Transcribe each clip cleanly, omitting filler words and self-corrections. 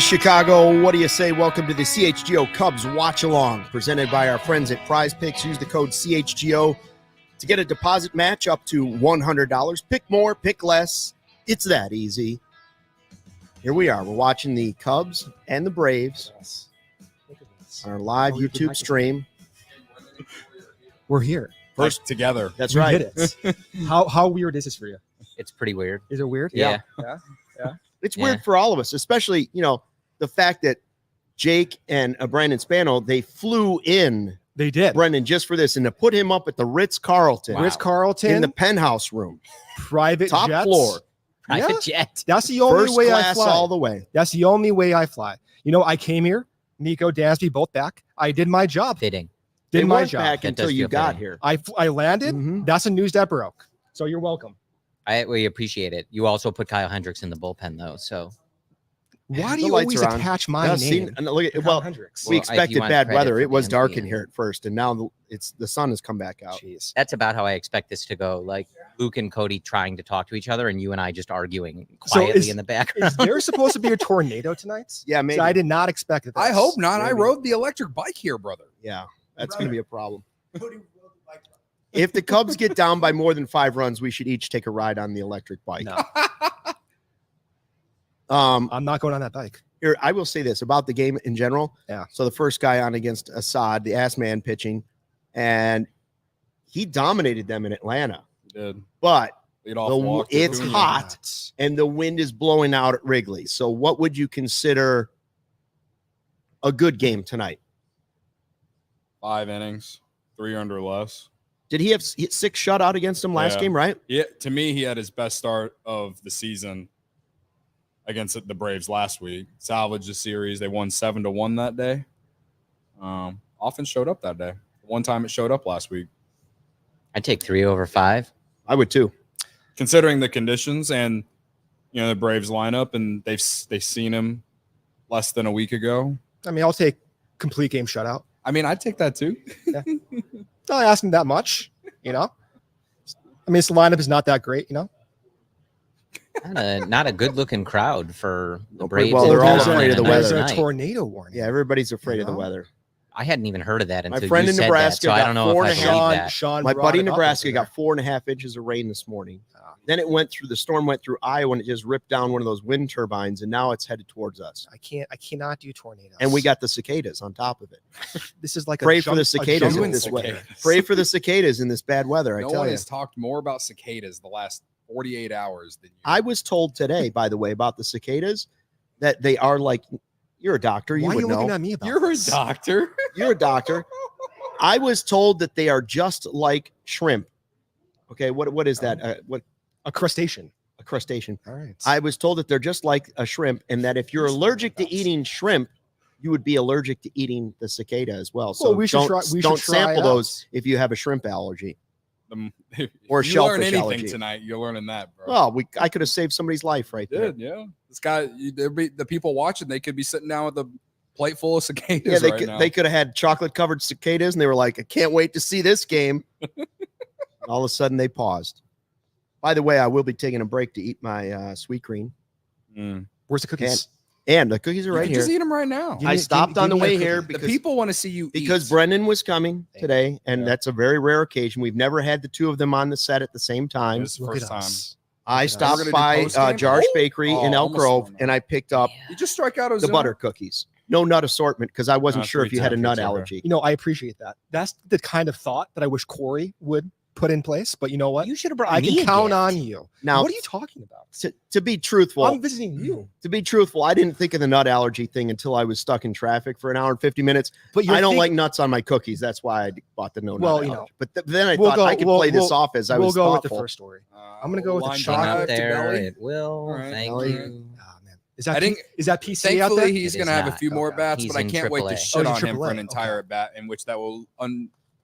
Chicago, what do you say? Welcome to the CHGO Cubs Watch Along, presented by our friends at Prize Picks. Use the code CHGO to get a deposit match up to $100. Pick more, pick less. It's that easy. Here we are. We're watching the Cubs and the Braves on our live YouTube stream. We're here. First together. That's We right. did it. How weird is this for you? It's pretty weird. Is it weird? Yeah. It's weird for all of us, especially, the fact that Jake and Brandon Spano, they flew in They did. Brendan just for this and to put him up at the Ritz-Carlton. Wow. Ritz-Carlton. In the penthouse room. Private Top jets. floor. Private jet. That's the only First way I class fly. all the way. That's the only way I fly. I came here. Nico, Dansby, both back. I did my job. Fitting. They Did my weren't job. back That until does you feel got fitting. here. I landed. Mhm. That's a news that broke. So you're welcome. We appreciate it. You also put Kyle Hendricks in the bullpen, though. So Why do The you lights always are on. attach my Yeah, name? look at, to well, Kyle Hendricks? we Well, if you expected want bad credit weather. for It was Dansby dark in and- here at first, and now the sun has come back out. Jeez. that's about how I expect this to go. Like Luke and Cody trying to talk to each other, and you and I just arguing So quietly is- in the background. Is there supposed to be a tornado tonight? Yeah, maybe. So I did not expect it. I hope not. I Maybe. rode the electric bike here, brother. Yeah, that's going to be a problem. If the Cubs get down by more than 5 runs, we should each take a ride on the electric bike. No, Um, I'm not going on that bike. Here, I will say this about the game in general. Yeah. So the first guy on against Assad, the ass man pitching, and he dominated them in Atlanta. He did. But Lead off The- walk to it's Acuna. hot. and the wind is blowing out at Wrigley. So what would you consider a good game tonight? 5 innings, 3 earned or less. Did he have 6 shutout against them last Yeah. game, right? Yeah, to me, he had his best start of the season against the Braves last week. Salvaged the series. They won 7-1 that day. Offense showed up that day. One time it showed up last week. I'd take 3 over 5. I would too. Considering the conditions and the Braves lineup, and they've seen him less than a week ago. I mean, I'll take complete game shutout. I mean, I'd take that too. Not asking that much, I mean, this lineup is not that great, Not a good looking crowd for the Oh, Braves. well, and they're all Cubs afraid of the tonight. weather. There's a tornado warning. Yeah, everybody's afraid of the Yeah. weather. I hadn't even heard of that until My friend you in said Nebraska that, so I got don't know 4 if I and a believe half. that. Sean My brought buddy it in up Nebraska over got there. 4.5 inches of rain this morning. Ah. Then the storm went through Iowa and it just ripped down one of those wind turbines, and now it's headed towards us. I cannot do tornadoes. And we got the cicadas on top of it. this is like Pray a for the cicadas jungle in this cicadas. weather. Pray for the cicadas in this bad weather. I No tell one you. has talked more about cicadas the last 48 hours than you. I was told today, by the way, about the cicadas that they are like. You're a doctor. You Why are would you looking know. at me about You're a this? doctor. You're a doctor. I was told that they are just like shrimp. Okay, what is that? What A crustacean. a crustacean? All right. I was told that they're just like a shrimp, and that if you're allergic to eating shrimp, you would be allergic to eating the cicada as well. So Well, we should don't, try- we don't should try sample it those if you have a shrimp allergy. If Or you learn shellfish anything allergy. tonight, you're learning that, bro. Well, I could have saved somebody's life right there. Did, yeah. This guy, there'd be the people watching. They could be sitting down with a plate full of cicadas. Yeah, they right could now. they could have had chocolate covered cicadas, and they were like, "I can't wait to see this game." All of a sudden, they paused. By the way, I will be taking a break to eat my sweet cream, Mm. Where's the cookies? and the cookies are You right can here. just eat them right now. Give I me- stopped give on the me a way cookie. here The because people want to see you because eat. Brendan was coming Thank today, and Yeah. that's a very rare occasion. We've never had the two of them on the set at the same time. It's the Look first at time. us. I Look at stopped us. We're gonna by do post-game? Jar's Bakery in Oh, Elk almost Grove, done. and I picked up You just strike out a the butter cookies. No nut assortment because I wasn't sure if you had a 310, nut 310. allergy. I appreciate that. That's the kind of thought that I wish Corey would put in place. But you know what? You should have brought I me can a count gift. on you. Now, What are you talking about? to be truthful, I'm visiting you. I didn't think of the nut allergy thing until I was stuck in traffic for an hour and 50 minutes. But I don't like nuts on my cookies. That's why I bought the no nut Well, allergy. But then I we'll thought go- I could we'll- play this we'll- off as I We'll was go with thoughtful. the first story. I'm gonna go with the line chocolate Hang back up to there. belly. It will. All right. Thank Belly. you. Oh, man. Is that I think- is that PC out there? Thankfully, he's It going to is have a not. few more Okay. bats, He's but I in can't wait to AAA. shit Oh, on he's him for an AAA. entire at bat, in which that will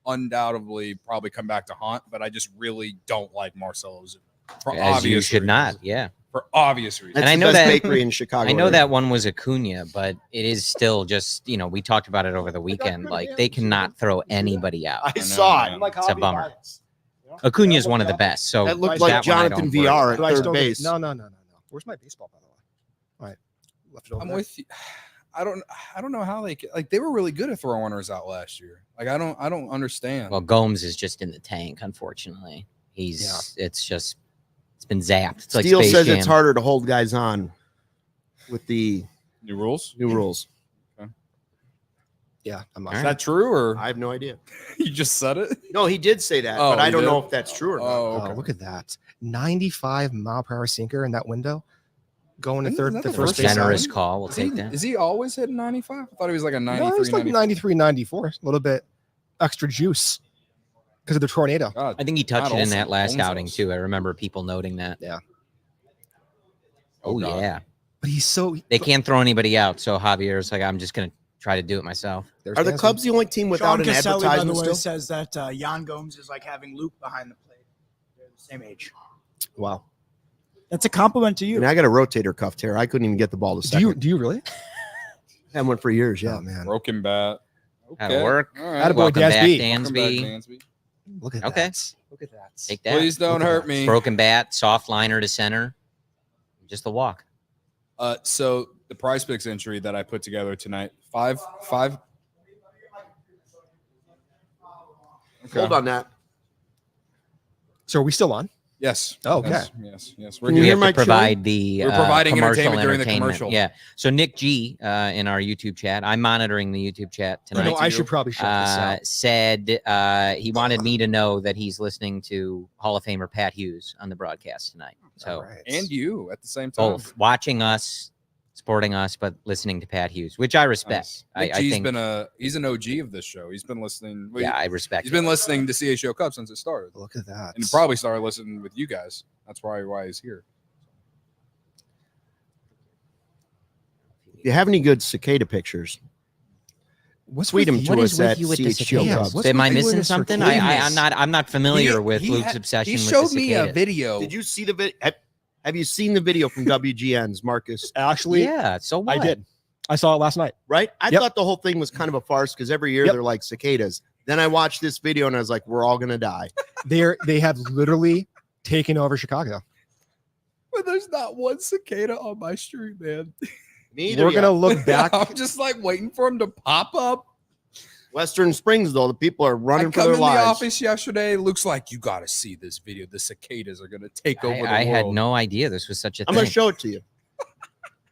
undoubtedly probably come back to haunt. But I just really don't like Marcelo's for As obvious you should reasons. not. Yeah. For obvious reasons. That's And I the know best that- bakery in Chicago. I know area. that one was Acuna, but it is still just, we talked about it over the weekend. Like, they cannot throw anybody out. I know, saw man. it. Like It's a Javi bummer. Baez. Acuna is one of the best. So That looked that like one I Jonathan don't worry VR about. Do I at third still get- base. No. Where's my baseball, by the way? left it over I'm there. with you. I don't know how they were really good at throwing runners out last year. Like I don't understand. Well, Gomes is just in the tank, unfortunately. It's been zapped. It's like Steele Space says Jam. it's harder to hold guys on with the New rules? new rules. Yeah, I'm not Is sure. that true or I have no idea. you just said it? No, he did say that, Oh, but I he don't did? know if that's true or not. Oh, okay. Oh, look at that. 95-mile-per-hour sinker in that window. Going to Isn't third, that the the first first base. Generous side. call. We'll take that. Is he always hitting 95? I thought he was like a 93. No, it's like 93, 94. A little bit extra juice because of the tornado. God, I think he touched Matt it in that Olson last owns outing us. too. I remember people noting that. Yeah. Oh, God. yeah. But he's so. They can't throw anybody out, so Javier's like, I'm just gonna try to do it myself. There's Are the Dansby. Cubs the only team without Sean an Caselli, by the advertisement way, still? says that Jan Gomes is like having Luke behind the plate. They're the same age. Wow. That's a compliment to I you. mean, I got a rotator cuff tear. I couldn't even get the ball to Do second. you really? Had one for years, yeah. Oh, man. Broken bat. That'll work. All right. Attaboy, Welcome back, Dansby. Welcome back, Dansby. Dansby. Look at Okay. that. Look at that. Take that. Please don't Look at hurt that. me. Broken bat, soft liner to center. Just the walk. So the Prize Picks entry that I put together tonight, five. Okay. Hold on that. So are we still on? Yes. Oh, okay. Yes. Can you We hear have my to provide the We're providing commercial entertainment during the entertainment. commercial. Yeah. So Nick G in our YouTube chat, I'm monitoring the YouTube chat Oh, no, tonight. I should probably shut this out. Said he wanted me to know that he's listening to Hall of Famer Pat Hughes on the broadcast tonight. So All right. And you at the same time. both watching us, supporting us, but listening to Pat Hughes, which I respect. Nice. Nick I G's think he's an OG of this show. He's been listening. yeah, I respect. He's been listening to CHGO Cubs since it started, Look at that. and he probably started listening with you guys. That's why he's here. If you have any good cicada pictures, What's tweet with them you? to What is us with at you with the CHGO cicadas? Cubs. What's Am I with you and missing the something? cicadas? I'm not familiar with He Luke's obsession. He with showed the me a cicadas. video. did you see the video? Have you seen the video from WGN's Marcus? Actually, Yeah. So what? I did. I saw it last night. Right? I Yep. thought the whole thing was kind of a farce because every year Yep. they're like cicadas. Then I watched this video and I was like, we're all going to die. They have literally taken over Chicago. But there's not one cicada on my street, man. Neither We're yet. gonna look back. I'm just like waiting for him to pop up. Western Springs, though, the people are I running for come their in the lives. office yesterday. Looks like you got to see this video. The cicadas are going to take over the world. I had no idea this was such a I'm thing. going to show it to you.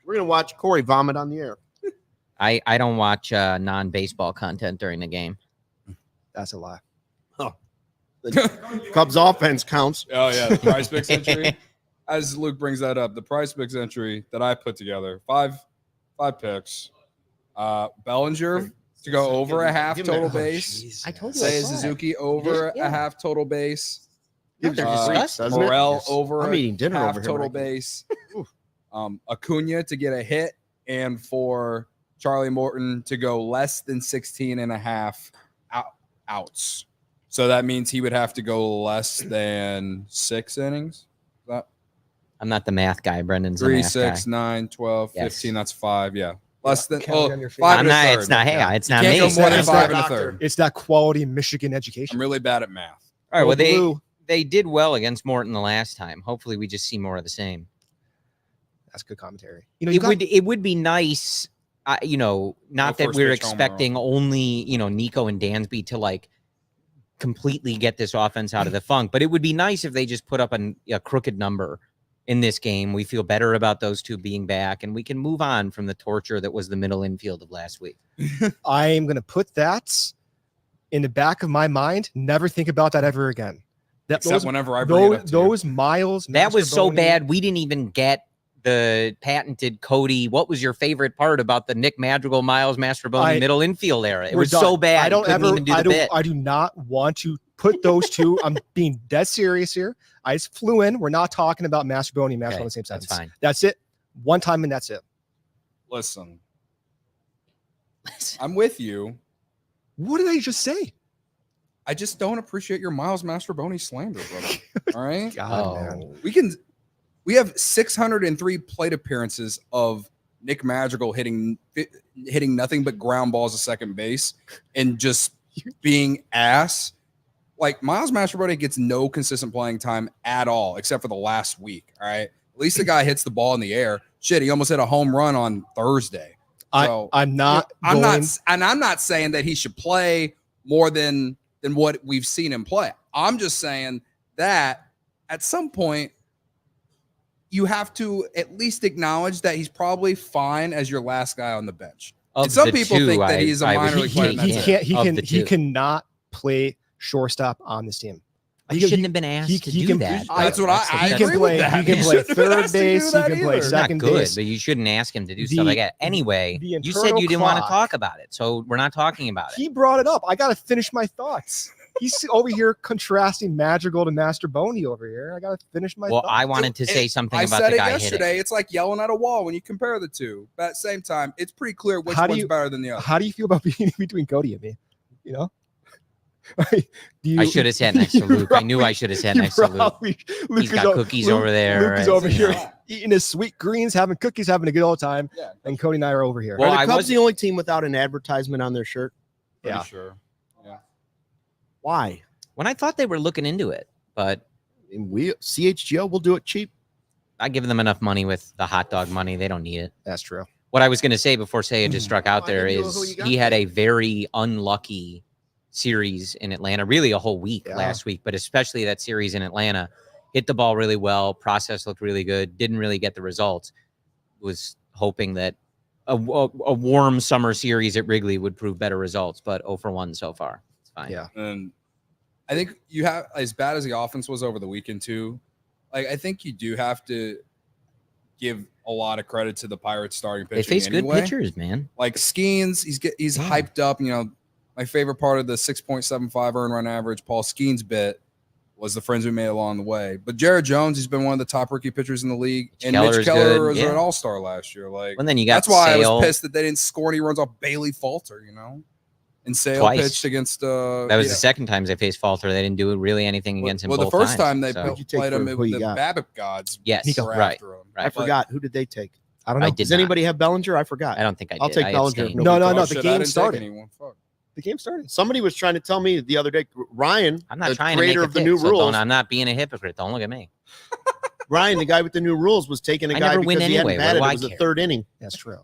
We're going to watch Corey vomit on the air. I don't watch non-baseball content during the game. That's a lie. The Cubs offense counts. Oh yeah, the Prize Picks entry. As Luke brings that up, the Prize Picks entry that I put together, five picks. Bellinger to go over a half Give him total that. base. I told you. I Say saw it. Suzuki over Yeah. a half total base. No, they're disgusting. doesn't it? Morel Yes. over I'm a eating dinner half over here, total but I can't- base. Acuna to get a hit, and for Charlie Morton to go less than 16 and a half outs. So that means he would have to go less than 6 innings. I'm not the math guy. Brendan's the 3, math 6, guy. 9, 12, Yes. 15. That's 5. Yeah. Less than Count on your fingers. 5 I'm and a not. third. It's not. Hey, it's not Can't me. go more than It's 5 not and a doctor. third. It's that quality Michigan education. I'm really bad at math. All right. Well, Blue. they did well against Morton the last time. Hopefully, we just see more of the same. That's good commentary. You know, you It would be nice. Not No that first we're pitch home expecting only Nico and Dansby to like completely get this offense out of the funk, but it would be nice if they just put up a crooked number in this game. We feel better about those two being back, and we can move on from the torture that was the middle infield of last week. I am going to put that in the back of my mind. Never think about that ever again. That Except whenever I bring it up to you. those miles. That was so Mastrobuoni- bad. We didn't even get the patented Cody. What was your favorite part about the Nick Madrigal, Miles Mastrobuoni middle infield era? It We're was done. so bad. I don't couldn't ever. even do the I don't. bit. I do not want to put those two. I'm being dead serious here. I just flew in. We're not talking about Mastrobuoni and Mastrobuoni Okay, in the same that's sentence. fine. That's it. One time and that's it. Listen, I'm with you. What did I just say? I just don't appreciate your Miles Mastrobuoni slander, brother. All right? God, man. We have 603 plate appearances of Nick Madrigal hitting nothing but ground balls to second base and just being ass. Like Miles Mastrobuoni gets no consistent playing time at all, except for the last week. All right. At least the guy hits the ball in the air. shit, he almost hit a home run on Thursday. So, I'm not. I'm going, not, and I'm not saying that he should play more than what we've seen him play. I'm just saying that at some point you have to at least acknowledge that he's probably fine as your last guy on the bench. And some people think that he's a minor league player. He cannot play shortstop on this team. He shouldn't have been asked to do that. That's what I agree with that. He can play third base. He can play second base. But you shouldn't ask him to do stuff like that. Anyway, you said you didn't want to talk about it, so we're not talking about it. He brought it up. I got to finish my thoughts. He's over here contrasting Madrigal to Master Boney over here. I got to finish my thoughts. Well, I wanted to say something about the guy I said it yesterday. hitting. It's like yelling at a wall when you compare the two. But at the same time, it's pretty clear which one's better than the other. How do you feel about being between Cody and me? You know? I should have sat next to Luke. I knew I should have sat next to Luke. He's got cookies over there. Luke is over here eating his sweet greens, having cookies, having a good old time. Yeah. And Cody and I are over here. Well, are the Cubs the only team without an advertisement on their shirt? Pretty sure. Yeah. Why? When I thought they were looking into it, but CHGO will do it cheap. I give them enough money with the hot dog money. They don't need it. That's true. What I was going to say before Saya just struck out there is he had a very unlucky series in Atlanta, really a whole week last week, but especially that series in Atlanta. Hit the ball really well. Process looked really good. Didn't really get the results. Was hoping that a warm summer series at Wrigley would prove better results, but 0 for 1 so far. It's fine. Yeah. And I think you have, as bad as the offense was over the weekend too, like I think you do have to give a lot of credit to the Pirates starting pitching. They face good pitchers, man. Like Skeens, he's hyped up. You know, my favorite part of the 6.75 earned run average Paul Skeens bit was the friends we made along the way. But Jared Jones, he's been one of the top rookie pitchers in the league. And Mitch Keller was an all-star last year. Like, and then you got that's why Sale. I was pissed that they didn't score any runs off Bailey Falter, you know? And Sale Twice. pitched against that was the second time they faced Falter. They didn't do really anything against him. Well, both the first times, time they played him, the Babbitt gods. Yes, right. I forgot. Who did they take? I don't know. Does anybody have Bellinger? I forgot. I don't think I did. I'll take Bellinger. No. The game started. The game started. Somebody was trying to tell me the other day, Ryan, I'm not the trying creator to of the new rules. I'm not being a hypocrite. Don't look at me. Ryan, the guy with the new rules, was taking a guy never because win he anyway. hadn't batted. What do It was I the care? third inning. That's true.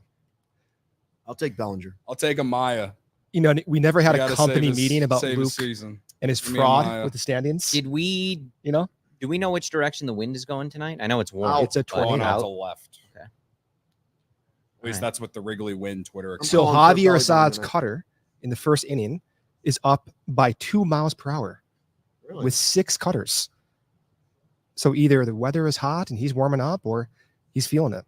I'll take Bellinger. I'll take Amaya. You know, we never had We a gotta company save his- meeting about save Luke his season. and his Me and fraud Maya. with the standings. Did we? You know, Do we know which direction the wind is going tonight? I know it's warm. It's a but- tornado. Going out to out. left. Okay. At least that's what the Wrigley Wind Twitter account. So calling for Javier volleyball Assad's tonight. cutter in the first inning is up by 2 miles per hour Really? with 6 cutters. So either the weather is hot and he's warming up, or he's feeling it.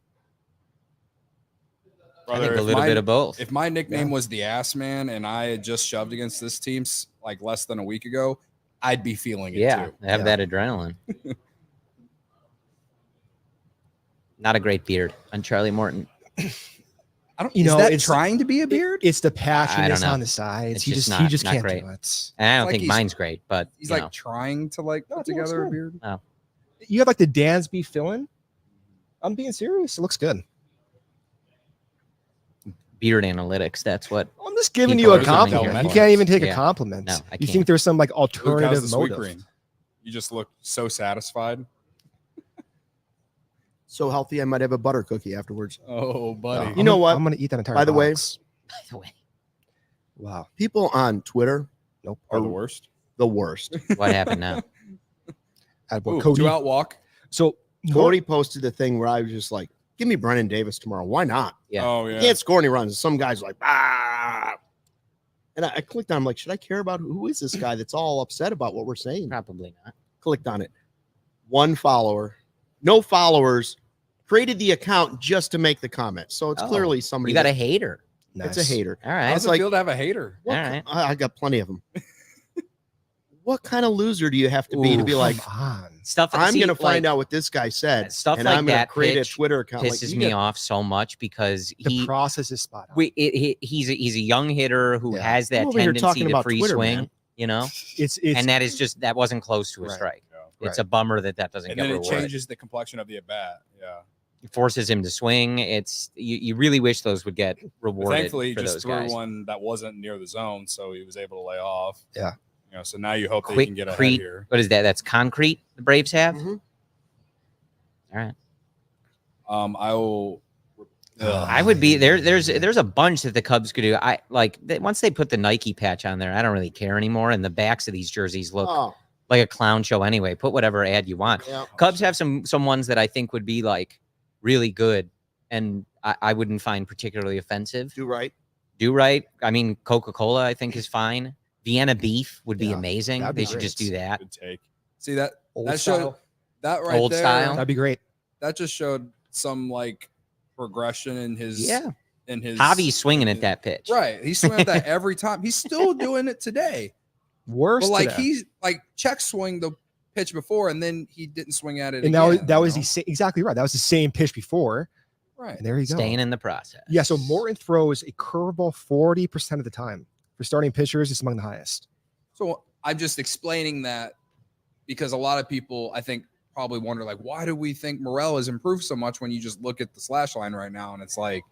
I think Brother, a little bit of both. If my nickname was the Ass Man and I had just shoved against this team like less than a week ago, I'd be feeling it Yeah, too. have that adrenaline. Not a great beard on Charlie Morton. I don't. You Is know, that it's trying to be a beard? It's the I don't passionate know. on the sides. It's He just just not can't great. do it. And I don't Like think he's- mine's great, but He's you like know. trying to like No, I put think it looks together a good. beard. You have like the Dansby fill-in. I'm being serious. It looks good. Beard analytics. That's what. I'm just giving People you a are coming compliment. here You can't even take a Yeah. compliment. No, I You can't. think there's some like Luke, how's alternative the sweet motive. green? You just look so satisfied. So healthy, I might have a butter cookie afterwards. Oh, buddy. No, You know what? I'm gonna eat that entire By the way- box. By the way, Wow. People on Twitter Nope. Are the worst. the worst. what happened now? Attaboy, Ooh, Cody. 2 out walk. So Cody posted the thing where I was just like, give me Brennan Davis tomorrow. Why not? Yeah. Oh He yeah. can't score any runs. Some guy's like, ah. And I clicked on, I'm like, should I care about who is this guy that's all upset about what we're saying? Probably not. Clicked on it. 1 follower, no followers, created the account just to make the comment. So it's Oh, clearly somebody. You got a that- hater. It's a hater. All right. How's It's it like- feel to have a hater? What All ki- right. I got plenty of them. What kind of loser do you have to be to Ooh, be like, Come on. Stuff. I'm see, going to find like, out what this guy said, stuff and like I'm going to that create a pitch Twitter account. pisses you me get- off so much because The process is spot on. he's a young hitter who Yeah. has that I'm over here tendency talking to about free Twitter, swing, man. you know, It's and that wasn't close to a Right. strike. Yeah. It's a bummer that doesn't And get then it rewarded. changes the complexion of the at bat. Yeah. It forces him to swing. It's you really wish those would get But rewarded thankfully, he for just those threw guys. one that wasn't near the zone, so he was able to lay off. Yeah. You know, so now you hope that you Quick can get ahead Crete. here. What is that? That's concrete the Braves have. Mhm. All right. I will. I would be there. There's a bunch that the Cubs could do. I like once they put the Nike patch on there, I don't really care anymore. And the backs of these jerseys look like a clown show anyway. Put whatever ad you want. Yeah. Cubs have some ones that I think would be like really good, and I wouldn't find particularly offensive. Do right. I mean, Coca-Cola I think is fine. Vienna beef would be amazing. That'd be They should great. just do that. Good take. See that Old that style. showed that right Old there. style. That'd be great. That just showed some like progression in his in his Javi's swinging at that pitch. Right. He's swinging at that every time. He's still doing it today. Worse. But like today. he's like check swing the pitch before and then he didn't swing at it and again, that was you the same, exactly right. That was the same pitch before. know? Right. And there you go. Staying in the process. Yeah. So Morton throws a curveball 40% of the time. For starting pitchers, it's among the highest. So I'm just explaining that because a lot of people I think probably wonder like why do we think Morel has improved so much when you just look at the slash line right now and it's like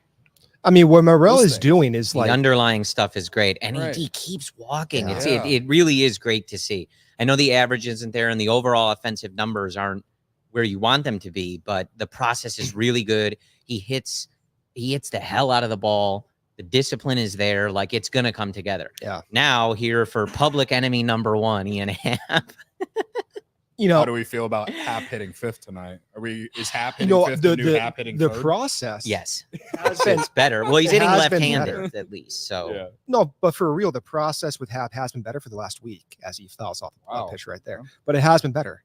I mean, what Morel Those is things. doing is The like underlying stuff is great, and Right. he keeps walking. Yeah. It really is great to see. I know the average isn't there, and the overall offensive numbers aren't where you want them to be, but the process is really good. He hits the hell out of the ball. The discipline is there. Like it's gonna come together. Yeah. Now here for public enemy number 1, Ian Happ. you How know do we feel about Hap hitting fifth tonight? Is Hap you hitting know fifth the the new Hap hitting the third? process. Yes, has been it's better. Well, he's It hitting has been left-handed at least. So Yeah. no, but for real, the process with Hap has been better for the last week as he fouls off the Wow. pitch right there. Yeah. But it has been better.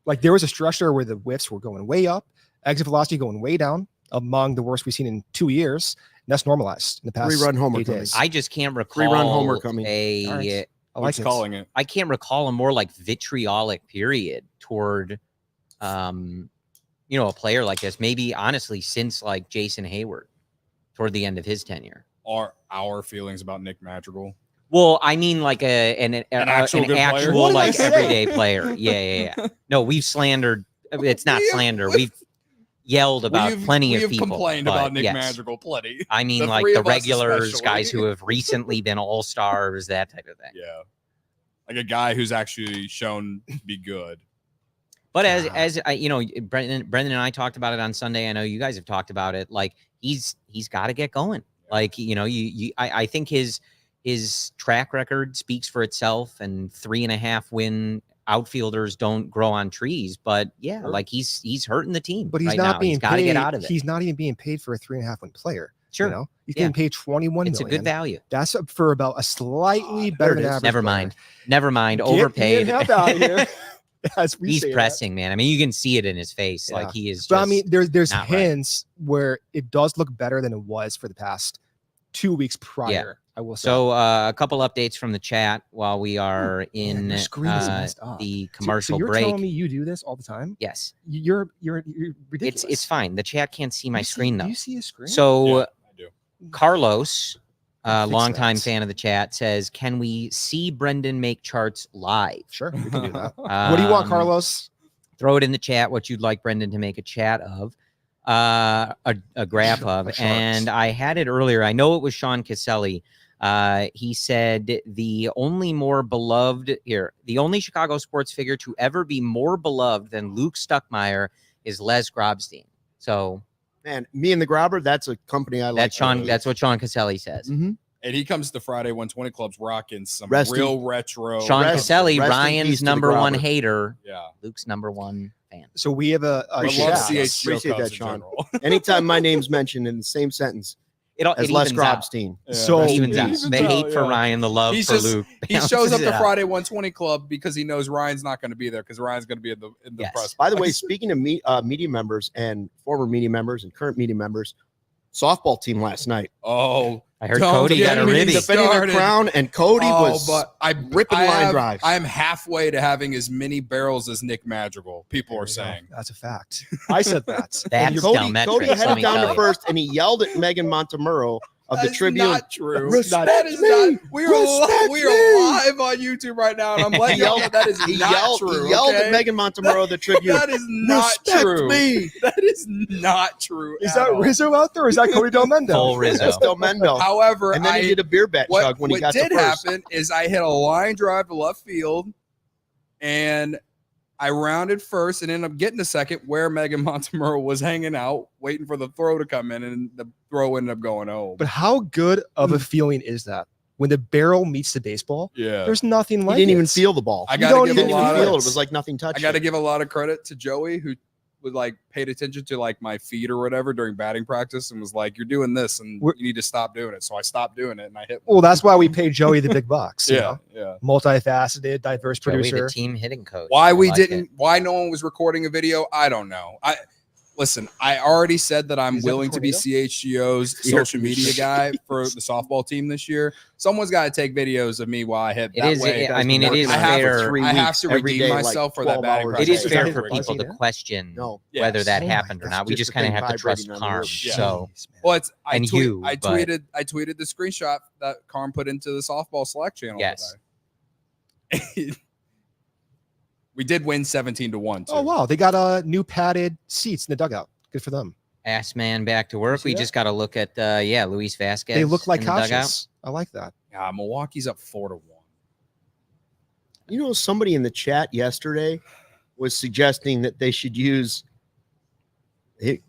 Like there was a stretch there where the whiffs were going way up, exit velocity going way down, among the worst we've seen in 2 years. And that's normalized in the past 3-run homer 8 coming. days. I just can't recall 3-run homer coming. All right. I like Who's it. calling it? I can't recall a more like vitriolic period toward a player like this. Maybe honestly since like Jason Hayward toward the end of his tenure. Are our feelings about Nick Madrigal? Well, I mean like an actual good player? What did I like say? everyday player. Yeah. No, we've slandered. It's not slander. We've yelled about plenty of people. Complained but about Nick yes. Madrigal plenty. I mean, The like three the of us regulars, especially. guys who have recently been all-stars, that type of thing. Yeah. Like a guy who's actually shown to be good. But as I, Brendan and I talked about it on Sunday. I know you guys have talked about it. Like he's got to get going. Like I think his track record speaks for itself. And 3.5 win outfielders don't grow on trees. But yeah, like he's hurting the team. But he's right not now. being He's got to paid. get out of it. He's not even being paid for a 3.5 win player. Sure. You know? He's Yeah. getting paid 21 It's a million. good value. That's up for about a slightly better than average. Never player. mind. Get Overpaid. Ian Happ out of here. As we He's say that. pressing, man. I mean, you can see it in his face. Yeah. Like he is. But I mean, there's not right. hints where it does look better than it was for the past 2 weeks prior. I will say. So a couple updates from the chat while we are in your screen is messed up. the So commercial you're break. telling me you do this all the time? Yes, You're ridiculous. it's fine. The chat can't see my You see- screen Do though. you see a screen? So Yeah, I do. Carlos, Fix longtime that. fan of the chat, says, "Can we see Brendan make charts live?" Sure, we can do that. What do you want, Um, Carlos? Throw it in the chat. What you'd like Brendan to make a chat of, a graph of, Charts. and I had it earlier. I know it was Sean Caselli. He said the only Chicago sports figure to ever be more beloved than Luke Stuckmeyer is Les Grobstein. So Man, me and the Grobber, that's a company I like. that's Sean. That's what Sean Caselli says. Mhm. And he comes to Friday 120 Clubs rocking some Rest in- real retro. Sean Rest- Caselli, rest in peace Ryan's to the number one Grobber. hater, Yeah. Luke's number one fan. So we have a I Appreciate love that. chat. CHGO Appreciate Cubs that, in Sean. general. Anytime my name's mentioned in the same sentence It as Les evens out. Grobstein. Yeah, So- rest It in evens out. peace. The hate for Ryan, the love He's for just- Luke. He shows up balances it to out. Friday 120 Club because he knows Ryan's not going to be there because Ryan's going to be in the Yes. press. By the way, box. speaking of media members and former media members and current media members, softball team last night. Oh, I heard Don't Cody get got a me ribby. started. Defending their crown, and Cody was but I ripping line have- drives. I am halfway to having as many barrels as Nick Madrigal. People are There you go. saying. That's a fact. I said that. That's Cody, dumb metrics, Cody let headed me down tell to you. first, and he yelled at Megan Montemurro of the That's Tribune. not true. Respect That is me. not. We are Respect we me. are live on YouTube right now, and I'm letting He you know yelled- that is He not yelled, true. he yelled okay? at Megan Montemurro of the Tribune. That is not Respect true. me. That is not true. Is at that all. Rizzo out there or is that Cody Del Mendo? Full Rizzo. That's Del Mendo. However, And then he did a beer bet chug when he got what did to first. happen is I hit a line drive to left field, and I rounded first and ended up getting a second where Megan Montemurro was hanging out, waiting for the throw to come in, and the throw ended up going home. But how good of a feeling is that when the barrel meets the baseball? Yeah. There's nothing like He didn't it. even feel the ball. I He got to don't give didn't a even lot feel it. It of was like nothing touched. I got to it. give a lot of credit to Joey, who would like paid attention to like my feet or whatever during batting practice and was like, "You're doing this, and you need to stop doing it." So I stopped doing it, and I hit. Well, that's why we pay Joey the big bucks. you know? Yeah. Multifaceted, diverse Joey, producer. the team hitting coach. Why I we like didn't? it. Why no one was recording a video? I don't know. Listen. I already said that I'm Is that the willing to be tornado? CHGO's social media guy for the softball team this year. Someone's got to take videos of me while I hit. It That is. way, I mean, it is I have fair. I have to every redeem day, like myself for that 12 batting hours. practice. It is Is fair that for buzzing people to there? question No. whether Yes. that Oh my happened or gosh, not. We just just the kind of thing have to trust vibrating on the Carm. roof. Yeah. So Well, it's I And you, I but- tweeted the screenshot that Carm put into the softball Slack channel. Yes. Today. We did win 17-1. Too. Oh wow, they got new padded seats in the dugout. Good for them. ass man back to work. see We that? just got to look at Luis Vasquez. They look like in the dugout. couches. I like that. Yeah, Milwaukee's up 4-1. You know, somebody in the chat yesterday was suggesting that they should use.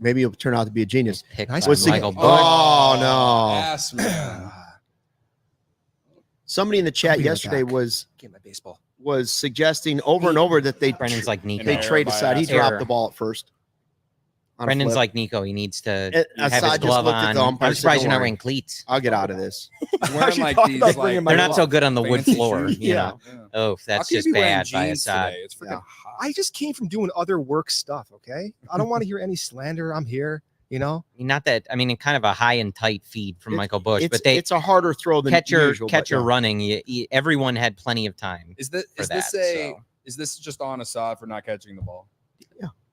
Maybe it'll turn out to be a genius. Pick Nice by What's the- Michael Bush. Oh, no. Ass man. Somebody in the I'll chat be right yesterday back. was Get my baseball. suggesting over and over that they Brendan's like Nico. they trade by aside. He Assad. dropped the ball at first. on a Brendan's flip. like Nico. He needs to Assad have his just glove looked at on. the umpire I'm and said, surprised "Don't you're not worry." wearing cleats. I'll get out of this. He's wearing She like thought these about like bringing my They're not so good on the wood fancy floor. shoes. You know? Yeah. Oh, How that's can you just be wearing bad by jeans Assad. today? It's freaking Yeah. hot. I just came from doing other work stuff. Okay, I don't want to hear any slander. I'm here. You know, Not that I mean, in kind of a high and tight feed from It- Michael Bush, It's, but they it's a harder throw than catcher usual. but no. running. Everyone had plenty of time. Is this for is this that, a so. is this just on Assad for not catching the ball?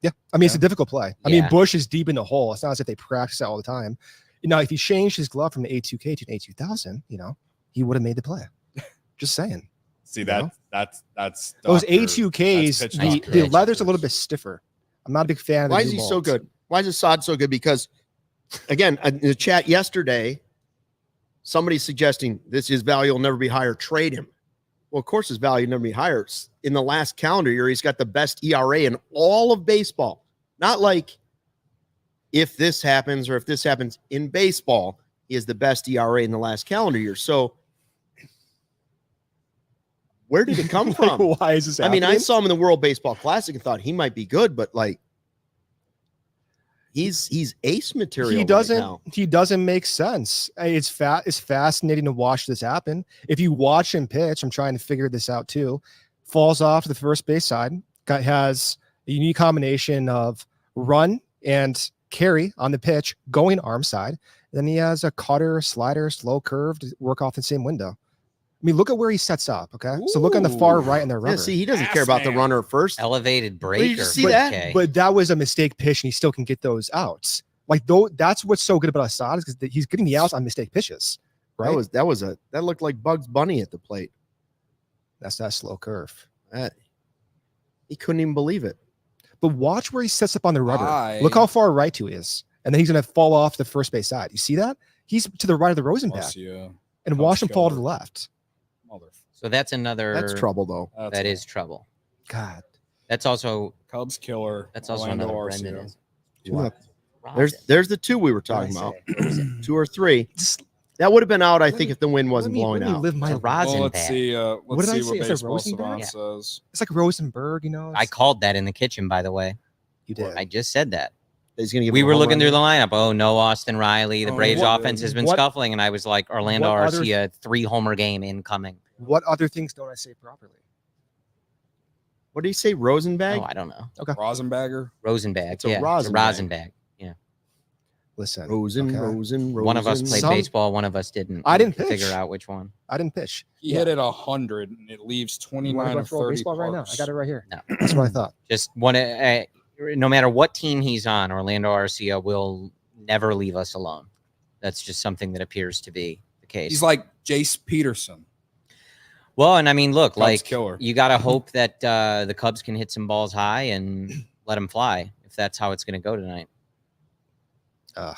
yeah. I mean, it's a difficult play. I mean, Yeah. Bush is deep in the hole. It's not as if they practice it all the time. You know, if he changed his glove from an A2K to an A2000, you know, he would have made the play. Just saying. See You that know? that's Those Dr. A2Ks, that's pitch the doctor. leather's a little bit stiffer. I'm not a big fan of the Why is new he so molds. good? Why is Assad so good? Because, again, in the chat yesterday, somebody's suggesting his value will never be higher. Trade him. Well, of course, his value will never be higher. In the last calendar year, he's got the best ERA in all of baseball. Not like if this happens or if this happens in baseball, he has the best ERA in the last calendar year. So, where did it come from? Why is this I mean, I happening? saw him in the World Baseball Classic and thought he might be good, but like he's ace material. he right doesn't now. he doesn't make sense. It's fascinating to watch this happen. If you watch him pitch, I'm trying to figure this out too. Falls off to the first base side, has a unique combination of run and carry on the pitch, going arm side. Then he has a cutter, slider, slow curve to work off the same window. I mean, look at where he sets up. Okay, so look on the far Ooh. right in the rubber. Yeah, see, he doesn't Ass care about the man. runner first. Elevated you breaker. just see that? okay. But that was a mistake pitch, and he still can get those outs. Like though, that's what's so good about Assad is because he's getting the outs on mistake pitches. Right? That looked like Bugs Bunny at the plate. That's that slow curve. He couldn't even believe it. But watch where he sets up on the rubber. I- Look how far right he is, and then he's gonna fall off the first base side. You see that? He's to the right of the Rosenbach, Garcia. and Cubs watch him fall to killer. the left. Mother. So that's another. That's trouble, though. That's That a- is trouble. God, That's also. Cubs killer. That's also Orlando another Arcia. Brendan. Two up. There's the two we were talking about. 2 or 3. That would have been out, I think, if the wind wasn't blowing Let me out. live my It's a life. Rosenbach. Well, let's see. What Let's did I see say? what Is it baseball Rosenbach? savant Yeah. says. It's like Rosenberg, you know. I called that in the kitchen, by the way. You did. I just said that. He's gonna give We him a were home looking run. through the lineup. Oh, no, Austin Riley. The Oh, Braves what- offense has been what- scuffling, and I was like, Orlando what other- Arcia 3-homer game incoming. What other things don't I say properly? What did he say? Rosenbag? Oh, I don't know. Rosenbagger. Rosenbag. It's a yeah, Rosenbag. Rosenbag. Yeah. Listen, Rosen, okay. Rosen. One of us played Some- baseball. One of us didn't. I didn't We could figure pitch. out which one. I didn't pitch. He Yeah. hit it 100, and it leaves You wanna 29 go or throw a 30 baseball right now? I parks. got it right here. No. That's what I thought. Just one. No matter what team he's on, Orlando Arcia will never leave us alone. That's just something that appears to be the case. He's like Jace Peterson. Well, and I mean, look, Cubs like killer. you got to hope that the Cubs can hit some balls high and let them fly if that's how it's going to go tonight. Ugh.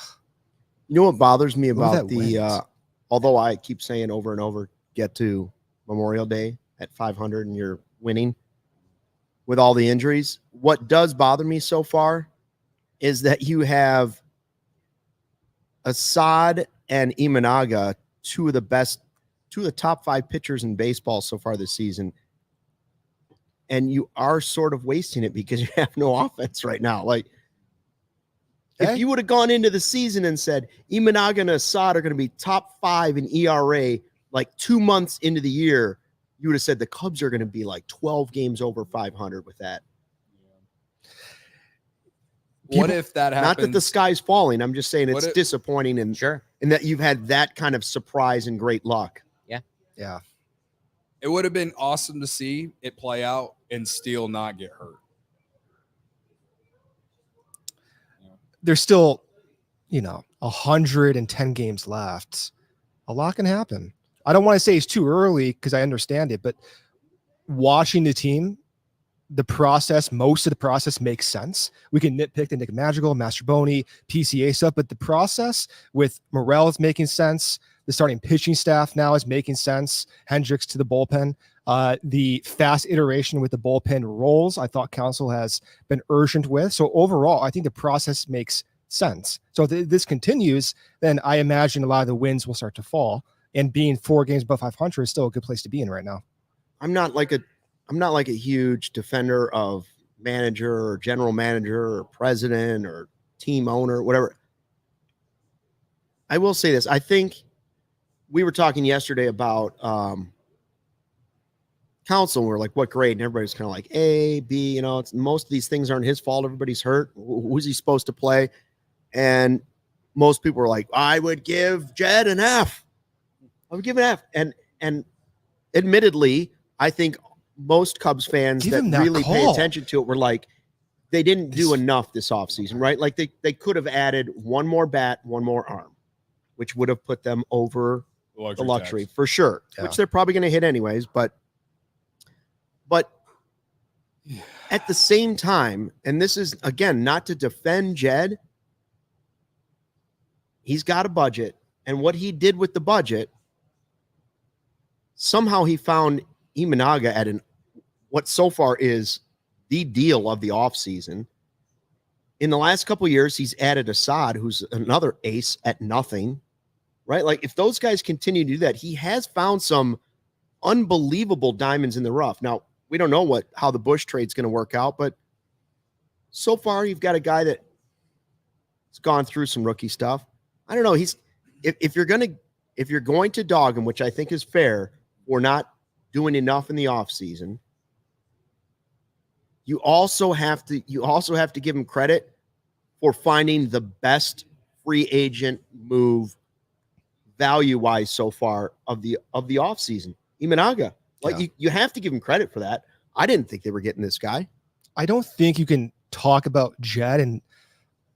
You know what bothers me Look at about that the wind. although I keep saying over and over, get to Memorial Day at 500 and you're winning. with all the injuries. What does bother me so far is that you have Assad and Imanaga, two of the top 5 pitchers in baseball so far this season. And you are sort of wasting it because you have no offense right now. Like, if you would have gone into the season and said Imanaga and Assad are going to be top 5 in ERA like 2 months into the year, you would have said the Cubs are going to be like 12 games over 500 with that. What if that happens? Not that the sky's falling. I'm just saying it's disappointing in Sure. that you've had that kind of surprise and great luck. Yeah. It would have been awesome to see it play out and Steele not get hurt. There's still, 110 games left. A lot can happen. I don't want to say it's too early because I understand it, but watching the team, most of the process makes sense. We can nitpick the Nick Magical, Mastroboni, PCA stuff, but the process with Morel is making sense. The starting pitching staff now is making sense. Hendricks to the bullpen. The fast iteration with the bullpen roles, I thought council has been urgent with. So overall, I think the process makes sense. So if this continues, then I imagine a lot of the wins will start to fall. And being 4 games above 500 is still a good place to be in right now. I'm not like a huge defender of manager or general manager or president or team owner, whatever. I will say this. I think we were talking yesterday about council. And we're like, what grade? And everybody's kind of like A, B, most of these things aren't his fault. Everybody's hurt. Who's he supposed to play? And most people were like, I would give Jed an F. I would give an F. And admittedly, I think most Cubs fans that really pay attention to it were like, they didn't do enough this offseason, right? Like they could have added one more bat, one more arm, which would have put them over the luxury for sure, which they're probably going to hit anyways. But at the same time, and this is, again, not to defend Jed, he's got a budget. And what he did with the budget, somehow he found Imanaga at what so far is the deal of the offseason. In the last couple of years, he's added Assad, who's another ace at nothing, right? Like, if those guys continue to do that, he has found some unbelievable diamonds in the rough. Now, we don't know how the Bush trade's going to work out, but so far you've got a guy that's gone through some rookie stuff. I don't know. If you're going to dog him, which I think is fair, we're not doing enough in the offseason. You also have to give him credit for finding the best free agent move value-wise so far of the offseason. Imanaga. Like, you have to give him credit for that. I didn't think they were getting this guy. I don't think you can talk about Jed in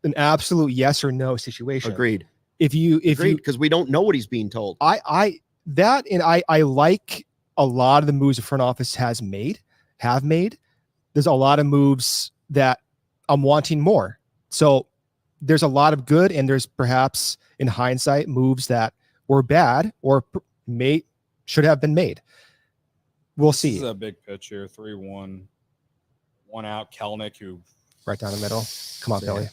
an absolute yes or no situation. Agreed. Because we don't know what he's being told. I like a lot of the moves the front office have made. There's a lot of moves that I'm wanting more. So there's a lot of good, and there's perhaps in hindsight moves that were bad or should have been made. We'll see. This is a big pitch here. 3-1. 1 out. Kelnick, who right down the middle. Come on, Billy.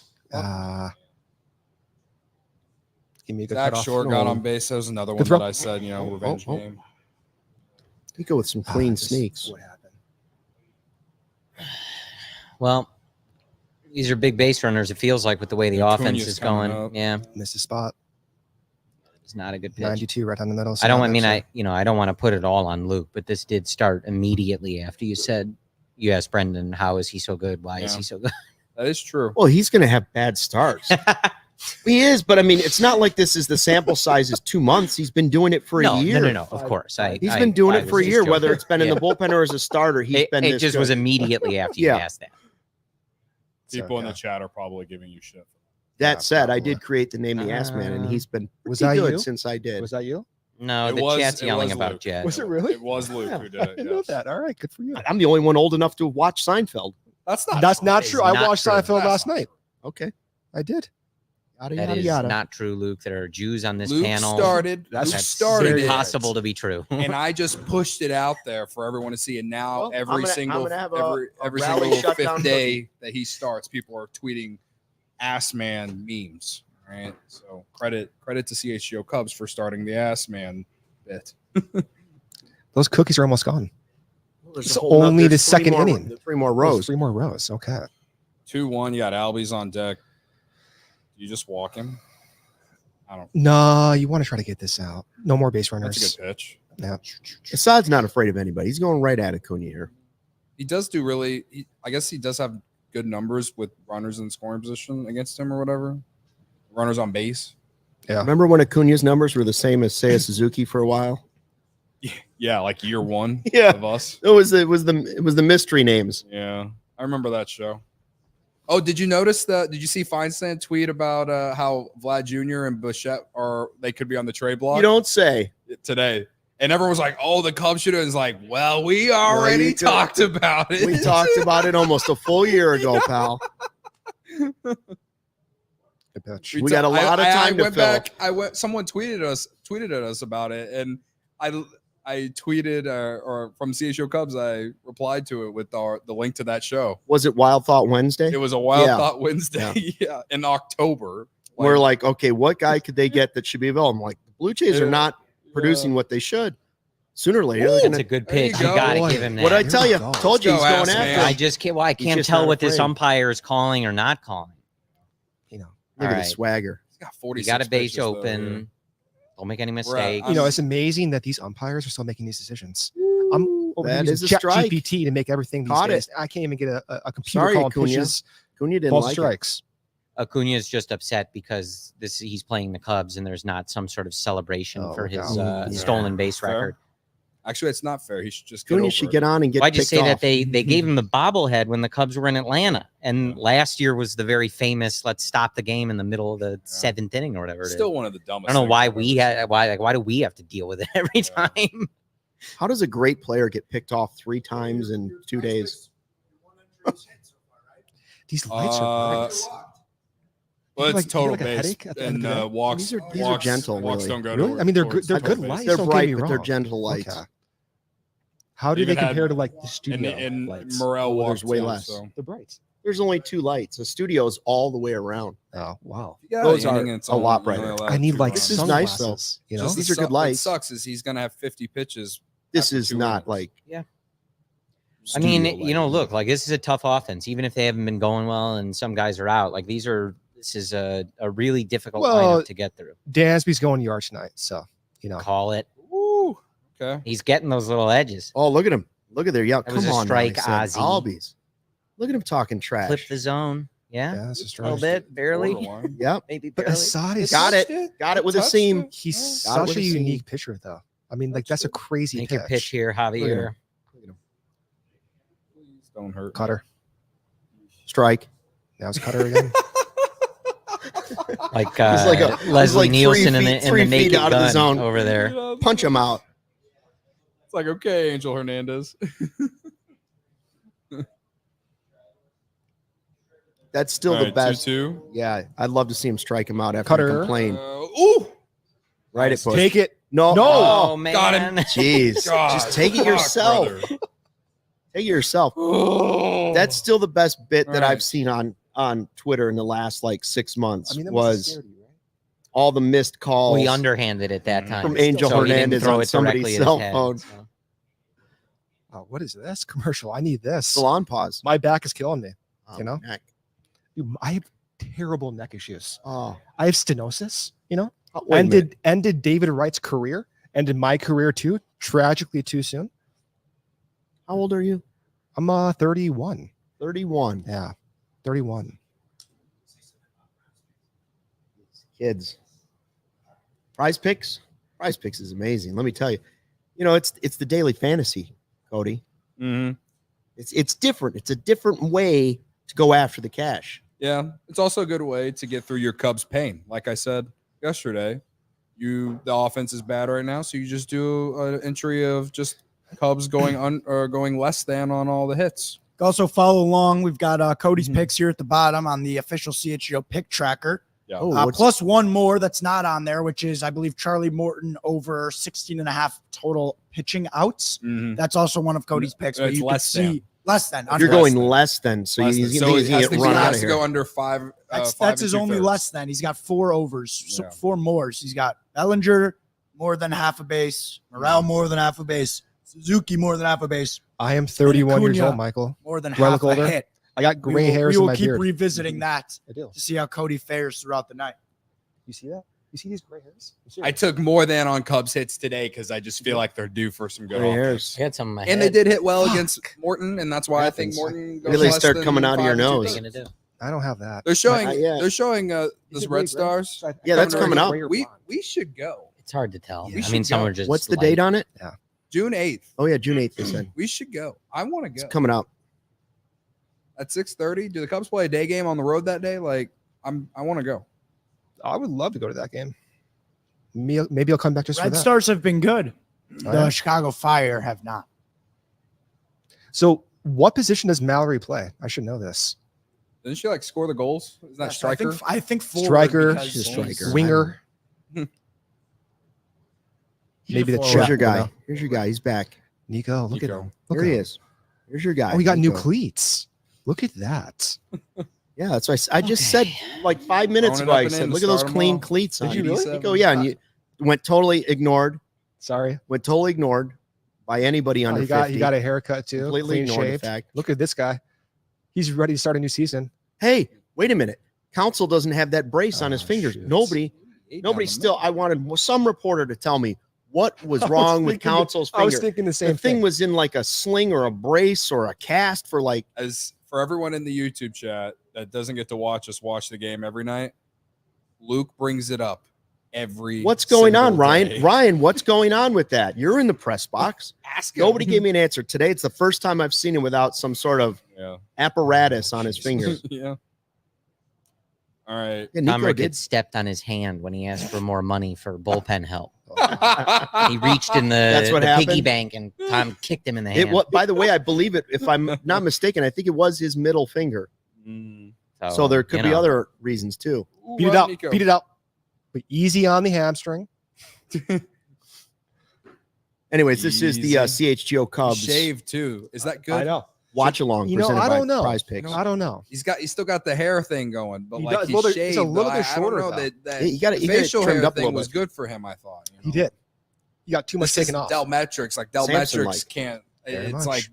Give me a good Zach cutoff. Short got on base. That was another one that I said, revenge game. You go with some clean sneaks. What happened? Well, these are big base runners, it feels like, with the way the offense is going. up. Yeah. Missed a spot. It's not a good pitch. 92 right down the middle. I don't want to put it all on Luke, but this did start immediately after you asked Brendan, how is he so good? Why is he so good? That is true. Well, he's going to have bad starts. He is, but I mean, it's not like this is the sample size is 2 months. He's been doing it for a year. No. Of course, he's been doing it for a year, whether it's been in the bullpen or as a starter. It just was immediately after you asked that. People in the chat are probably giving you shit. That said, I did create the Name the Ass Man, and he's been pretty good since I did. Was that you? No, the chat's yelling about Jed. Was it really? It was Luke who did it. I know that. All right, good for you. I'm the only one old enough to watch Seinfeld. That's not true. I watched Seinfeld last night. Okay. I did. Yada, That yada, is yada. not true, Luke. There are Jews on this Luke panel. started. That's Luke That's started it, impossible to be true. and I just pushed it out there for everyone to see. And now Well, I'm every gonna single have every a every rally single shutdown fifth day that he starts, people are tweeting "ass man" memes. Right. So credit to CHGO Cubs for starting the ass man bit. Those cookies are almost gone. There's It's a whole only the there's three second more- inning. 3 more Oh, rows. 3 more rows. Okay. 2-1. You got Albies on deck. You just walk him. I don't. No, you want to try to get this out. No more base That's a runners. good pitch. Yeah. Assad's not afraid of anybody. He's going right at Acuna here. He does do really. I guess he does have good numbers with runners in scoring position against him or whatever. Runners on base. Yeah. Remember when Acuna's numbers were the same as Seiya Suzuki for a while? Yeah, like year one Yeah. of us. It was the mystery names. Yeah, I remember that show. Oh, did you notice that? Did you see Feinstein tweet about how Vlad Jr. and Bichette they could be on the trade block You don't say. today? And everyone was like, "Oh, the Cubs should have." It's like, well, we already you could- talked about it. We talked about it almost a full year ago, pal. Good pitch. We got a lot of time to went fill. back. Someone tweeted at us about it, and I tweeted or from CHGO Cubs. I replied to it with the link to that show. Was it Wild Thought Wednesday? It was a Wild Yeah. Thought Wednesday, yeah, in October. We're like, okay, what guy could they get that should be available? I'm like, the Blue Jays are not producing what they should. Sooner or later, they're That's gonna. a good There you pitch. You go. got to Boy. give him that. What I Here tell we you? go. Told you he's Let's go, going ass after. man. him. I just can't. Well, I He's can't just tell not what this afraid. umpire is calling or not calling. You know, Look All at right. the swagger. He's got You 46 got a base pitches, though, open. dude. Don't make any We're at- mistakes. you know, it's amazing that these umpires are still making these decisions. I'm over That using is a strike. ChatGPT to make everything these Caught days. I can't even get a computer Sorry, calling Acuna. pitches, Acuna didn't false like it. strikes. Acuna is just upset because he's playing the Cubs and there's not some sort of celebration Oh, for his yeah. stolen base Fair. record. Actually, it's not fair. He should just get Acuna over should it. get on and get Well, I just picked say that off. they gave him the bobblehead when the Cubs were in Atlanta, and last year was the very famous "let's stop the game in the middle of the seventh inning" or whatever. It is. Still one of the dumbest. I don't know things why I've we ever had why do we have to deal with it every Yeah. time? How does a great player get picked off 3 times in 2 days? These lights are Uh, nice. Well, You it's get total like a base, headache at the end and of the day? walks. These are walks, gentle, Walks really. don't go. Really? I mean, they're towards good total lights. base. They're don't get bright, me but they're wrong. gentle lights. Okay. How do Even they had- compare to like the And, studio and lights? Morel Well, walks there's way too, less. So. The brights. There's only 2 lights. The studio's all the way around. Oh wow! You got Those an are inning and it's a lot only brighter. allowed I need 2 like This runs. is nice, though. sunglasses. You know, Just These the are good What lights. sucks is he's gonna have 50 pitches. This after is 2 not innings. like I mean, studio you know, lighting. look, like this is a tough offense, even if they haven't been going well and some guys are out. Like this is a really difficult Well, lineup to get through. Dansby's going yard tonight, so you know. Call it. Woo. Okay. He's getting those little edges. Oh, look at him. Look at there. Yeah, That was come a on. strike, now, he said. Ozzy. Albies. Look at him talking trash. Flip the zone. Yeah. Yeah, this is A little strange. bit, barely. Borderline. Yep. Maybe But barely. Assad is Got it. Touched Got it with a Touched seam. it. He's Got it such with a a seam. unique pitcher, though. I mean, like that's a crazy Make a pitch. pitch here, Javier. Please don't hurt. Cutter. Strike. Now it's Cutter again. Like, He's like a- he's Leslie like 3 Nielsen in feet- the 3 feet naked out of the gun zone. over there. Punch him out. It's like, okay, Angel Hernandez. That's still All the right, best. 2-2. Yeah, I'd love to see him strike him out after Cutter. he complained. Ooh. Right at push. Take it. No. No. Oh, man. Got him. Jeez. God, Just take it fuck, yourself. brother. Take it yourself. Oh. That's still the best bit that All I've right. seen on Twitter in the last like 6 months I mean, that was scare you, right? all the missed calls We underhanded at that time. from Angel So he didn't Hernandez throw on it directly somebody's at his cell head, phone. so. Oh, what is this commercial? I need this. Salon pause. My back is killing me. Oh, You know? neck. Dude, I have terrible neck issues. Oh, I have stenosis. You know, wait a minute. ended David Wright's career, ended my career too. Tragically too soon. How old are you? I'm 31. 31. Yeah, 31. Kids. Prize Picks. Prize Picks is amazing. Let me tell you. You know, it's the daily fantasy, Cody. Mm-hmm. It's different. It's a different way to go after the cash. Yeah, it's also a good way to get through your Cubs pain. Like I said yesterday, the offense is bad right now, so you just do an entry of just Cubs going going less than on all the hits. Also follow along. We've got Cody's picks here at the bottom on the official CHGO pick tracker. Yeah. Oh, what's- Plus one more that's not on there, which is, I believe, Charlie Morton over 16.5 total pitching outs. Mhm. That's also one of Cody's picks. But It's you can less than. see less than. You're under. going than. less than, so Less he's than. going it to has get to, run it out has of to here. go under 5. That's 5 his and only 2/3. less than. He's got 4 overs, so Yeah. 4 mores. He's got Bellinger more than half a base, Morel more than half a base, Suzuki more than half a base, I am 31 years Acuna. old, Michael. more than Do I half look a older? hit. I got gray hairs We in will my keep beard. revisiting that I do. to see how Cody fares throughout the night. You see that? You see these gray hairs? I took more than on Cubs hits today because I just feel like they're due for some good Gray offense. hairs. I had some in my And they head. did hit well against Morton, and that's why I think Happens. Morton goes Really less start than coming out of your 5 and nose. What are you 2/3. gonna do? I don't have that. They're showing. yeah. They're showing Is this it Red really Stars. gray? Yeah, that's coming up. We should go. It's hard to tell. Yeah. We I mean, should some go. are just. What's the light. date on it? June 8th. Oh, yeah, June 8th, they said. We should go. I want to go. It's coming out. At 6:30. Do the Cubs play a day game on the road that day? Like, I want to go. I would love to go to that game. Maybe I'll come back just for Red that. Stars have been good. Oh, The yeah? Chicago Fire have not. So, what position does Mallory play? I should know this. Didn't she like score the goals? Isn't that Yes, striker? I think forward Striker, because she's a he's- striker. Winger. he's Maybe a the forward. Here's Chet, your you guy. know? Here's your guy. He's back. Nico, look at Nico. him. Look Here at he him. is. Here's your guy. Oh, he got new Nico. cleats. Look at that. Yeah, that's what I just said like 5 minutes Throwing it ago. up I and said, in to look at those start 'em clean off. cleats on. Did you you. really? You go, yeah, and you went totally ignored. Sorry. Went totally ignored by anybody Oh, under he got 50. he got a haircut too. Completely Clean ignored the shaved. fact. Look at this guy. He's ready to start a new season. Hey, wait a minute. Council doesn't have that brace on his Oh, fingers. shoot. Nobody still. I wanted some reporter to tell me what was wrong with Council's I was finger. thinking the The same thing thing. was in like a sling or a brace or a cast for like. As for everyone in the YouTube chat that doesn't get to watch us watch the game every night, Luke brings it up every. What's going on, single Ryan? day. Ryan, what's going on with that? You're in the press box. Ask him. Nobody gave me an answer today. It's the first time I've seen him without some sort of Yeah. apparatus on his Jesus. fingers. Yeah. All right. Yeah, Nico Tom did. Ricketts stepped on his hand when he asked for more money for bullpen help. He reached in That's the what piggy happened? bank and Tom kicked him in the It hand. was, by the way, I believe it. If I'm not mistaken, I think it was his middle finger. So there could you be know. other reasons too. Ooh, Beat it run, out. Nico. Beat it out. But easy on the hamstring. Anyways, this is the CHGO He Cubs shaved too. Is that good? I know. watch along. You know, presented I by don't know. Prize Picks. I don't know. He's still got the hair thing going, but He like does. he's Well, it's shaved. a little but bit shorter, I don't know though. that Yeah, you gotta- the you gotta facial trimmed hair up a thing little was bit. good for him. I thought He did. He got too much This taken is off. Delmetrics. Like Samson Delmetrics like. can't. Very It's much. like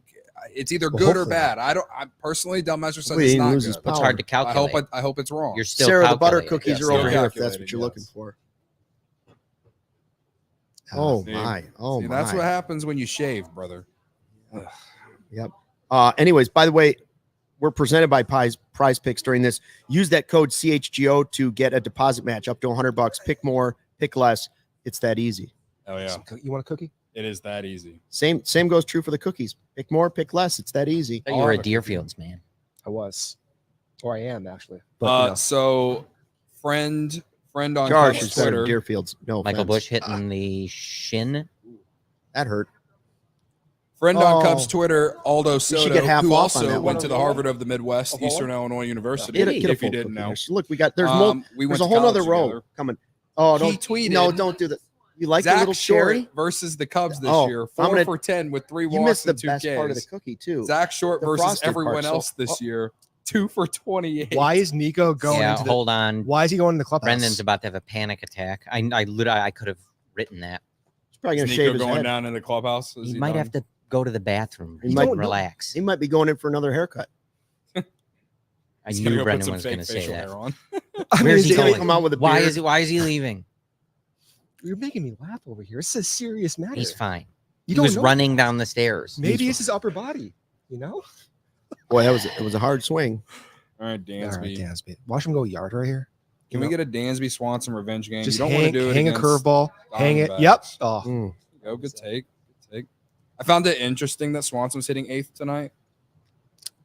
it's either Well, good or hopefully bad. I personally Delmetrics says Hopefully he it's didn't not lose his good. power. It's hard to I hope calculate. I hope it's wrong. You're still Sarah, the butter calculating. cookies Yeah, are over still here if that's what calculating, you're looking yes. for. Ah, Oh See. my! Oh See, my! that's what happens when you shave, brother. Yep. Anyways, by the way, we're presented by Prize Picks during this. Use that code CHGO to get a deposit match up to $100. Pick more, pick less. It's that easy. Oh yeah. You want a cookie? It is that easy. Same goes true for the cookies. Pick more, pick less. It's that easy. You were a Deerfields man. I was. Or I am, actually. But, you know. So friend on Josh Cubs is better Twitter. than Deerfields. No Michael offense. Bush hitting the shin. That hurt. Friend on Oh. Cubs Twitter, Aldo should Soto, get half who off on also that went one. to the Harvard of the Midwest, Of all? Eastern Illinois University. Get a if you full didn't cookie know, here. Look, we got there's we went there's a to whole college other row together. coming. Oh, He don't tweeted, no, don't do that. You like the Zach little Short cherry? versus the Cubs this Oh, year, I'm 4 gonna- for 10 with 3 You walks missed the and 2 best part of the Ks. cookie too. Zach Short The versus frosted everyone part, so- else this year, 2 for 28. Why is Nico going Yeah, into the hold on. Why is he going to the clubhouse? Brendan's about to have a panic attack. I literally I could have written that. He's probably Is gonna Nico shave his going head. down in the clubhouse? Is He he might done? have to go to the bathroom. He He might- might relax. He might be going in for another haircut. I He's gonna knew go put Brendan some was fake going to say facial that. hair on. I mean, Where's He's he gonna going? come out with a Why beard. is he leaving? You're making me laugh over here. It's a serious matter. He's fine. You He don't was know. running down the stairs. Maybe it's his upper body. You know. Boy, it was a hard swing. All right, All Dansby. right, Dansby. Watch him go yard right here. Can we get a Dansby Swanson revenge game? Just you don't want to hang, do it hang a against curveball, hang it. Diamondbacks. Yep. Oh, Mm. Go, good take. Good take. I found it interesting that Swanson's hitting 8th tonight.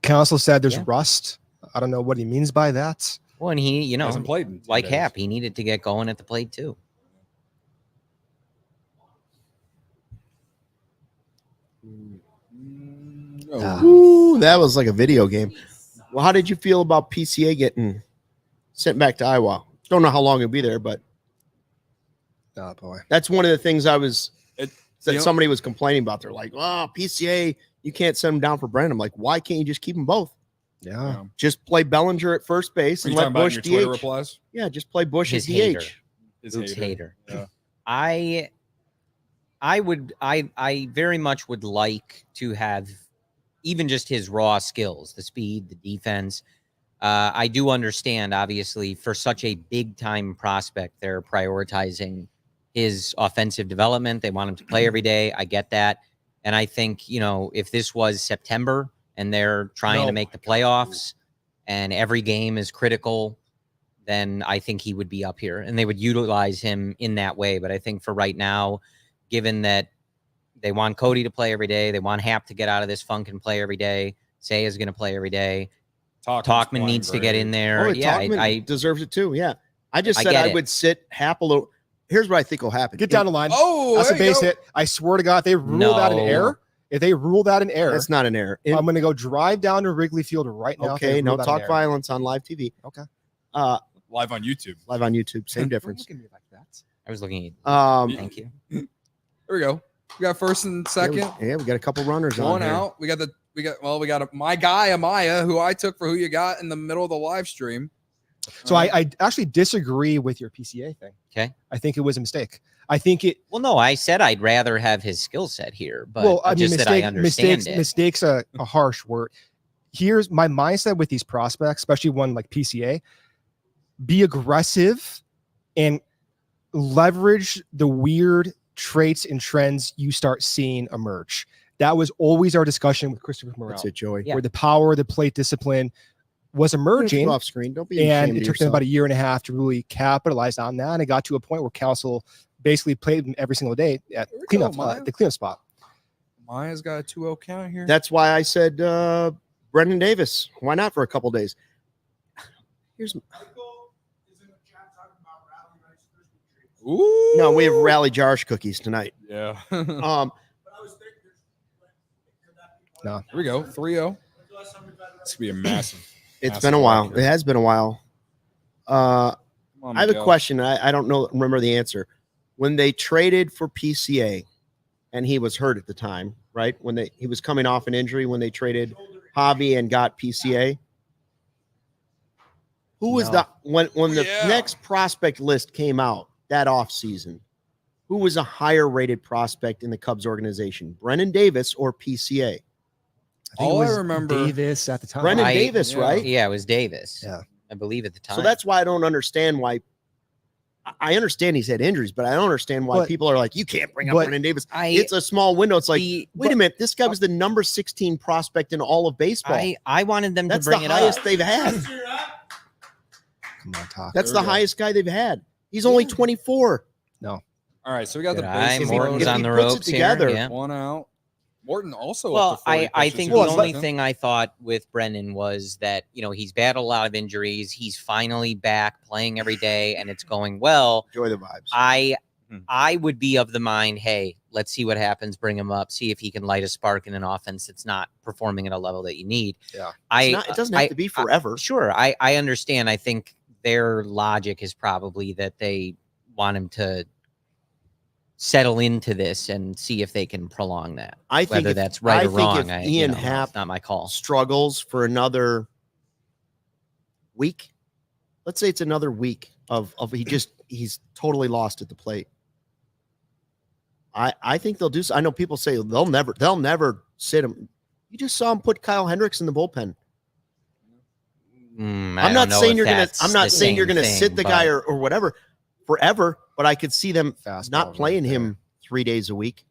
Council said there's Yeah. rust. I don't know what he means by that. Well, and he, you know, Hasn't played in 2 like days. Hap, he needed to get going at the plate too. Oh, Ah. Ooh, that was like a video game. Well, how did you feel about PCA getting sent back to Iowa? Don't know how long he'll be there, but Oh boy. that's one of the things I was It, that you know- somebody was complaining about. They're like, "Oh, PCA, you can't send him down for Brandon." I'm like, "Why can't you just keep them both? Yeah. Just play Bellinger at first base Are and you let talking about in Bush your Twitter DH. replies? Yeah, just play Bush His as hater. DH. His Luke's hater. Yeah. I very much would like to have even just his raw skills, the speed, the defense. I do understand, obviously, for such a big time prospect, they're prioritizing his offensive development. They want him to play every day. I get that. And I think, if this was September and they're trying to make the playoffs and every game is critical, then I think he would be up here and they would utilize him in that way. But I think for right now, given that they want Cody to play every day, they want Hap to get out of this funk and play every day, Say is going to play every day. Talkman needs to get in there. Oh, Yeah, Talkman I deserves it too. Yeah. I just I said get I it. would sit Hap a little. Here's what I think will happen. Get down the line. Oh, That's a there you base go. hit. I swear to God, if they rule that an No. error. If they rule that an error, That's not an error. I'm going to go drive down to Wrigley Field right now. if they Okay, no rule that an talk error. violence on live TV. Okay. Live on YouTube. Live on YouTube, same difference. Don't look at me like that. I was looking at Thank thank you. There we go. We got first and second. Yeah, we got a couple runners on One here. out. We got my guy Amaya, who I took for who you got in the middle of the live stream. So I actually disagree with your PCA thing. Okay. I think it was a mistake. I think it. Well, no, I said I'd rather have his skill set here, but Well, I mean, just that I understand mistakes a harsh word. Here's my mindset with these prospects, especially one like PCA. Be aggressive and leverage the weird traits and trends you start seeing emerge. That was always our discussion with Christopher Morel, That's it, Joey. Yeah. where the power, the plate discipline was emerging. Off screen. Don't be And ashamed it of took them yourself. about a year and a half to really capitalize on that. And it got to a point where Council basically played him every single day at There we go, cleanup, Maya. the cleanup spot. Maya's got a 2-0 count here. That's why I said Brendan Davis. Why not for a couple days? Here's Ooh. no. We have rally Jarsh cookies tonight. Yeah. No. Here we go. 3-0. This could be a massive. It's massive been a while. record. It has been a while. Come on, I have a Miguel. question. I don't remember the answer. When they traded for PCA, and he was hurt at the time, right? When he was coming off an injury when they traded Javi and got PCA. Who was No. when the Yeah. next prospect list came out that offseason? Who was a higher rated prospect in the Cubs organization, Brennan Davis or PCA? I think All it I was remember- Davis at the time. Brennan I- Davis, yeah. right? Yeah, it was Davis. Yeah. I believe at the time. So that's why I don't understand why. I understand he's had injuries, but I don't understand why But- people are like, you can't bring up but Brennan Davis. I It's a small window. It's like, the- wait a minute, this guy was the number 16 prospect in all of baseball. I wanted them That's to bring the it highest up. they've had. Come on, talk. That's There the we go. highest guy they've had. He's only 24. All right, so we got Good the eye. bases Morton's if loaded. on he the puts it ropes together- here. Yeah. One out. Morton also. Well, up to 40 I pitches think in the the only season. thing I thought with Brennan was that, he's battled a lot of injuries. He's finally back playing every day and it's going well. Enjoy the vibes. I would be of the mind, hey, let's see what happens. Bring him up. See if he can light a spark in an offense that's not performing at a level that you need. Yeah. It doesn't have to be forever. Sure. I understand. I think their logic is probably that they want him to settle into this and see if they can prolong that. I think Whether if, that's right I or think wrong, if Ian it's Happ not my call. struggles for another week, let's say it's another week of he's totally lost at the plate. I think they'll do so. I know people say they'll never sit him. You just saw him put Kyle Hendricks in the bullpen. I'm not saying you're gonna sit the guy or whatever forever, but I could see them Fastball not right playing there. him 3 days a week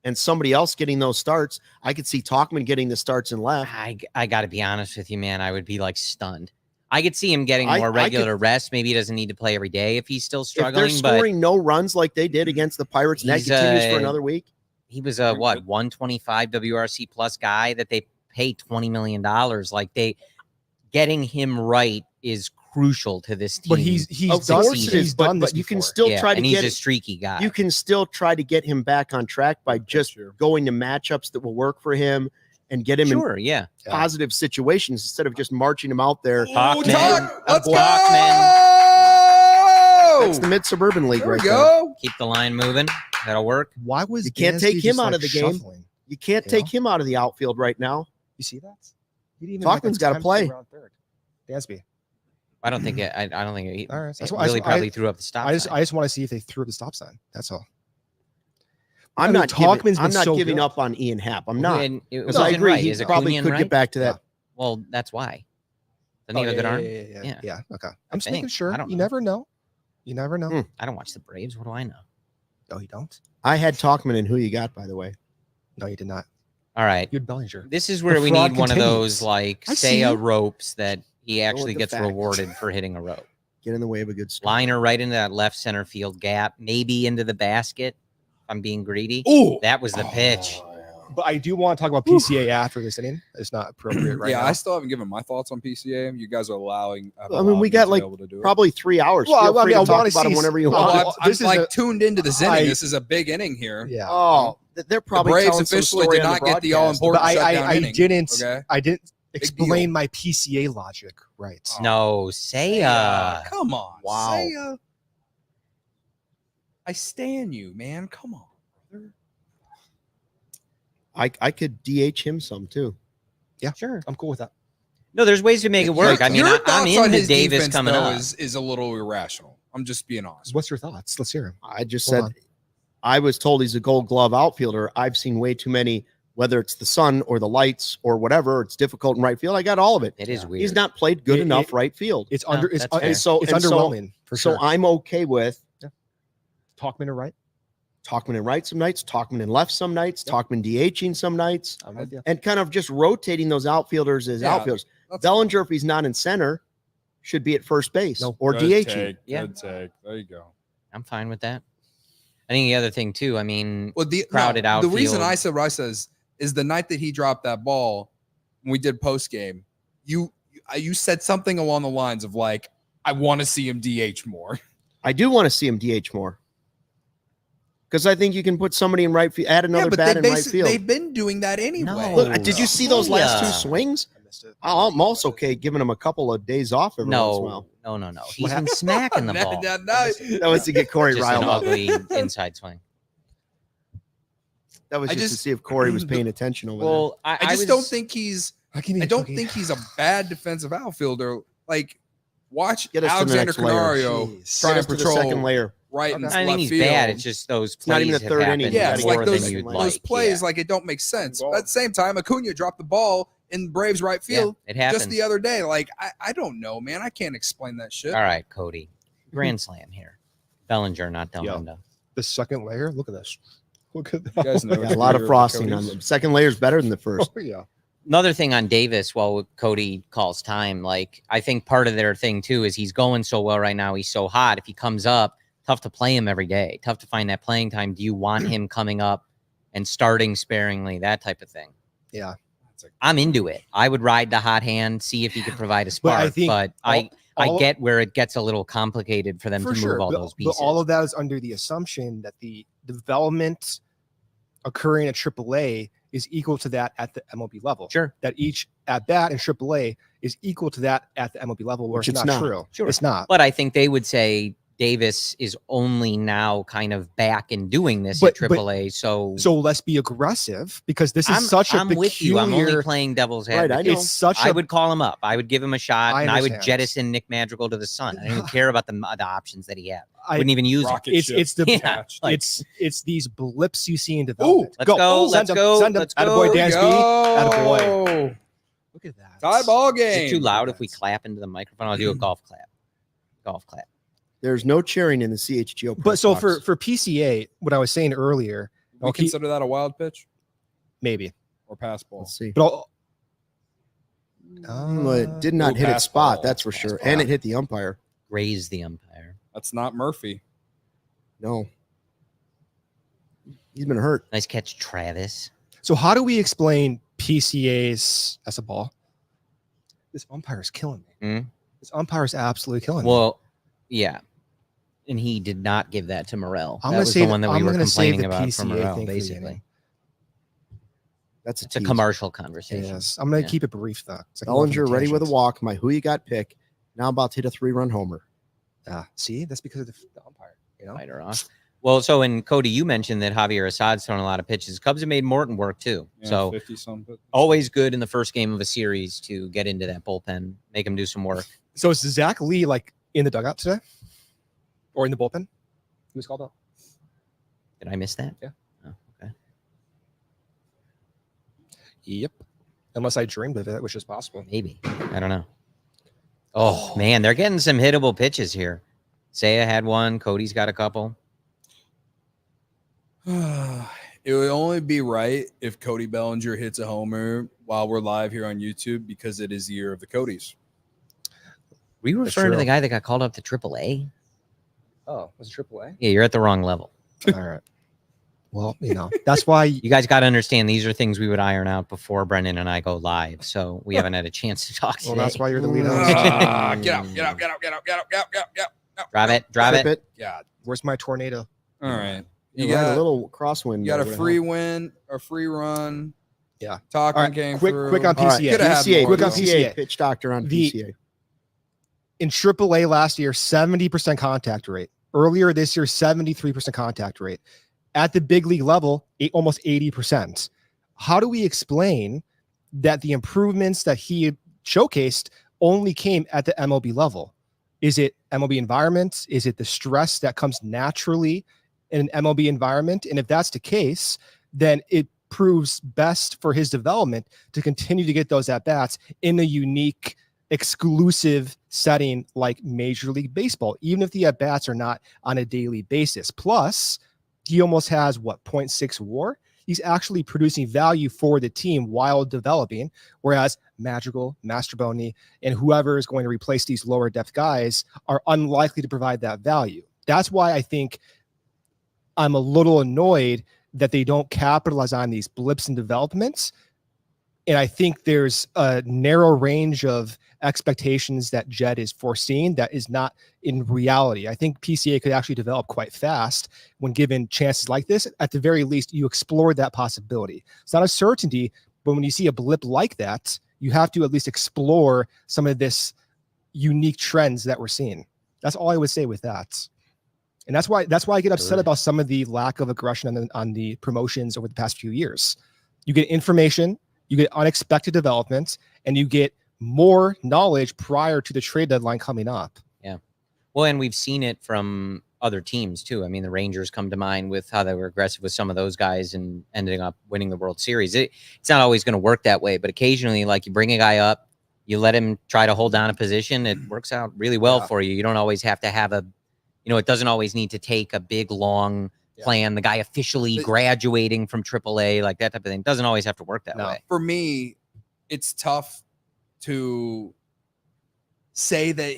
and somebody else getting those starts. I could see Talkman getting the starts in left. I got to be honest with you, man. I would be like stunned. I could see him getting I more could- regular rest. Maybe he doesn't need to play every day if he's still If they're struggling. But scoring no runs like they did against the Pirates, and that He's, continues for another week. he was a 125 WRC plus guy that they pay $20 million. Like getting him right is crucial to this team. But he's Of done, course it is, done but this you can before. still yeah, try to and he's get a streaky guy. you can still try to get him back on track by just Sure. going to matchups that will work for him and get him in sure, yeah. positive situations instead of just marching him out there. Ooh, Talkman. talk. Let's Talkman. go. That's the mid-suburban league There right we there. go. Keep the line moving. That'll work. Why was You can't Dansby take him just, out of the game. shuffling? You can't You take know? him out of the outfield right now. You see that? He didn't Talkman's gotta attempt play. around third. Dansby. I don't think it. I don't think it. All right, It that's why- really I- probably threw up the stop. I just sign. want to see if they threw up the stop sign. That's all. I'm I mean, not Talkman's giving, been I'm not so giving good. up on Ian Happ. I'm not. And it Because I wasn't agree, right. he Is probably Acuna could right? get back to that. Well, that's why. Doesn't Oh, he have a good arm? Yeah. Yeah. Okay. I'm just think. making sure. I don't You know. never know. You never know. Hmm. I don't watch the Braves. What do I know? No, you don't. I had Talkman and who you got, by the way. No, you did not. All right. You had Bellinger. This is where we fraud need one of continues. those like I see Seiya you. ropes that he actually the gets facts. rewarded for hitting a rope. Get in the way of a good start. Liner right into that left center field gap, maybe into the basket. If I'm being greedy. Ooh. That was the pitch. But I do want to talk about PCA after this inning. It's not appropriate right yeah, now. I still haven't given my thoughts on PCA. You guys are allowing. I mean, we got, like, Probably 3 hours. Well, Feel I free mean, I to talk wanna about him see- whenever you well, want. Well, I'm this is like a- tuned into this inning. I- This is a big inning here. yeah. Oh, they're The probably Braves telling some officially story did on not get the broadcast. all-important But shutdown I inning. didn't. Okay? I didn't deal. explain my PCA logic right. No, Seiya. Come on. Wow. Seiya. I stand you, man. Come on, brother. I could DH him some too. Yeah, Sure. I'm cool with that. No, there's ways to make it work. I mean, Your I'm thoughts on into his Davis defense, coming though, up. is a little irrational. I'm just being honest. What's your thoughts? Let's hear him. I just Hold said on. I was told he's a Gold Glove outfielder. I've seen way too many, whether it's the sun or the lights or whatever. It's difficult in right field. I got all of it. It is weird. He's not played good It- enough it- right field. It's No, under. It's, that's fair. it's, So- it's and so- underwhelming for So sure. I'm okay with Talkman or right? Talkman in right some nights, Talkman in left some nights, Talkman DHing some nights, I'm with you. and kind of just rotating those outfielders as Yeah, outfielders. That's Bellinger, if he's not in center, should be at first base No. or Good DHing. take, Yeah. Good take. There you go. I'm fine with that. I think the other thing too. I mean, well, the crowded no, The reason outfield. I said what I says is the night that he dropped that ball when we did post game. You said something along the lines of like, I want to see him DH more. I do want to see him DH more because I think you can put somebody in right field, add another bat in right field. they've been doing that anyway. No. Look, did you see those last two Yeah. swings? I missed it. I'm also okay giving him a couple of days off every once in a while. no. He's been smacking the ball. That was to get Corey Just an riled up. ugly inside swing. That was I just to just- see if Corey was paying attention over Well, I I just don't was- think he's. I can I eat don't cookie. think he's a bad defensive outfielder. Like, watch Get us to the Alexander next layer. Canario Jeez. try there. to Get us to the patrol second layer. right and Okay. I left think he's field. bad. It's just those not even plays the have third happened inning. Yeah, You it's gotta like get those, the you'd second those layer. like. plays, Yeah. like it don't make sense. But at the same time, Acuna dropped the ball in Braves right field Yeah, it happens. just the other day. Like, I don't know, man. I can't explain that shit. All right, Cody. Grand slam here. Bellinger, not Del Yeah. Mundo. The second layer. Look at this. Look at You guys that. know Yeah, a lot of frosting on them. Second layer is better than the first. Oh, yeah. Another thing on Davis, while Cody calls time, like I think part of their thing too is he's going so well right now. He's so hot. If he comes up, tough to play him every day. Tough to find that playing time. Do you want him coming up and starting sparingly? That type of thing. Yeah. I'm into it. I would ride the hot hand, see if he could provide a spark. I think I all- get where it gets a little complicated for them For to sure. move all but, those pieces. but all of that is under the assumption that the development occurring at AAA is equal to that at the MLB level. Sure. That each at bat in AAA is equal to that at the MLB level, where Which it's it's not not. true. Sure. It's not. But I think they would say Davis is only now kind of back and doing this But- at AAA. So let's be aggressive because this is such a I'm peculiar. with you. I'm only playing devil's Right, I advocate. know. It's such I a would call him up. I would give him a shot, I and I would understand. jettison Nick Madrigal to the sun. I don't even care about the options that he had. I- Wouldn't even use them. Rocket ship it's the Yeah, attached. like- it's these blips you see in development. Let's go. Send Let's them, go. Send them. Let's Attaboy, go. Dansby. Attaboy. Look at that. Tie ball Is game. it too loud if we clap into the microphone? I'll do a golf clap. Golf clap. There's no cheering in the CHGO. But press so box. for PCA, what I was saying earlier, We Okay. consider that a wild pitch maybe, or pass ball. let's see. but Well, it did not Ooh, hit its pass spot, ball. that's for Pass sure. ball. And it hit the umpire. Raise the umpire. That's not Murphy. No. He's been hurt. Nice catch, Travis. So how do we explain PCA's as a ball? This umpire is killing me. Hmm? This umpire is absolutely killing me. Well, yeah. And he did not give that to Morel. I'm That gonna was say the the- one that we I'm were gonna say complaining the about from PCA Morel, thing for the basically. inning. That's a It's a tease. commercial conversation. Yes, I'm gonna Yeah. keep it brief though. 'cause I can go off on Bellinger ready with a tangents. walk. My who you got pick. Now I'm about to hit a 3-run homer. See, that's because of the umpire. You know, Fighter off. Well, so and Cody, you mentioned that Javier Assad's thrown a lot of pitches. Cubs have made Morton work too. Yeah, So 50-some. always good in the first game of a series to get into that bullpen, make him do some work. so is Zach Lee like in the dugout today, or in the bullpen? He was called up. Did I miss that? Yeah. Oh, okay. Yep. Unless I dreamed of it, which is possible. Maybe. I don't know. Oh man, they're getting some hittable pitches here. Saya had one. Cody's got a couple. It would only be right if Cody Bellinger hits a homer while we're live here on YouTube because it is the year of the Codys. Were you That's referring to true. the guy that got called up to AAA? Oh, was it AAA? Yeah, you're at the wrong level. All right. Well, that's why You guys got to understand these are things we would iron out before Brendan and I go live. So we haven't had a chance to talk today. Well, that's why you're the lead host. Get out, get out, get out, get out, get out, get out. Drive it, drive Trip it. God. Where's my tornado? All right. You You got a got, little crosswind. you got a there, free win, a free run. Yeah. Talking All right, came quick through. on All right, PCA. Coulda had PCA, more, quick on though. PCA. Pitch doctor on The- PCA. In AAA last year, 70% contact rate. Earlier this year, 73% contact rate. At the big league level, almost 80%. How do we explain that the improvements that he showcased only came at the MLB level? Is it MLB environment? Is it the stress that comes naturally in an MLB environment? And if that's the case, then it proves best for his development to continue to get those at-bats in a unique, exclusive setting like Major League Baseball, even if the at-bats are not on a daily basis. Plus, he almost has 0.6 WAR. He's actually producing value for the team while developing, whereas Madrigal, Masterboni, and whoever is going to replace these lower depth guys are unlikely to provide that value. That's why I think I'm a little annoyed that they don't capitalize on these blips in developments. And I think there's a narrow range of expectations that Jed is foreseeing that is not in reality. I think PCA could actually develop quite fast when given chances like this. At the very least, you explore that possibility. It's not a certainty, but when you see a blip like that, you have to at least explore some of this unique trends that we're seeing. That's all I would say with that. And that's why I get upset about some of the lack of aggression on the promotions over the past few years. You get information, you get unexpected developments, and you get more knowledge prior to the trade deadline coming up. Yeah. Well, and we've seen it from other teams too. I mean, the Rangers come to mind with how they were aggressive with some of those guys and ending up winning the World Series. It's not always going to work that way, but occasionally, like, you bring a guy up, you let him try to hold down a position, it works out really well for you. You don't always have to have it doesn't always need to take a big, long plan. The guy officially graduating from AAA, like that type of thing. It doesn't always have to work that way. For me, it's tough to say that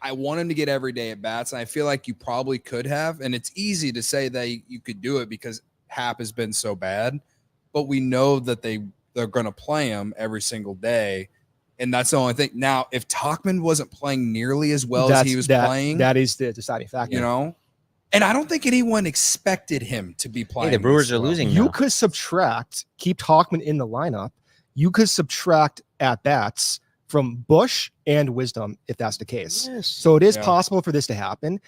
I want him to get every day at bats, and I feel like you probably could have. And it's easy to say that you could do it because Hap has been so bad, but we know that they're going to play him every single day. And that's the only thing. Now, if Tauchman wasn't playing nearly as well as he was playing, that is the deciding factor. you know, and I don't think anyone expected him to be playing. Hey, the Brewers this are well. losing You now. could keep Tauchman in the lineup. You could subtract at bats from Bush and Wisdom if that's the case. Yes. So it is Yeah. possible for this to happen.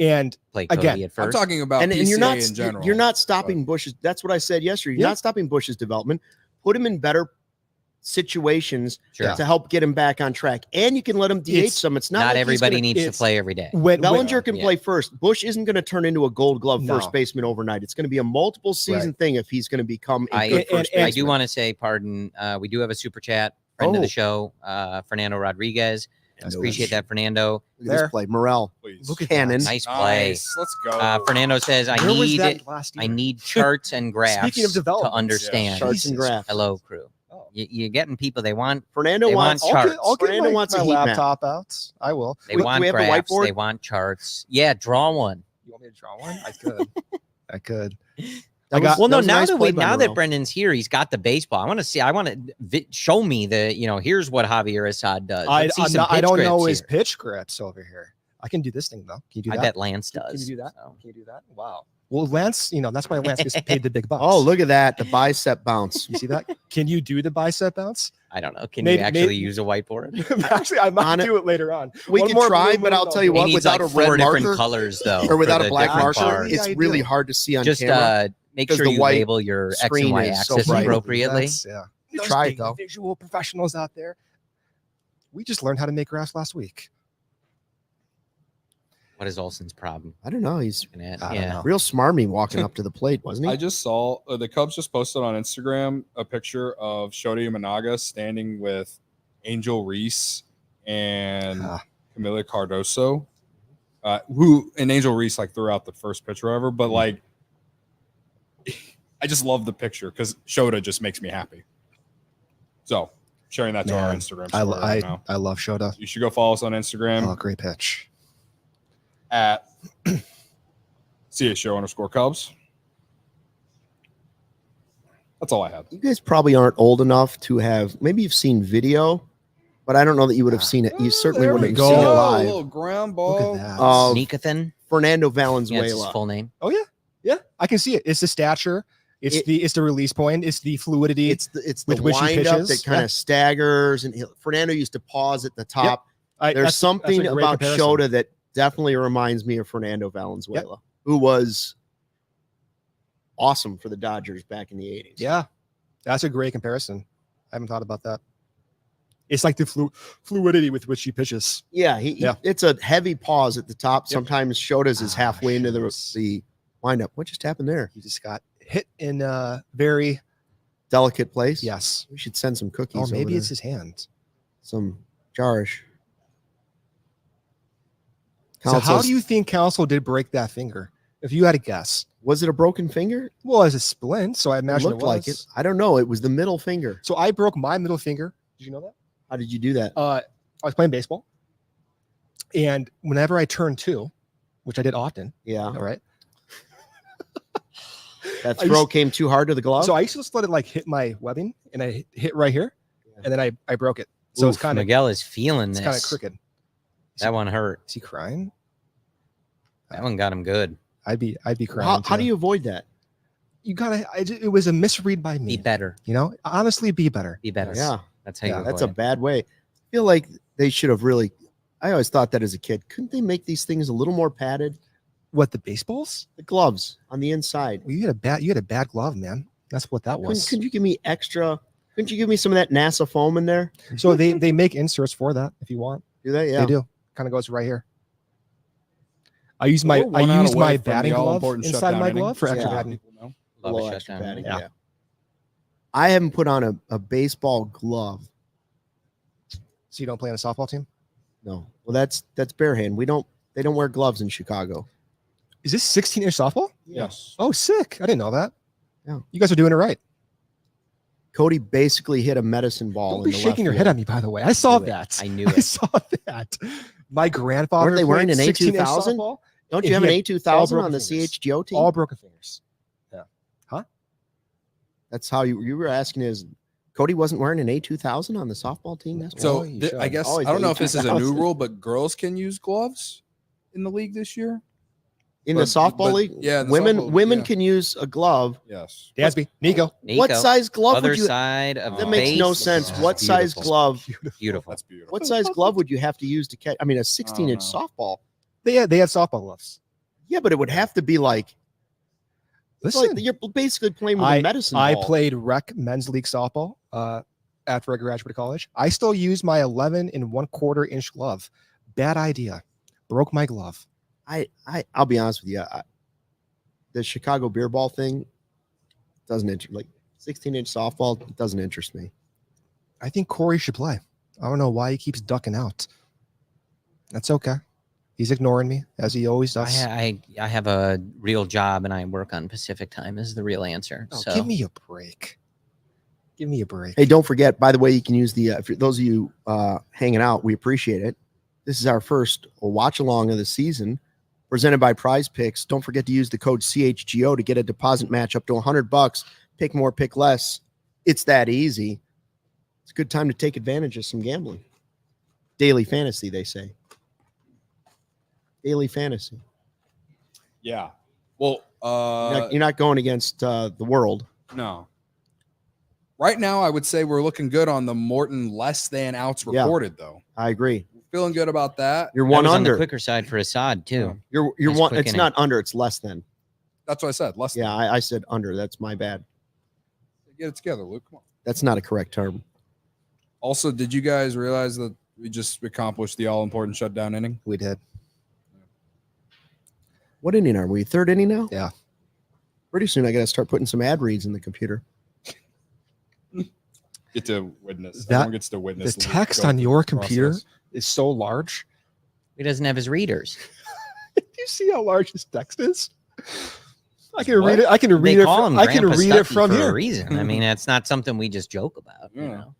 And Play Cody again, at I'm first. talking about and PCA you're not in general. you're not stopping Bush's. That's what I said yesterday. You're Yeah. not stopping Bush's development. Put him in better situations Sure. to help get him back on track, and you can let him DH It's some. It's not, Not like he's everybody gonna- needs to it's- play every day. Bellinger can Yeah. play first. Bush isn't going to turn into a Gold Glove No. first baseman overnight. It's going to be a multiple season thing if he's going to become a good first and I baseman. do want to say, pardon, we do have a super chat, friend of the Oh. show, Fernando Rodriguez. Nice. Appreciate that, Fernando. Look at this There. play. Morel. Please. look at Cannon. that. Nice play. Nice. Let's go. Fernando says, I Where was need that last year? I need charts and graphs Speaking of to development, understand. Charts and graphs. Hello, crew. Oh. You're getting people they want. Fernando They wants. want charts. I'll get Fernando my, wants my a heat map. laptop out. I will. They Do want we have the graphs. whiteboard? They want charts. Yeah, draw one. You want me to draw one? I could. I could. That was- Well, no. was a Now nice that play by now Morel. that Brendan's here, he's got the baseball. I want to see. I want to show me here's what Javier Assad does. Let's see some I pitch don't know grips his here. pitch grips over here. I can do this thing though. Can you do I that? bet Lance does. Can you do that? so. Can you do that? Wow. Well, Lance, that's why Lance gets paid the big bucks. Oh, look at that. The bicep bounce. You see that? Can you do the bicep bounce? I don't know. Can Maybe- you actually maybe- use a whiteboard? Actually, I might On it- do it later on. We One could more try, blue but moon, I'll tell you It what, needs without like a red 4 different marker colors though, or for without the a black different marker, bars. Yeah, it's I really do. hard to see on Just camera. make 'Cause sure the you white label your X screen and Y is so axis bright. appropriately. Yeah. You try it, though. Visual professionals out there. We just learned how to make graphs last week. What is Olsen's problem? I don't know. He's I don't Yeah. know. real smarmy walking up to the plate, wasn't I he? just saw the Cubs just posted on Instagram a picture of Shota Imanaga standing with Angel Reese and Ah. Camila Cardoso, who and Angel Reese like threw out the first pitch or whatever. But like, I just love the picture because Shota just makes me happy. So sharing that to our Man, Instagram I, story right now. I love Shota. You should go follow us on Instagram Oh, great pitch. at CHGO_Cubs. That's all I had. You guys probably aren't old enough to have. Maybe you've seen video, but I don't know that you would have seen it. You certainly there wouldn't we have seen it go. A live. little ground Look ball. at that. Of Nikothin. Fernando Yeah, it's his Valenzuela. full name. Oh yeah, yeah. I can see it. It's the stature. It's the release point. It's the fluidity. It's the With which he wind up pitches. that kind of staggers, and Fernando used to pause at the top. There's that's something a great about comparison. Shota that definitely reminds me of Fernando Valenzuela, who was awesome for the Dodgers back in the 80s. Yeah, that's a great comparison. I haven't thought about that. It's like the fluidity with which he pitches. Yeah, Yeah. it's a heavy pause at the top. Yep. Sometimes Shota's is halfway into shucks. the windup. What just happened there? He just got hit in a very Delicate place. yes. We should send some cookies. Or maybe over it's there. his hand. Some jarish. So how do you think Council did break that finger? If you had to guess, Was it a broken finger? well, as a splint, so I It imagine looked it like it. was. I don't know. It was the middle finger. So I broke my middle finger. Did you know that? How did you do that? I was playing baseball, and whenever I turned two, which I did often, Yeah. all right. That I throw used- came too hard to the glove. So I used to just let it like hit my webbing, and I hit right here, and then I broke it. So it's Oof, kind of Miguel is feeling it's this. kind of crooked. That one hurt. Is he crying? That one got him good. I'd be crying. how do too. you avoid that? You gotta? it was a misread by me. Be better. You know, honestly, be better. Be better. Yeah, That's how Yeah, you that's a avoid it. bad way. I feel like they should have really. I always thought that as a kid. Couldn't they make these things a little more padded? What, the baseballs? The gloves on the inside. Well, you had a bad glove, man. That's what that was. Couldn't you give me extra? Couldn't you give me some of that NASA foam in there? So they make inserts for that if you want. Do they? Yeah. They do. Kind of goes right here. I use my We're 1 out away from the batting glove all-important inside shutdown my inning, glove for just extra so Yeah. batting. people know. A Love little a extra shutdown. padding, Yeah. I haven't put on a baseball glove. So you don't play on a softball team? No. Well, that's bare hand. They don't wear gloves in Chicago. Is this 16-inch softball? Yes. Oh, sick! I didn't know that. Yeah. You guys are doing it right. Cody basically hit a medicine ball. Don't be in the shaking left your head field. at me, by the way. I saw knew it. that. I knew I it. saw that. My grandfather Weren't they wearing played an 16-inch A2000? softball, Don't and you have he an had A2000 all on broken the fingers. CHGO team? all broken fingers. That's how you were asking is Cody wasn't wearing an A2000 on the softball team. That's So Oh, you I should. guess Always I don't know if this is a new 80,000. rule, but girls can use gloves in the league this year. in the but- softball but- league. yeah, in the women softball, yeah. can use a glove. Yes. Dansby, Nico. What Nico, size glove other would you? side of That the makes no base. sense. This is What size beautiful. glove? Beautiful. That's beautiful. What size glove would you have to use to catch? I mean, a 16-inch know. softball. They had softball gloves. Yeah, but it would have to be like. Listen, You're basically playing with a medicine I ball. played rec men's league softball after I graduated college. I still use my 11 1/4 inch glove. Bad idea. Broke my glove. I'll be honest with you. The Chicago beer ball thing doesn't interest. Like 16-inch softball doesn't interest me. I think Corey should play. I don't know why he keeps ducking out. That's okay. He's ignoring me as he always does. I have a real job and I work on Pacific time is the real answer. Oh, So give me a break. Give me a break. Hey, don't forget, by the way, you can use the, for those of you hanging out, we appreciate it. This is our first watch along of the season presented by Prize Picks. Don't forget to use the code CHGO to get a deposit match up to $100. Pick more, pick less. It's that easy. It's a good time to take advantage of some gambling. Daily fantasy, they say. Daily fantasy. Yeah. Well, You're not going against the world. no. Right now, I would say we're looking good on the Morton less than outs recorded, though. I agree. Feeling good about that. You're That one was on the under. quicker side for Assad too. You're Nice one. quick It's inning. not under. It's less than. That's what I said. Less Yeah, than. I said under. That's my bad. Get it together, Luke. Come on. That's not a correct term. Also, did you guys realize that we just accomplished the all-important shutdown inning? We did. What inning are we? Third inning now? Yeah. Pretty soon I got to start putting some ad reads in the computer. Get to witness. That- Everyone gets to The witness. Luke text go on through your the computer process. is so large. He doesn't have his readers. Do you see how large his text is? I can What? read it. I can read They it. call him I can Grandpa read it Stuffy from for a here. reason. I mean, it's not something we just joke about. You Yeah. know?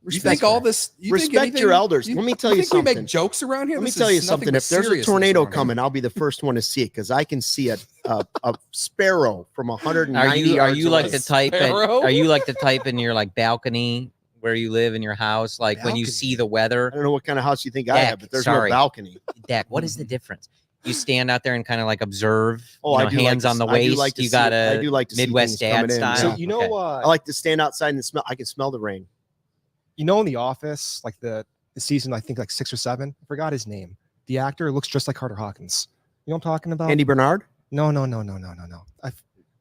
You think all this? You think Respect your anything- elders. Let me tell you think we something. make jokes around here? Let me This tell is you nothing something. but If there's a seriousness tornado around here. coming, I'll be the first one to see it because I can see a sparrow from 190 Are you yards like away. the type? Sparrow? Are you like the type in your like balcony where you live in your house? Like when you Balcony. see the I weather, don't know what kind of house you think I have, Dak, but there's sorry. no balcony. Dak. What is the difference? You stand out there and kind of like observe. Oh, you I know, do like hands to- on the I do waist. like to You see got it. I a do like to see Midwest things coming dad in, style. So yeah. you know, I like to stand outside and smell. I can smell the rain. you know, in The Office, like the season, I think like 6 or 7. I forgot his name. The actor looks just like Carter Hawkins. You know what I'm talking about? Andy Bernard. No.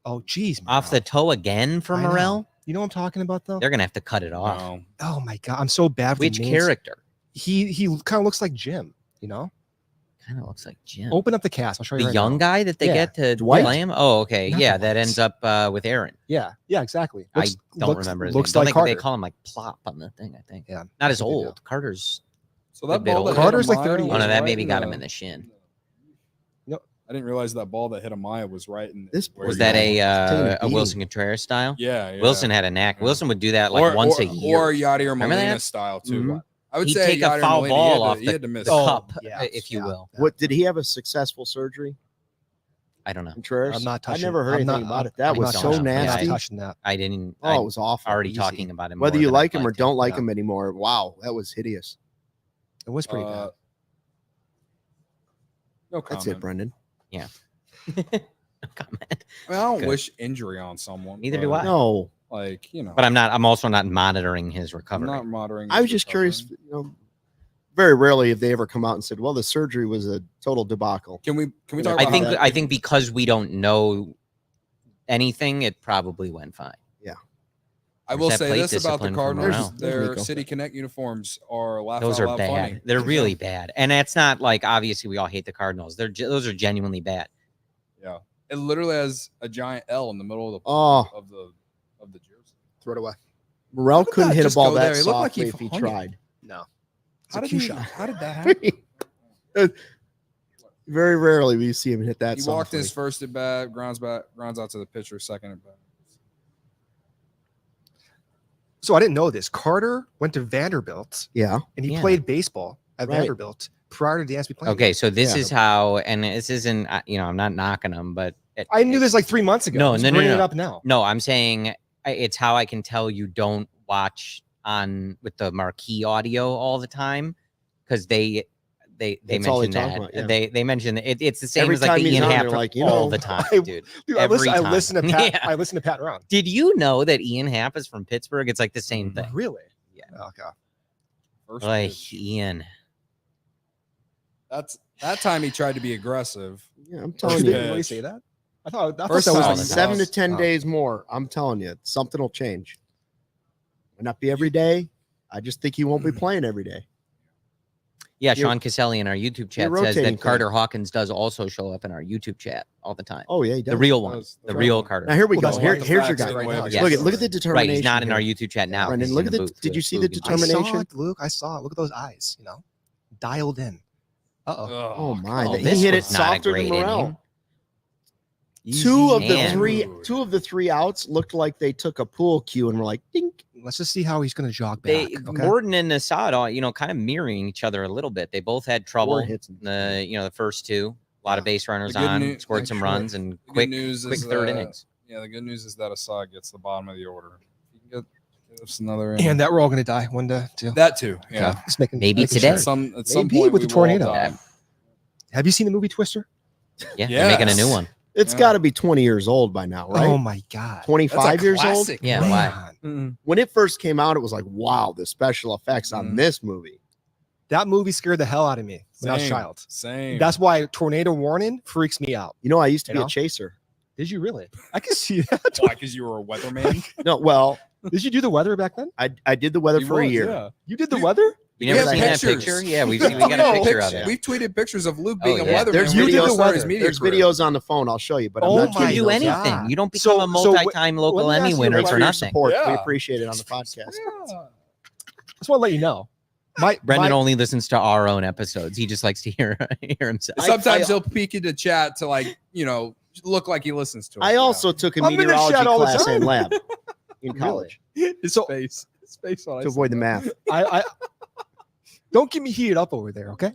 Oh, geez. off the toe again for I know. Morel. You know what I'm talking about, though? They're gonna have to cut it off. No. Oh my god, I'm so bad with Which the names. character? He kind of looks like Jim. You know, Kind of looks like Jim. open up the cast. I'll show you. The right young now. guy that they Yeah. get to Dwight? play him. Oh, okay. Not Yeah, the that Whites. ends up with Aaron. Yeah, exactly. I don't remember his Looks name. Don't like they, they Carter. call him like Plop on the thing, I think. Yeah, Not as I think they do. old. Carter's So A that bit ball that older. hit Carter's like Amaya 30 was years Oh, no, that right maybe in got the- him in the shin. I didn't realize that ball that hit Amaya was right in. This where Was you that were. Taking a beating. Wilson Contreras style? Yeah, yeah. Wilson had a knack. Yeah. Wilson would do that like once a year. Or Yadier Remember Molina that? style too. Mhm. I would He'd say take a Yadier foul Molina, ball he had off to, he had to miss. the Oh, cup, yeah, if you yeah. will. What did he have a successful surgery? I don't know. Contreras? I'm not touching. I never heard I'm anything not- about it. I That was don't so know. I'm nasty. not touching that. I didn't. Oh, I it was awful. already Easy. talking about him. Whether more you than like I'd him or like to. don't like Yeah. him anymore, wow, that was hideous. It was pretty bad. No That's comment. it, Brendan. Comment. I mean, I don't Good. wish injury on someone. Neither but, do I. No, Like, you know, But I'm also not monitoring his I'm recovery. not monitoring. I was his just curious. recovery. You know, very rarely have they ever come out and said, "Well, the surgery was a total debacle." Can we talk I about think how that- I think because we don't know anything, it probably went fine. I will There's that say plate this about the discipline from Cardinals: Morel. There's their Nico. City Connect uniforms are laugh Those out are loud bad. funny. They're really bad, and it's not like obviously we all hate the Cardinals. Those are genuinely bad. Yeah. It literally has a giant L in the middle of the Oh, of the jersey. Throw it away. Morel Look at couldn't that, hit a just ball go that there. He looked like softly he if he hung it. tried. No. How a did cue he? shot. How did that happen? Very rarely will you see him hit that. He walked softly. his first at bat, grounds out to the pitcher, second at bat. So I didn't know this. Carter went to Vanderbilt Yeah, and he Yeah. played baseball at Right. Vanderbilt prior to Dansby playing. Okay, so this Yeah. is how, and this isn't. I'm not knocking them, but I knew this like 3 months ago. No, Just no, no, bringing no. it up now. No, I'm saying it's how I can tell you don't watch on with the marquee audio all the time because they That's all they mention talk that about, yeah. they mention it's the same Every as like time the he's Ian on, Happ they're like, you all know, the time, I- dude. Dude, Every I listen to time. Pat. Yeah. I listen to Pat Brown. Did you know that Ian Happ is from Pittsburgh? It's like the same thing. Really? Yeah. Okay. First Like pitch. Ian. That's that time he tried to be aggressive. yeah. I'm Oh, telling did you, they pitch. really say that? I thought that First was time. like All the 7 to time. 10 Oh. days more. I'm telling you, something will change. Might not be every day. I just think he won't be playing every day. Yeah, You're- Sean Caselli in our YouTube chat you're says rotating that thing. Carter Hawkins does also show up in our YouTube chat all the time. Oh yeah, he does. The real one, Does. the Right. real Carter. Now here we Well, go. that's Here, why the here's your facts guy. are the way Right they now. Look are. at the Right, determination. he's not in here. our YouTube chat now. Brendan, He's look in at the- booth did with you see the Boog and I Jake. saw determination? it, Luke. I saw it. Look at those eyes. You know, dialed in. Uh-oh. Oh my! Oh, he this hit it was not a softer than great Morel. inning. Two of the Man. three, two of the three outs looked like they took a pool cue and were like, "Dink." Let's just see how he's going to jog back. They Okay. Morton and Assad, kind of mirroring each other a little bit. They both had trouble. Four hits in The first two, a lot of base runners The good on, news- scored like, some sure. runs and The good quick news quick is third that- innings. Yeah, the good news is that Assad gets the bottom of the order. You can get us another And that we're all going to die one day too. that too. Yeah. Okay. Just making, Maybe making today. sure. At some Maybe point with we the will all tornado. die. Have you seen the movie Twister? Yeah, they're making a new Yes. one. It's got to be 20 years old by now, right? Oh my god. 25 years old. Yeah, why? Man. When it first came out, it was like, wow, the special effects on this movie. That movie scared the hell out of me when I was a child. Same. That's why tornado warning freaks me out. You know, I used to You be know? a chaser. Did you really? I can see that. why? Because you were a weatherman. No, well, Did you do the weather back then? I did the weather He for a was, year. yeah. You did the weather? You never Yeah, seen that pictures. picture? Yeah, we got a picture of it. We've tweeted pictures of Luke being Oh, a yeah. weatherman. There's when he videos- first started his media There's career. videos on the phone. I'll show you, but I'm Oh not my kidding You do you. anything. God. You don't become a So multi-time local let me Emmy ask you winner Thanks a for for your nothing. support. We Yeah. appreciate it on the podcast. Yeah. Just want to let you know. Brendan only listens to our own episodes. He just likes to hear himself. Sometimes he'll peek into chat to look like he listens to us. I also took a I'm in the meteorology chat all the class time. in lab in college His So- face. His face on to avoid the math. I don't get me heated up over there, okay?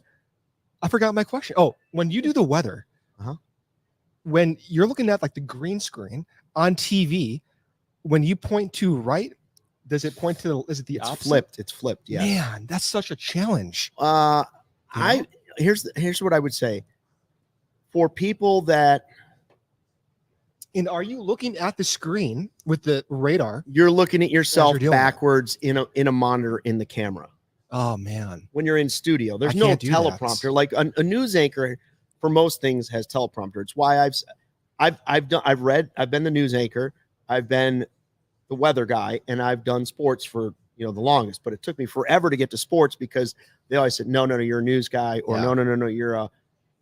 I forgot my question. Oh, when you do the weather, Uh-huh. when you're looking at like the green screen on TV, when you point to right, does it point to is it the It's opposite? flipped. It's flipped. Yeah. Man, that's such a challenge. Here's what I would say. For people that And are you looking at the screen with the radar? you're looking at yourself you're doing that. backwards in a monitor in the camera Oh man. when you're in studio, there's I no can't do that. teleprompter. Like a news anchor for most things has teleprompter. It's why I've been the news anchor, I've been the weather guy, and I've done sports for the longest. But it took me forever to get to sports because they always said, no, you're a news guy, or Yeah. no,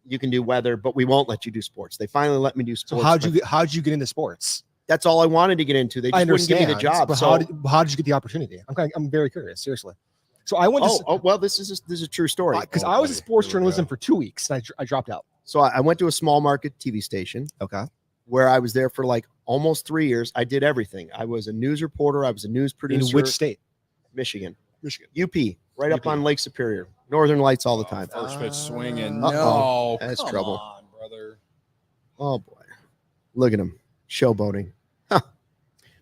you can do weather, but we won't let you do sports. They finally let me do So sports. how'd you get into sports? That's all I wanted to get into. They I just wouldn't give me the understand, job. But So, how did you get the opportunity? I'm very curious, seriously. So I went to well, this is a true story. because Oh, I was in buddy, sports here we journalism go. for 2 weeks and I dropped out. So I went to a small market TV station. Okay. Where I was there for like almost 3 years. I did everything. I was a news reporter. I was a news In producer. which state? Michigan. Michigan. UP, right up UP. on Lake Superior. Northern Lights all the time. First pitch swinging. Uh-oh. No, That's come trouble. on, brother. Oh boy. Look at him. Showboating.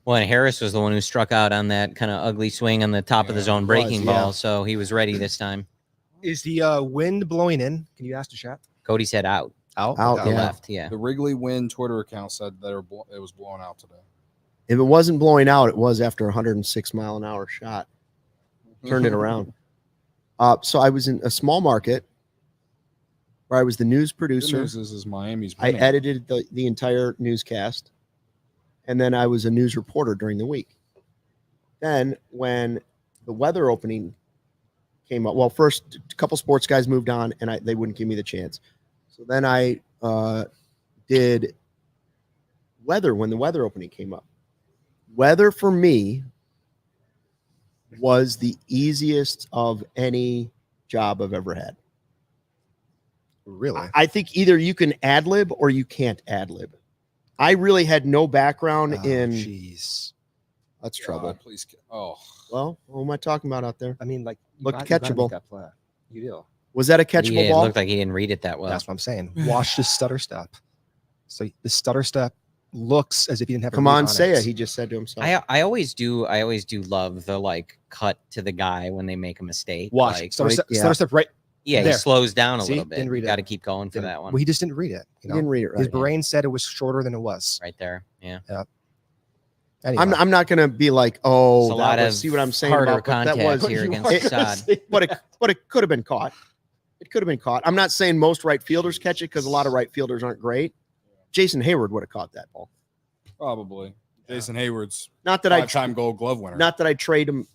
Well, and Harris was the one who struck out on that kind of ugly swing on the top of the Yeah, zone it breaking was, ball, yeah. so he was ready this time. Is the wind blowing in? Can you ask the chat? Cody said out, Out. Out, to the yeah. left. Yeah. The Wrigley Wind Twitter account said that it was blowing out today. If it wasn't blowing out, it was after a 106 mile an hour shot. Turned it around. So I was in a small market where I was the news Good producer. news is Miami's I winning. edited the entire newscast, and then I was a news reporter during the week. Then when the weather opening came up, well, first a couple sports guys moved on, and they wouldn't give me the chance. So then I did weather when the weather opening came up. Weather for me was the easiest of any job I've ever had. Really? I think either you can ad lib or you can't ad lib. I really had no background in. Jeez. That's God, trouble. please. Oh, Well, what am I talking about out there? I mean, like, Look you gotta catchable. make that play. You do. Was that a catchable It ball? looked like he didn't read it that well. That's what I'm saying. Watch the stutter step. So the stutter step looks as if he didn't have. a Come read on, say it. it. He just said to himself. I always do love the like cut to the guy when they make a mistake. Watch Like, stutter, right, step, yeah. stutter step right. yeah, there. he slows down a See? little bit. Didn't read it. Got to keep going for Didn't- that one Well, he just didn't read it. He didn't read it His right. brain said it was shorter than it was. right there. Yeah. Anyway. I'm not gonna be like, oh, It's a lot that was, of see what I'm saying harder about but that contact was here you against are gonna Assad. say- but it could have been caught. It could have been caught. I'm not saying most right fielders catch it because a lot of right fielders aren't great. Jason Hayward would have caught that ball. probably. Jason Hayward's Not that I five-time Gold Glove winner. not that I trade him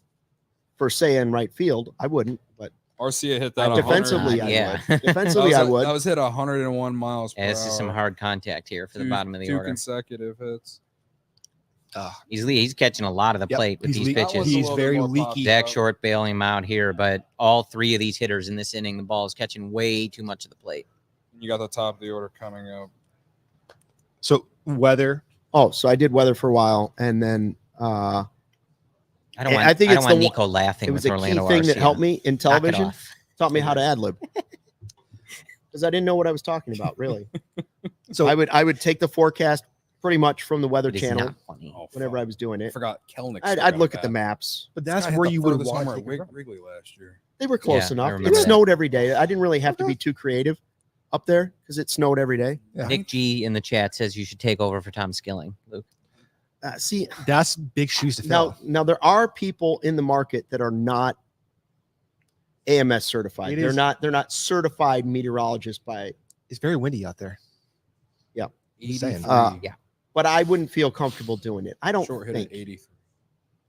for say in right field. I wouldn't, but Arcia hit that. defensively, 100. I Yeah. would. Defensively, I would. That was hit 101 miles per Yeah, this is some hour. hard contact here for the bottom of the two order. consecutive hits. He's catching a lot of the Yep, plate with he's these le- That was pitches. a He's little bit very more leaky. popped Zach up. Short bailing him out here, but all three of these hitters in this inning, the ball is catching way too much of the plate. You got the top of the order coming up. So weather. Oh, so I did weather for a while, and then I don't And want. I think I it's don't want the Nico laughing it was with a key Orlando thing that Arcia. helped me in Knock it television. off. Taught me how to ad lib because I didn't know what I was talking about. Really, So I would take the forecast pretty much from the Weather It is Channel not funny. Oh, whenever fuck. I was doing I it. forgot Kelnick. I'd look at the maps. but This that's guy hit where the you would furthest want homer to at take it from. Wrigley last year. They were close Yeah, I enough. It remember that. snowed every day. I didn't really have to be too creative. up there because it snowed every day. Yeah. Nick G in the chat says you should take over for Tom Skilling, Luke. See, That's big shoes to fill. now there are people in the market that are not AMS certified. It They're is- not certified meteorologists by. It's very windy out there. Yeah. Just saying. 83. Yeah. But I wouldn't feel comfortable doing it. I don't Short hit think at 83.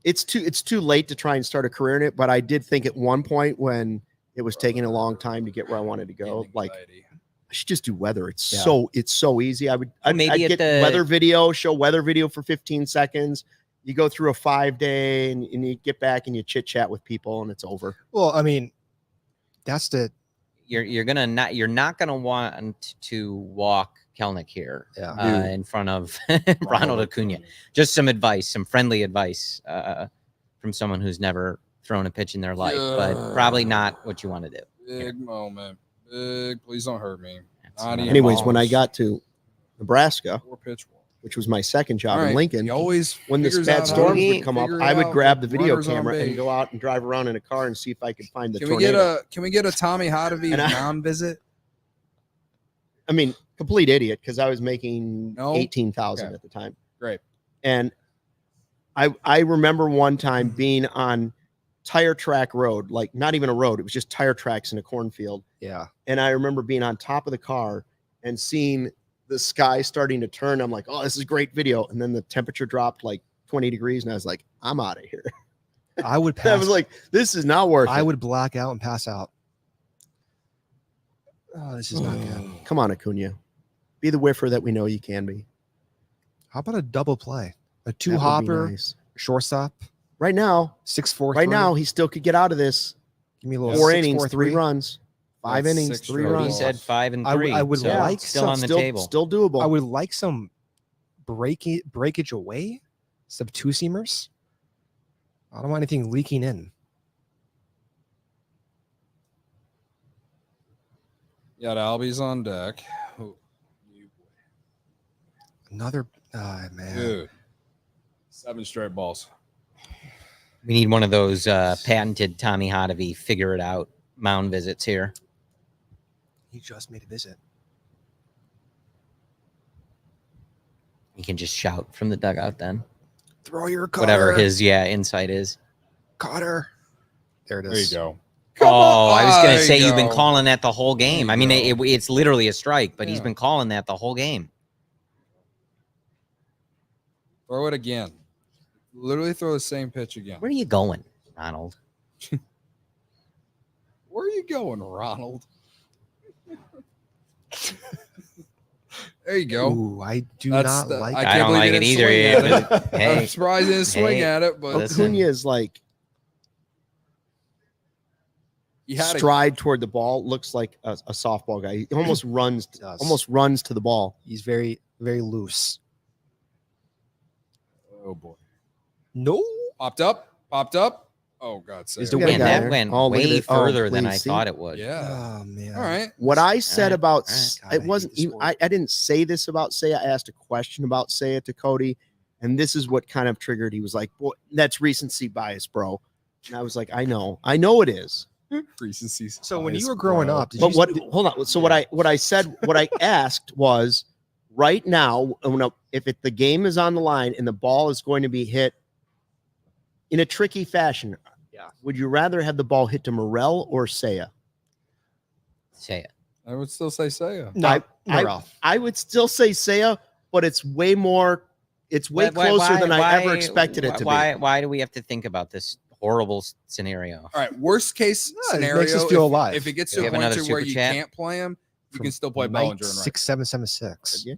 it's too late to try and start a career in it. But I did think at one point when it was taking a long time to get where I wanted to go, Getting like anxiety. I should just do weather. It's Yeah. so easy. I'd Maybe at get the- weather video, show weather video for 15 seconds. You go through a 5-day and you get back and you chit chat with people and it's over. Well, I mean, that's the You're not gonna want to walk Kelnick here yeah. in front of Ronald Acuna. Just some advice, some friendly advice from someone who's never thrown a pitch in their life, but probably not what you want to do. Big moment. Big. Please don't hurt me. That's Not what even Anyways, when I balls. got to Nebraska, Four pitch wall. which was my second job All in right, Lincoln, he always when the figures bad out how storms to would come up, figure it I would out. grab the video Runners on camera and base. go out and drive around in a car and see if I could find the Can we get tornado. a Tommy Hotovy And I- mound visit? I mean, complete idiot because I was making No? 18,000 Okay. at the time. Great. And I remember one time being on tire track road, like not even a road, it was just tire tracks in a cornfield. Yeah. And I remember being on top of the car and seeing the sky starting to turn. I'm like, oh, this is great video. And then the temperature dropped like 20 degrees. And I was like, I'm out of here. I would I pass. was like, this is not worth I it. would black out and pass out. Oh, this is not good. Come on, Acuna. Be the whiffer that we know you can be. How about a double play? A That would two be hopper nice. shortstop, Right now, 6-4. right now, he still could get out of this. give me a little 4 6, innings, 4, 3 3. runs. 5 That's innings, 6 3 straight Cody runs. said 5 and I would- 3. I would so like still some- on the still, table. Still doable. I would like some breakage away, some two seamers. I don't want anything leaking in. Yeah, Albie's on deck. Oh, you Another man. Dude. 7 straight balls. We need one of those patented Tommy Hotovy figure it out mound visits here. He just made a visit. He can just shout from the dugout then. Throw your cutter. Whatever his insight is. cutter. There it There you is. go. Oh, I was going There to say you you've been go. calling that the whole game. There I you mean, go. it's literally a strike, but he's Yeah. been calling that the whole game. Throw it again. Literally throw the same pitch again. Where are you going, Ronald? Where are you going, Ronald? There you go. Ooh, I do That's not the- like I it. I can't don't believe like he it didn't either. swing Yeah, at but, I'm hey, surprised he didn't swing hey, at it, but listen. Acuna is like he had a stride toward the ball. Looks like a softball guy. He almost runs to the ball. He's very, very loose. oh boy. No. Popped up. Oh God, save. Is the We got a Man, guy that there. went Oh, look at way this. Oh, further than please, I see? thought it would. Yeah. Oh man. All right. What I said Alright, about alright. God, I it hate wasn't this even, sport. I didn't say this about Seiya. I asked a question about Seiya to Cody, and this is what kind of triggered. He was like, "Boy, that's recency bias, bro." And I was like, "I know it is." Recency So when bias, you were growing bro. up, did But you what? Hold on. So what I said, what I asked was, right now, if the game is on the line and the ball is going to be hit in a tricky fashion, Yeah. would you rather have the ball hit to Morel or Seiya? Say it. I would still say Seiya. No, I- Ralph. I would still say Seiya, but it's way more. It's way closer than I ever expected it to Why do we have to think about this horrible scenario? All right. Worst case No, it scenario. makes us feel if, alive. If it gets You to a have point another to where super you chat? can't play him, you From can still play Knight Bellinger and right. 6776. be.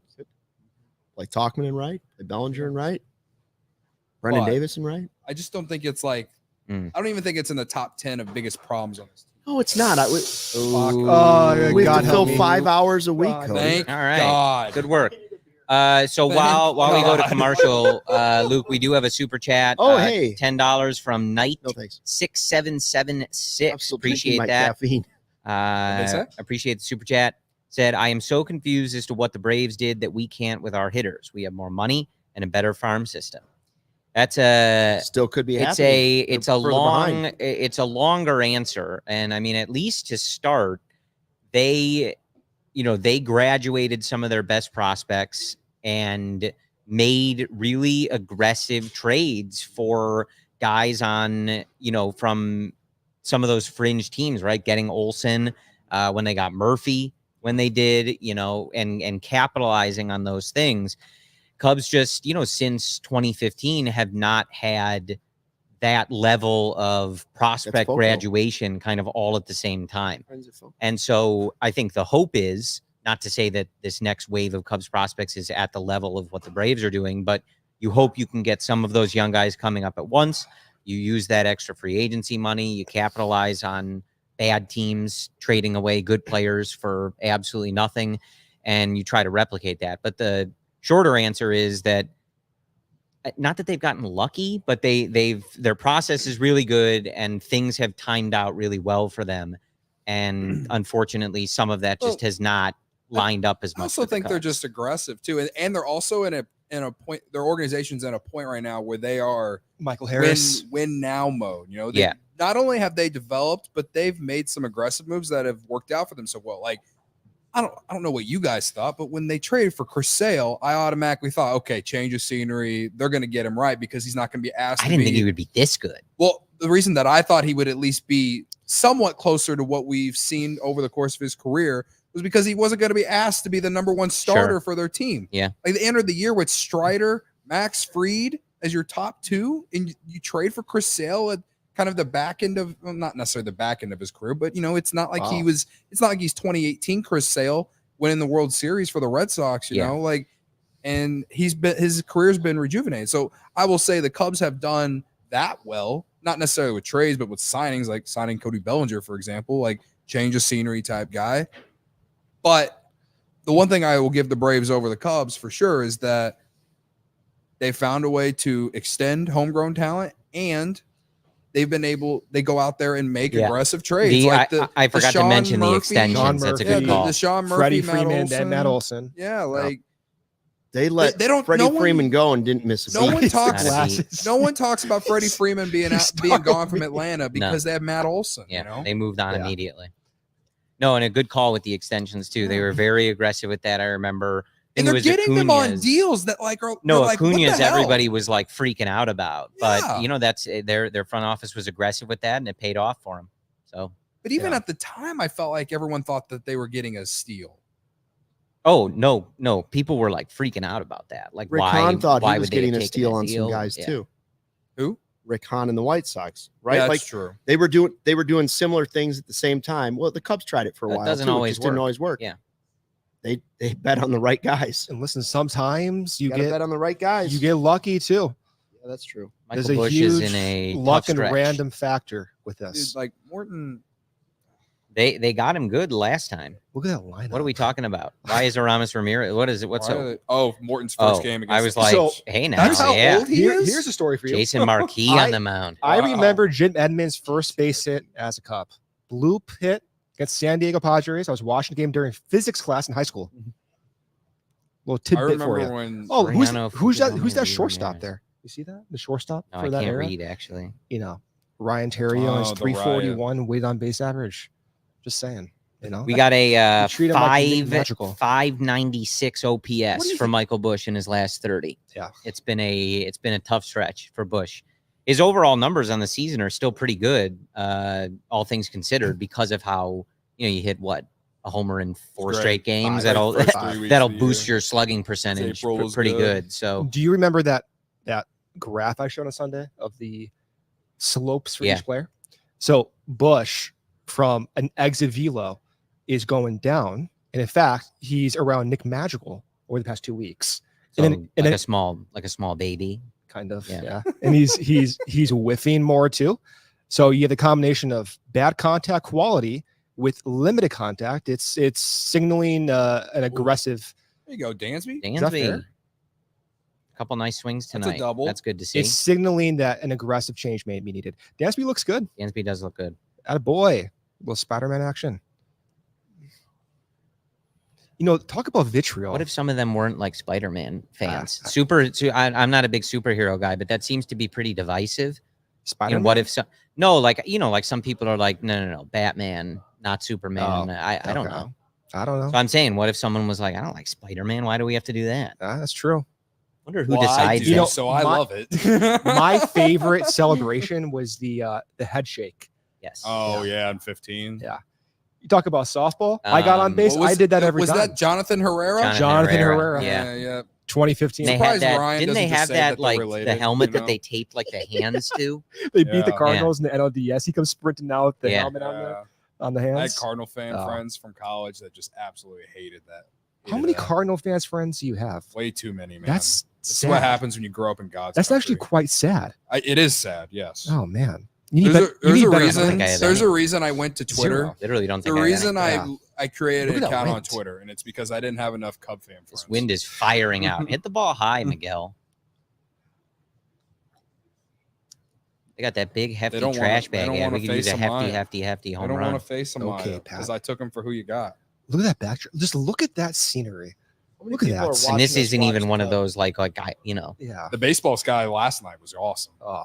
Like Talkman and right, play Bellinger and right, Brendan But- Davis and right. I just don't think it's like. Mm. I don't even think it's in the top 10 of biggest problems on this team. No, it's not. Oh, We have God to help fill me. 5 hours a week. God, Cody. Thank All right. God. Good work. So while we go to God. commercial, Luke, we do have a super chat. Oh, hey. $10 from Knight No thanks. 6776. I'm still drinking Appreciate my that. caffeine. What'd they say? Appreciate the super chat. Said, I am so confused as to what the Braves did that we can't with our hitters. We have more money and a better farm system. That's Still could be it's happening. it's They're a further long behind. it's a longer answer, and I mean, at least to start, they they graduated some of their best prospects and made really aggressive trades for guys on, from some of those fringe teams, right? Getting Olsen when they got Murphy, when they did, and capitalizing on those things. Cubs just, since 2015 have not had that level of prospect graduation kind of all at the same time. And so I think the hope is, not to say that this next wave of Cubs prospects is at the level of what the Braves are doing, but you hope you can get some of those young guys coming up at once. You use that extra free agency money. You capitalize on bad teams trading away good players for absolutely nothing, and you try to replicate that. But the shorter answer is that, not that they've gotten lucky, but their process is really good and things have timed out really well for them. And unfortunately, some of that just has not lined up as much. I also think they're just aggressive too, and they're also in a point. Their organization's in a point right now where they are Michael Harris win now mode. Not only have they developed, but they've made some aggressive moves that have worked out for them so well. Like, I don't know what you guys thought, but when they traded for Chris Sale, I automatically thought, okay, change of scenery. They're going to get him right because he's not going to be asked. I didn't think he would be this good. Well, the reason that I thought he would at least be somewhat closer to what we've seen over the course of his career was because he wasn't going to be asked to be the number one starter for their team. Yeah. Like, they entered the year with Strider, Max Fried as your top two, and you trade for Chris Sale at kind of the back end of, well, not necessarily the back end of his career, but it's not like it's not like he's 2018 Chris Sale winning the World Series for the Red Sox, you know, and his career's been rejuvenated. So I will say the Cubs have done that well, not necessarily with trades, but with signings, like signing Cody Bellinger, for example, like change of scenery type guy. But the one thing I will give the Braves over the Cubs for sure is that they found a way to extend homegrown talent, and they go out there and make aggressive trades. I forgot to mention the extensions. That's a good call. The Sean Murphy, Freddie Matt Freeman, Olson. and Matt Olson. Yeah, like they let Freddie Freeman go and didn't miss a beat. No one talks about Freddie Freeman being gone from Atlanta because they have Matt Olson. Yeah, they moved on immediately. No, and a good call with the extensions too. They were very aggressive with that. I remember. And they're getting them on deals that Acuña's everybody was like freaking out about, but that's their front office was aggressive with that, and it paid off for them. So, but even at the time, I felt like everyone thought that they were getting a steal. Oh no, people were like freaking out about that. Like, Rick Hahn thought he was getting a steal on some guys too. Who? Rick Hahn and the White Sox, right? Yeah, that's true. They were doing similar things at the same time. Well, the Cubs tried it for a while. Didn't always work. Yeah. They bet on the right guys. And listen, sometimes you bet on the right guys. You get lucky too. Yeah, that's true. Michael There's a Busch huge is in a luck and stretch. random factor with this. Dude, like Morton. They got him good last time. Look at that lineup. What are we talking about? Why is Aramis Ramirez? What is it? Morton's first game against I was like, hey, now, that's how old he is? Here's a story for you. Jason Marquis on the mound. I remember Jim Edmonds' first base hit as a Cub. Bloop hit against San Diego Padres. I was watching the game during physics class in high school. Little tidbit for you. Who's that shortstop there? You see that? The shortstop No, for I that can't era? read, actually. Ryan Terrio and his the Ryan. 341 weighted on base average. Just saying. We got a treat him like magical. 596 OPS for Michael Busch in his last 30. Yeah. It's been a tough stretch for Busch. His overall numbers on the season are still pretty good, all things considered, because of how you hit a homer in 4 straight games. That'll boost your slugging percentage pretty good. So, do you remember that graph I showed on Sunday of the slopes for each player? So Busch from an exit velo is going down, and in fact, he's around Nick Magical over the past 2 weeks. So and then a small baby, kind of, yeah. And he's whiffing more too. So you have the combination of bad contact quality with limited contact. It's signaling an aggressive. There you go, Dansby. A couple nice swings tonight. That's a double. That's good to see. It's signaling that an aggressive change may be needed. Dansby looks good. Dansby does look good. Attaboy. Little Spider-Man action. Talk about vitriol. What if some of them weren't like Spider-Man fans? I'm not a big superhero guy, but that seems to be pretty divisive. Spider-Man? What if like some people are like, no, Batman, not Superman. I don't know. I don't know. So I'm saying, what if someone was like, I don't like Spider-Man. Why do we have to do that? That's true. Wonder who Well, I decides do, that. so I my- love it. My favorite celebration was the head shake. Yes. Oh yeah, in 15. Yeah. You talk about softball. I got on base. What I did that every was time. that Jonathan Herrera? Jonathan Herrera. Yeah. Yeah. 2015. They Surprised had that. Ryan Didn't they doesn't just have say that that they're like related, the helmet you that know? they taped like the hands to? They beat the Yeah. Cardinals in the NLDS. He comes sprinting out with the Yeah. helmet Yeah. on the I had hands. Cardinal fan Oh. friends from college that just absolutely hated that. How Hated many that. Cardinal fans friends do you have? Way too many, man. That's That's sad. what happens when you grow up in God's That's actually country. quite sad. It is sad, yes. Oh man. You need There's bet- you need a better reason. think I have There's any. a reason I went to Twitter. Zero. Literally don't The think reason Yeah. I created Look an at that account on wind. Twitter, and it's because I didn't have enough Cub fan friends. this wind is firing out. Hit the ball high, Miguel. They got that big hefty don't trash wanna- they bag. don't Yeah, wanna we could use face a a hefty, mine. hefty I home don't run. want to face them Okay, because Pat. I took them for who you got. Look at that backdrop. Just look at that scenery. Look at that. And this isn't even one of those like Yeah. The baseball sky last night was awesome, Oh.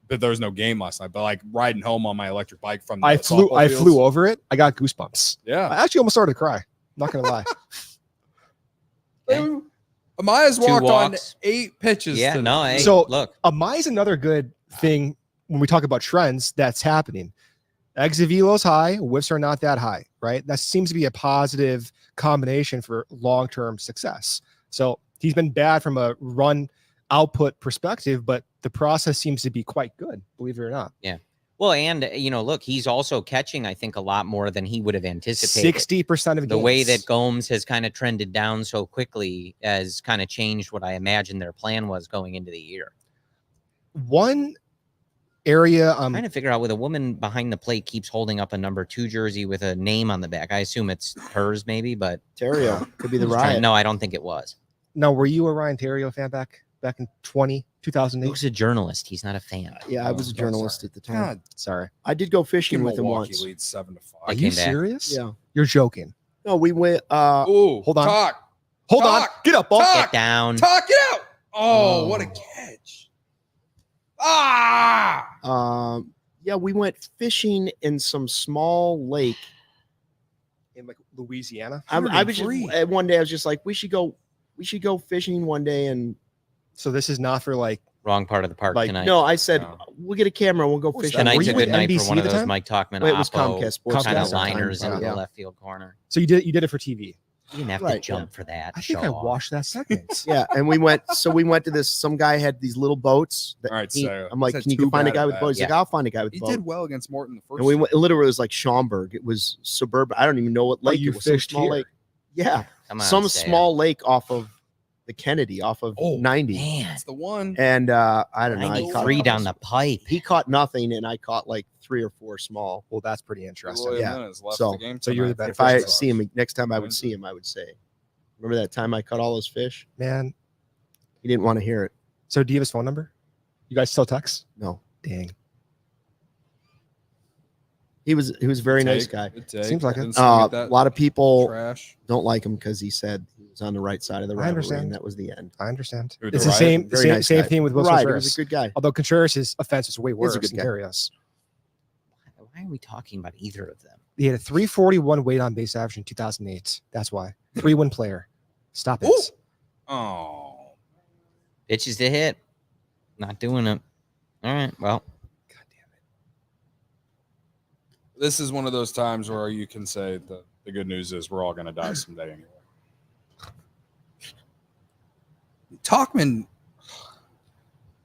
but there was no game last night. But like riding home on my electric bike from the I flew softball flew fields, over it. I got goosebumps. Yeah, I actually almost started to cry. Not gonna lie. Yeah. Amaya's Two walked on walks. 8 pitches. Yeah, today. no, hey, So- look. Amai's another good thing when we talk about trends that's happening. Exit velo's high, whiffs are not that high, right? That seems to be a positive combination for long-term success. So he's been bad from a run output perspective, but the process seems to be quite good, believe it or not. Well, and look, he's also catching, I think, a lot more than he would have anticipated. 60% of The way games. that Gomes has kind of trended down so quickly has kind of changed what I imagined their plan was going into the year. one area I'm trying to figure out where the woman behind the plate keeps holding up a number 2 jersey with a name on the back. I assume it's hers, maybe, but Terrio could be the I'm trying- riot. no, I don't think it was. now, were you a Ryan Terrio fan back in 2008? Luke's a journalist. He's not a fan. Yeah, I was a Oh, journalist sorry. at the time. God, Sorry. I did go fishing with him Milwaukee once. leads 7-5. Are I you came back. serious? Yeah. You're joking. No, we went. Ooh, Hold on. Talk. Hold on. Talk. Get up, ball. Talk. Get down. Talk it out. Oh, Oh. what a catch. Ah. Yeah, we went fishing in some small lake. In like Louisiana. I was just one day I was just like, we should go fishing one day, and So this is not for like Wrong part of the park like tonight. no, I said No. we'll get a camera and we'll go What was fishing. that? Tonight's Were a you with good night NBC for one at of the those time? Mike Talkman Wait, it was Oppo Comcast Sports kind of Comcast. liners into Yeah. the left field corner. so you did it for TV. You didn't have to Right, jump for that. I think show I off. watched that segment. Yeah, and we went to this. Some guy had these little boats. That All right, he- so I'm like, said can you too find a bad guy at with a boat? He's that. like, I'll find a guy with a He boat. did well against Morton the first. And we went. Literally, it was like Schaumburg. It was suburban. I don't even know what lake you it was. Some fished small here? lake. Yeah, Come on, some Sam. small lake off of the Kennedy, off of Oh, 90. Man, That's the one. And I don't know. I caught 93 a down couple- the pipe. He caught nothing, and I caught like 3 or 4 small. Well, that's pretty interesting. Roy yeah. Jimenez left So- the game so you're the tonight. better If I fish see him next time, I would see him. I would say, remember that time I caught all those fish? Man. He didn't want to hear it. So do you have his phone number? You guys still text? No, Dang. he was a very nice Take, guy. good take. Seems like it. Didn't swing at A that lot of people trash. don't like him because he said he was on the right side of the I rivalry, understand. and that was the end. I understand. Who, It's the the Riot? same Very nice same guy. thing with Wilson Right, he Contreras. was a good guy. Although Contreras' offense is way He's a worse good than guy. Contreras. Why are we talking about either of them? He had a 341 weight on base average in 2008. That's why. 3-win player. Stop it. Ooh. Oh, Pitches to hit. Not doing it. All right. Well, God damn it. this is one of those times where you can say the good news is we're all going to die someday anyway. Talkman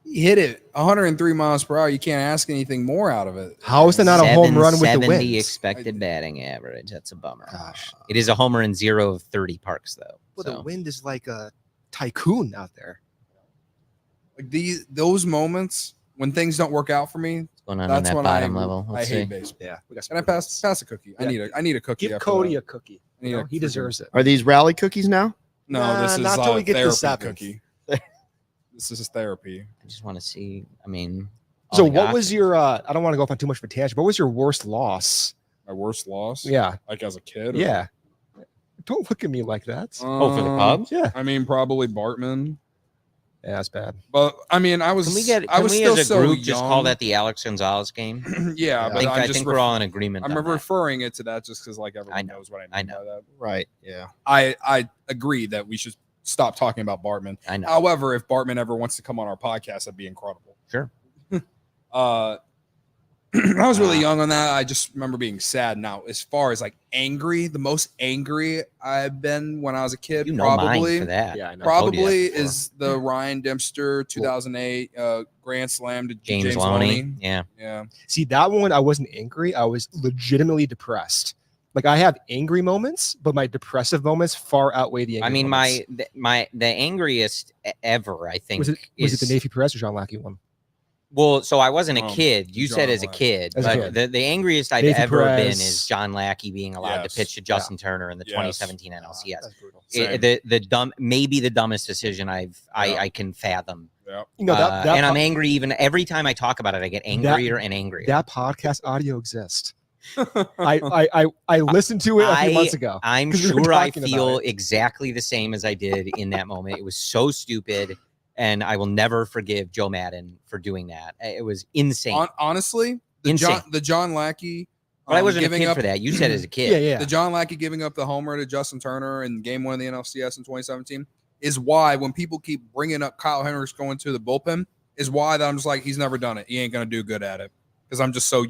he hit it 103 miles per hour. You can't ask anything more out of it. How is that not a home run with the 770 wind? expected batting average. That's a bummer. Gosh. It is a homer in 0 of 30 parks, though. Well, So, the wind is like a tycoon out there. Like those moments when things don't work out for me, what's going on that's that when bottom I level? I Let's hate see. baseball. Yeah. We got Can I pass a cookie? Yeah. I need a cookie. Give after Cody that. a cookie. I need You know, a he cookie. deserves it. Are these rally cookies now? No, Nah, this is not till we get to therapy seventh. cookie. This is therapy. I just want to see. I mean, So all the what was options. your I don't want to go off on too much of a tangent, but what was your worst loss? My worst loss. Yeah. Like as a kid. or- Yeah. Don't look at me like that. Oh, for the Um, Cubs? Yeah. I mean, probably Bartman. Yeah, that's bad. But I mean, I was still as a so group young. just call that the Alex Gonzalez game? Yeah, but I think we're all in agreement. I'm on that. referring it to that just because like everyone know. knows what I I mean know. by that. Right. Yeah. I agree that we should stop talking about Bartman. I know. However, if Bartman ever wants to come on our podcast, that'd be incredible. Sure. I was really young on that. I just remember being sad. Now, as far as like angry, the most angry I've been when I was a kid, You know probably mine for that. Yeah, I know. probably before. is the Ryan Dempster 2008 Grand Slam to James James Loney. Loney. Yeah. Yeah. See, that one, I wasn't angry. I was legitimately depressed. Like I have angry moments, but my depressive moments far outweigh the angry I mean, moments. the angriest ever, I think, was it the Navy Perez or John Lackey one? Well, so I wasn't a Oh, kid. You said John as a Lackey. kid, As a but kid. the angriest I've Navy ever been Perez. is John Lackey being allowed Yes. to pitch to Justin Turner in the Yes. 2017 NLCS. That's brutal. Same. Maybe the dumbest decision I can fathom. Yeah. You know, And I'm angry even every time I talk about it. I get angrier and angrier. that podcast audio exists. I listened to it a few months ago. I'm 'cause we were sure I talking about feel it. exactly the same as I did in that moment. It was so stupid, and I will never forgive Joe Madden for doing that. It was insane. Honestly, Insane. the John Lackey. But I wasn't a giving kid up for that. You said as a kid. Yeah, yeah. the John Lackey giving up the homer to Justin Turner in Game 1 of the NLCS in 2017 is why when people keep bringing up Kyle Hendricks going to the bullpen is why that I'm just like he's never done it. He ain't gonna do good at it because I'm just so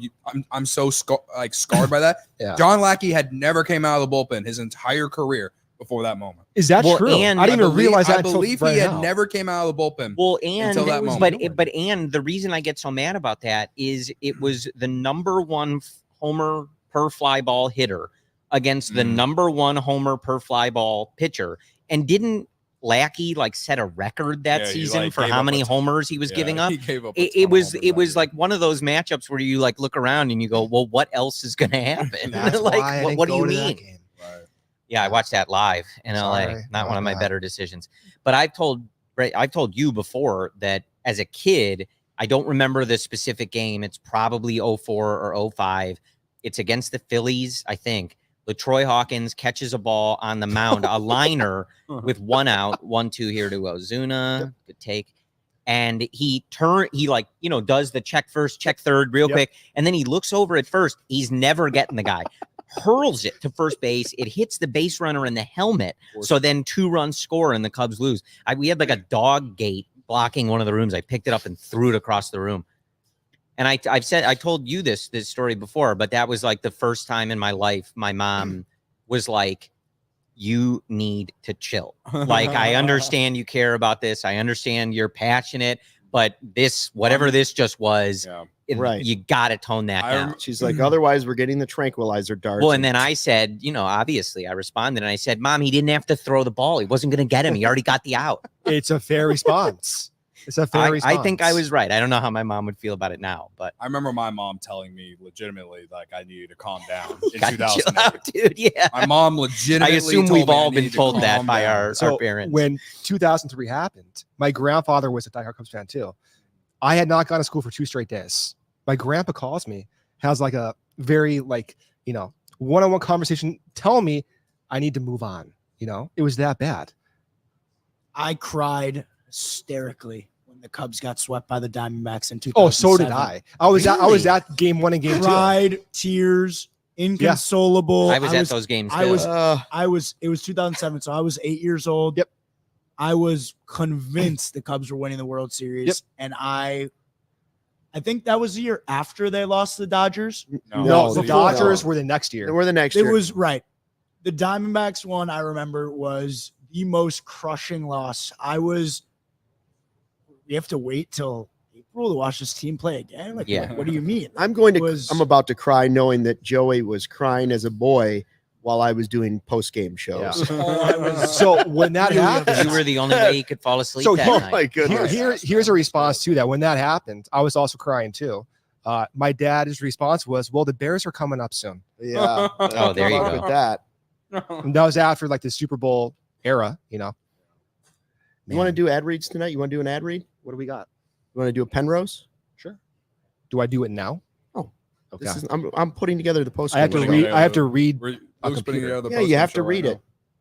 I'm so scarred by that. Yeah. John Lackey had never came out of the bullpen his entire career before that moment. Is that Well, true? and I didn't even realize that. I believe until he right had now. never came out of the bullpen. Well, and Until that moment. but the reason I get so mad about that is it was the number one homer per fly ball hitter against the number one homer per fly ball pitcher, and didn't Lackey like set a record that Yeah, he, season like, for gave how up many a ton. homers he was giving up? He gave up a It ton was of homers that year. like one of those matchups where you like look around and you go, well, what else is going to happen? That's like, why I didn't what do go you to that mean? game. Right. Yeah, I watched that live in LA. Sorry Not one of about my that. better decisions. But I've told you before that as a kid, I don't remember the specific game. It's probably 04 or 05. It's against the Phillies, I think. LaTroy Hawkins catches a ball on the mound, a liner with 1 out, 1-2 here to Ozuna. Good take. And he does the check first, check third real quick. And then he looks over at first. He's never getting the guy. Hurls it to first base. It hits the base runner in the helmet. So then 2 runs score and the Cubs lose. We had like a dog gate blocking one of the rooms. I picked it up and threw it across the room. And I told you this story before, but that was like the first time in my life my mom was like, you need to chill. Like, I understand you care about this. I understand you're passionate, but whatever this just was, Right. you got to tone that down. She's like, otherwise we're getting the tranquilizer darts. Well, and then I said, obviously I responded and I said, Mom, he didn't have to throw the ball. He wasn't going to get him. He already got the out. It's a fair response. It's a fair response. I think I was right. I don't know how my mom would feel about it now, but I remember my mom telling me legitimately like I needed to calm down in gotta chill 2008. out, dude. Yeah. My mom legitimately I assume told we've me I all been needed to told that calm by down. our So parents. when 2003 happened, my grandfather was a diehard Cubs fan too. I had not gone to school for 2 straight days. My grandpa calls me, has like a very one-on-one conversation, telling me I need to move on. It was that bad. I cried hysterically when the Cubs got swept by the Diamondbacks in 2007. Oh, so did I. I was at game 1 and game 2. Cried, tears, inconsolable. I was at those games. I too. was. It was 2007, so I was 8 years old. Yep. I was convinced the Cubs were winning the World Series, Yep. and I think that was the year after they lost to the Dodgers. No, the before, Dodgers no. were the next year. They were the next It year. was right. The Diamondbacks one I remember was the most crushing loss. We have to wait till April to watch this team play again. Like, Yeah. what do you mean? I'm was- about to cry knowing that Joey was crying as a boy while I was doing post-game shows. So when that happened, you were the only way he could fall asleep So that you- Oh night. my goodness. here's a response to that. When that happened, I was also crying too. My dad's response was, "Well, the Bears are coming up soon." Yeah. Oh, there you Good luck go. with that. And that was after like the Super Bowl era. You want to do ad reads tonight? You want to do an ad read? What do we got? You want to do a Penrose? Sure. Do I do it now? Oh, okay. This is, I'm putting together the post. I have to read. I have to read. Luke's a putting computer. together the Yeah, you postgame have to show right read now. it.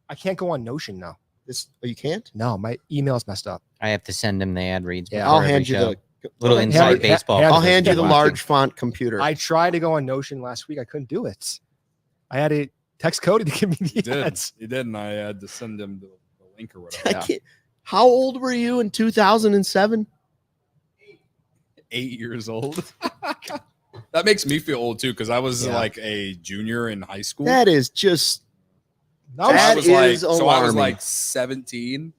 I can't go on Notion now. You can't? No, my email's messed up. I have to send him the ad reads. Yeah, before I'll every hand you show. the little Hand- inside hand- baseball. hand- for I'll those hand you the watching. large font computer. I tried to go on Notion last week. I couldn't do it. I had to text Cody to give me He the did. ads. He did, and I had to send him the link or I whatever. Yeah. can't. How old were you in 2007? 8 years old. That makes me feel old too, because I was Yeah. like a junior in high school. That is just That So was- I that was like, is so I was alarming. like 17,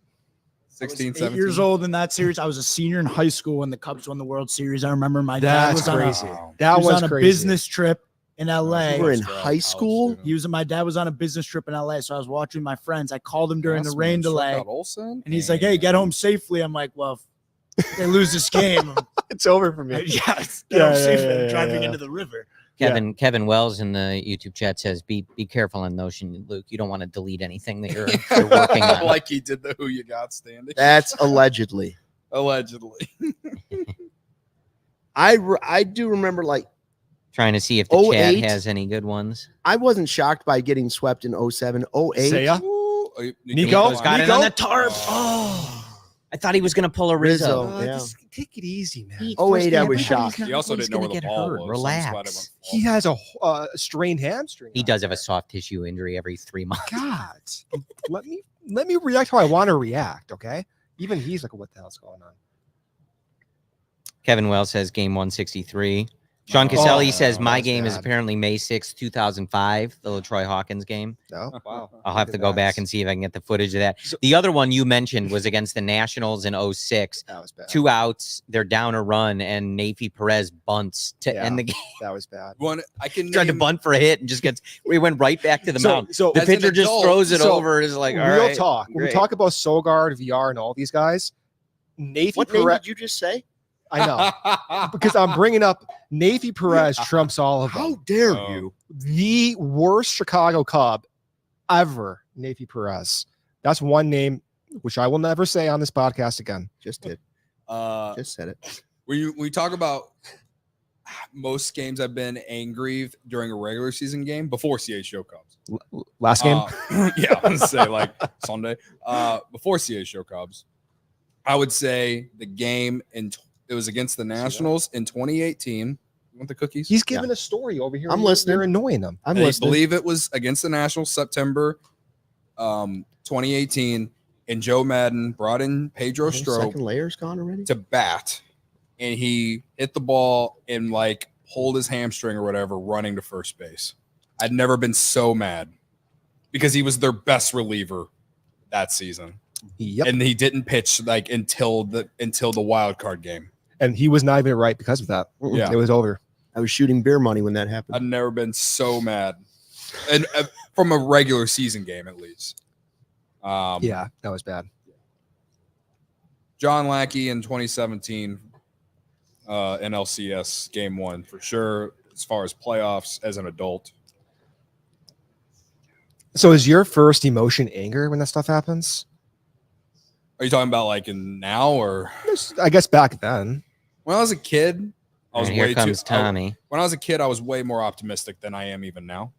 16, 8 17 years old in that series. I was a senior in high school when the Cubs won the World Series. I remember my dad That's was on crazy. Wow. That he was was on a crazy. business trip in LA. You were in College high school? student. My dad was on a business trip in LA, so I was watching my friends. I called him during the Awesome. rain Struck delay, out Olsen? and he's like, "Hey, get home safely." I'm like, "Well, if they lose this game, It's over for me. yeah, get Yeah, home yeah, safely. yeah, I'm yeah, driving yeah. into the river." Kevin Wells in the YouTube chat says, "Be careful on Notion, Luke. You don't want to delete anything that you're working on." Like he did the Who You Got standing. That's allegedly. Allegedly. I do remember, like, Trying to see if the chat 08? has any good ones. I wasn't shocked by getting swept in 07, 08. Say ya. Ooh, Nico? Nico's got it on the Nico? tarp. Oh. I thought he was going to pull a Rizzo. Rizzo. Yeah. Just take it easy, man. He- 08, I was everybody's shocked. not He also always didn't know gonna where the get ball hurt. was. so that's why they went Relax. ball. He has a strained hamstring. He out does have a there. soft tissue injury every 3 months. God, let me react how I want to react. Okay, even he's like, "What the hell's going on?" Kevin Wells says game 163. Sean Caselli Oh, says my that's game is bad. apparently May 6th, 2005, the LaTroy Hawkins game. No, Wow. I'll have Look to at go that. back and see if I can get the footage of that. So- The other one you mentioned was against the Nationals in 06. that was bad. 2 outs, they're down a run, and Nafi Perez bunts to Yeah. end the game. That was bad. One, I can Tried to name- bunt for a hit and just gets. We went right back to the mound. So The As an pitcher just adult, throws it so over. And is like, all real right, talk. When we great. talk about Sogard, VR, and all these guys, Nafi What name Perez. did you just say? I know because I'm bringing up Nafi Perez trumps all of them. How dare Oh. you? The worst Chicago Cub ever, Nafi Perez. That's one name which I will never say on this podcast again. Just did. Uh, Just said it. when we talk about most games I've been angry during a regular season game before CHGO Cubs. Last game, Yeah, I would say like Sunday. Before CHGO Cubs, I would say the game it was against the Nationals in 2018. You want the cookies? he's giving a story over here. I'm and listening. They're annoying him. I'm I listening. believe it was against the Nationals September 2018, and Joe Madden brought in Pedro The Strop second layer's gone already. to bat, and he hit the ball and like pulled his hamstring or whatever running to first base. I'd never been so mad because he was their best reliever that season. Yep. And he didn't pitch like until the wild card game. And he was not even right because of that. Yeah. It was over. I was shooting beer money when that happened. I've never been so mad, and from a regular season game at least. Yeah, that was bad. John Lackey in 2017 NLCS game 1 for sure. As far as playoffs as an adult, So is your first emotion anger when that stuff happens? are you talking about like in now or I guess back then. when I was a kid? I was And here way comes too. Tommy. When I was a kid, I was way more optimistic than I am even now.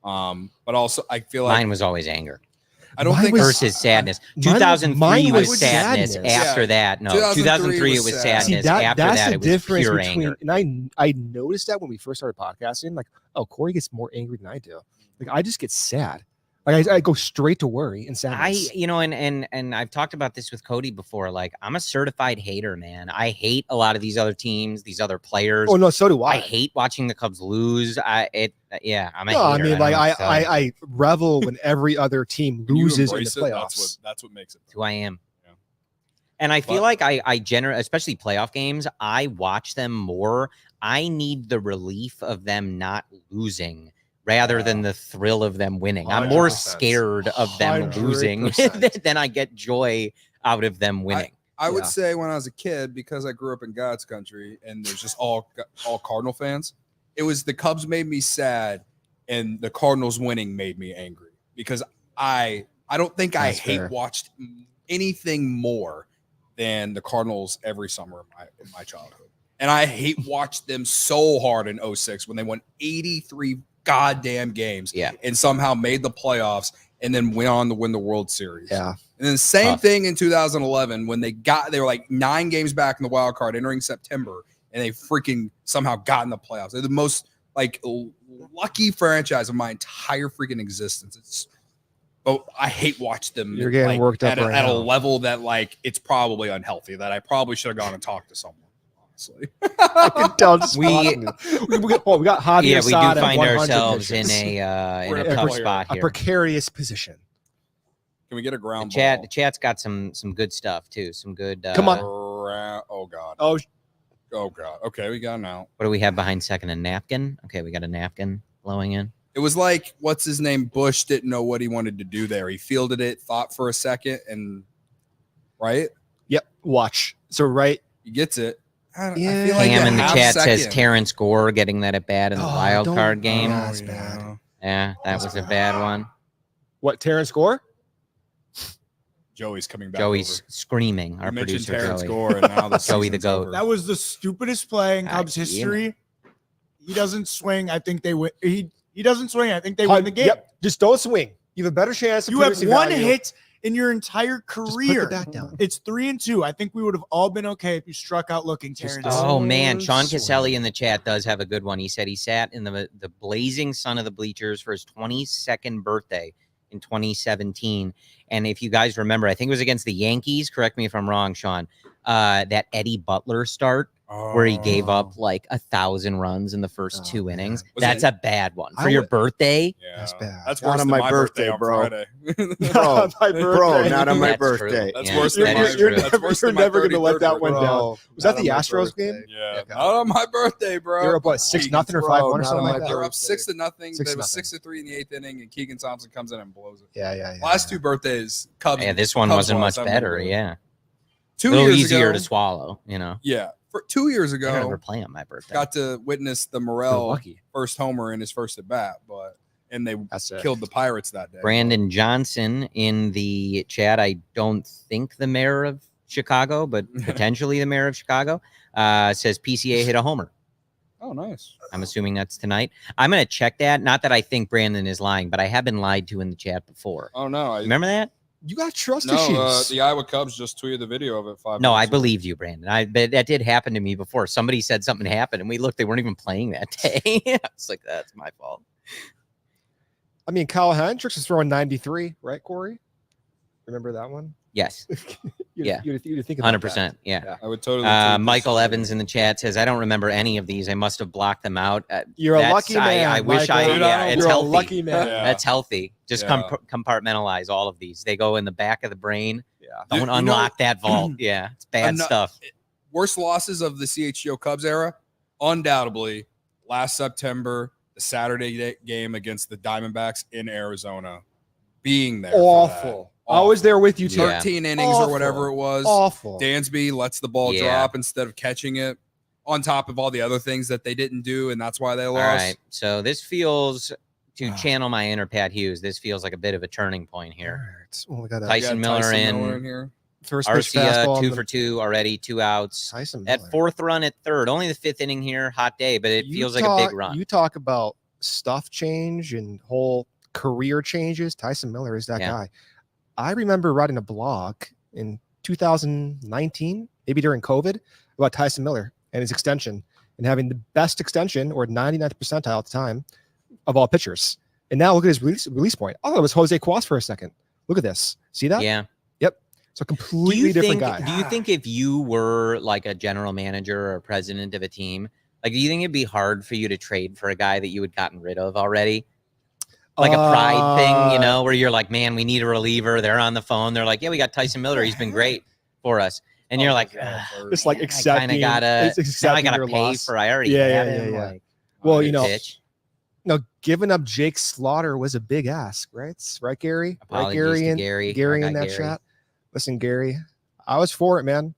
But also I feel like Mine was always anger I don't Mine think was- versus sadness. mine- 2003 mine was was sadness. sadness. After Yeah. that, no. 2003 2003 it was was sad. sadness. See, After that's that, the it was difference pure between, anger. and I noticed that when we first started podcasting, like, oh, Corey gets more angry than I do. Like, I just get sad. Like, I go straight to worry and sadness. And I've talked about this with Cody before. Like, I'm a certified hater, man. I hate a lot of these other teams, these other players. Oh no, so do I. I hate watching the Cubs lose. I'm a No, hater. I mean, like, don't know what to tell you. I revel when every other team when you loses in the embrace it, playoffs. that's what makes it. It's who I am. Yeah. And I feel But- like I generally, especially playoff games, I watch them more. I need the relief of them not losing rather than the thrill of them winning. I'm more 100%. scared of them losing 100%. than I get joy out of them winning. I would Yeah. say when I was a kid, because I grew up in God's country and there's just all Cardinal fans, it was the Cubs made me sad and the Cardinals winning made me angry because I don't think That's I hate fair. watched anything more than the Cardinals every summer in my childhood. And I hate watched them so hard in 06 when they won 83 goddamn games Yeah. and somehow made the playoffs and then went on to win the World Series. Yeah. And then same Tough. thing in 2011 when they were like 9 games back in the wild card entering September, and they freaking somehow got in the playoffs. They're the most like lucky franchise of my entire freaking existence. But I hate watch them. You're getting like, worked up at right a now. level that like it's probably unhealthy. That I probably should have gone and talked to someone. Honestly, I can tell just We- watching it. we got Javier Yeah, we Assad do at find 100 ourselves pitches. in We're a in a tough player- spot a here. precarious position. can we get a The ground chat, ball? the chat's got some good stuff too. Some good. Come on. Oh god. Oh, Oh god. Okay, we got him out. What do we have behind second? A napkin. Okay, we got a napkin blowing in. It was like, what's his name? Bush didn't know what he wanted to do there. He fielded it, thought for a second, and right, yep. Watch. So right. he gets it. I Yeah. feel like Cam a in the half chat says second. Terrence Gore getting that at bat in the Oh, wild don't- card game. Oh, that's bad. Yeah, that was a bad one. What? Terrence Gore? Joey's coming back. Joey's screaming. over. Our You mentioned producer Terrence Joey. Gore, and now the Joey the season's goat. over. That was the stupidest play in Cubs Yeah. history. He doesn't swing. I think they win. He doesn't swing. I think they win the game. Yep. Just don't swing. You have a better chance. Of You have producing one value. hit in your entire Just put the career. bat down. It's 3-2. I think we would have all been okay if you struck out looking, Just Terrence. don't- Oh man, Sean swing. Caselli in the chat does have a good one. He said he sat in the blazing sun of the bleachers for his 22nd birthday in 2017. And if you guys remember, I think it was against the Yankees. Correct me if I'm wrong, Sean. That Eddie Butler start where he gave up like 1,000 runs in the first Oh, 2 man. innings. Was That's it- a bad one I for your would- birthday. Yeah, That's bad. That's Not worse on than my birthday, on bro. Friday. Bro, My bro, not on my That's true. birthday. That's Yeah, worse that than my is true. That's worse You're than my never gonna let 33rd that one birthday. down. Was that Not the on my Astros birthday. game? Yeah, Okay. not on my birthday, bro. They were up what 6-0 or Bro, 5-1 or not something on like my that. They were up birthday. 6-0. They 6-0. were 6-3 in the 8th inning, and Keegan Thompson comes in and blows it. Yeah. Last 2 birthdays, Cubs. Yeah, this one Cubs wasn't lost, much I'm better. gonna go. Yeah, 2 a little years easier ago, to swallow. You know, yeah, for 2 years I never ago, play on my birthday. got to witness the You're Morel lucky. first homer in his first at bat, and they That's it. killed the Pirates that day. Brandon Johnson in the chat. I don't think the mayor of Chicago, but potentially the mayor of Chicago, says PCA hit a homer. Oh, nice. I'm assuming that's tonight. I'm going to check that. Not that I think Brandon is lying, but I have been lied to in the chat before. Oh no, Remember that? You got trust no. issues. The Iowa Cubs just tweeted the video of it 5 No, I minutes ago. believed you, Brandon. But that did happen to me before. Somebody said something happened, and we looked. They weren't even playing that day. It's like, that's my fault. I mean, Kyle Hendricks is throwing 93, right, Corey? Remember that one? Yes, Yeah. You'd think about 100%. Yeah. Yeah. I would totally. tweet this. Michael Evans in the chat says, I don't remember any of these. I must have blocked them out. You're a That's- lucky man. I wish Michael. Yeah, it's You're healthy. a lucky man. Yeah. That's healthy. Just Yeah. compartmentalize all of these. They go in the back of the brain. Yeah. Don't You know- unlock that vault. Yeah, it's bad Ano- stuff. Worst losses of the CHGO Cubs era, undoubtedly, last September, the Saturday game against the Diamondbacks in Arizona, being there. for Awful. that. I was there with you too. Yeah. 13 innings Awful. or whatever it was. Awful. Dansby lets the ball Yeah. drop instead of catching it, on top of all the other things that they didn't do, and that's why they All lost. right. So this feels, to channel my inner Pat Hughes, this feels like a bit of a turning point here. Alright. Well, we got a Tyson We got Miller in. here. first pitch Arcia, fastball. 2 for 2 already, 2 outs. Tyson That Miller. 4th run at 3rd, only the 5th inning here, hot day, but it You feels like a big talk- run. You talk about stuff change and whole career changes. Tyson Miller is that Yeah. guy. I remember writing a blog in 2019, maybe during COVID, about Tyson Miller and his extension and having the best extension or 99th percentile at the time of all pitchers. And now look at his release point. Oh, it was Jose Cuas for a second. Look at this. See that? Yeah. It's a completely different guy. Do you think if you were like a general manager or president of a team, like, do you think it'd be hard for you to trade for a guy that you had gotten rid of already? Like a pride thing, you know, where you're like, man, we need a reliever. They're on the phone. They're like, yeah, we got Tyson Miller. He's been great for us. And you're like, It's like man, I accepting. kind of gotta, it's now I accepting gotta your pay loss. for. I already Yeah, had yeah, him. yeah, yeah. Like, Well, good you know, pitch. No, giving up Jake Slaughter was a big ask, right? Right, Gary? Right, Apologies Gary to and Gary. Gary Our in guy that Gary. chat. Listen, Gary, I was for it, man.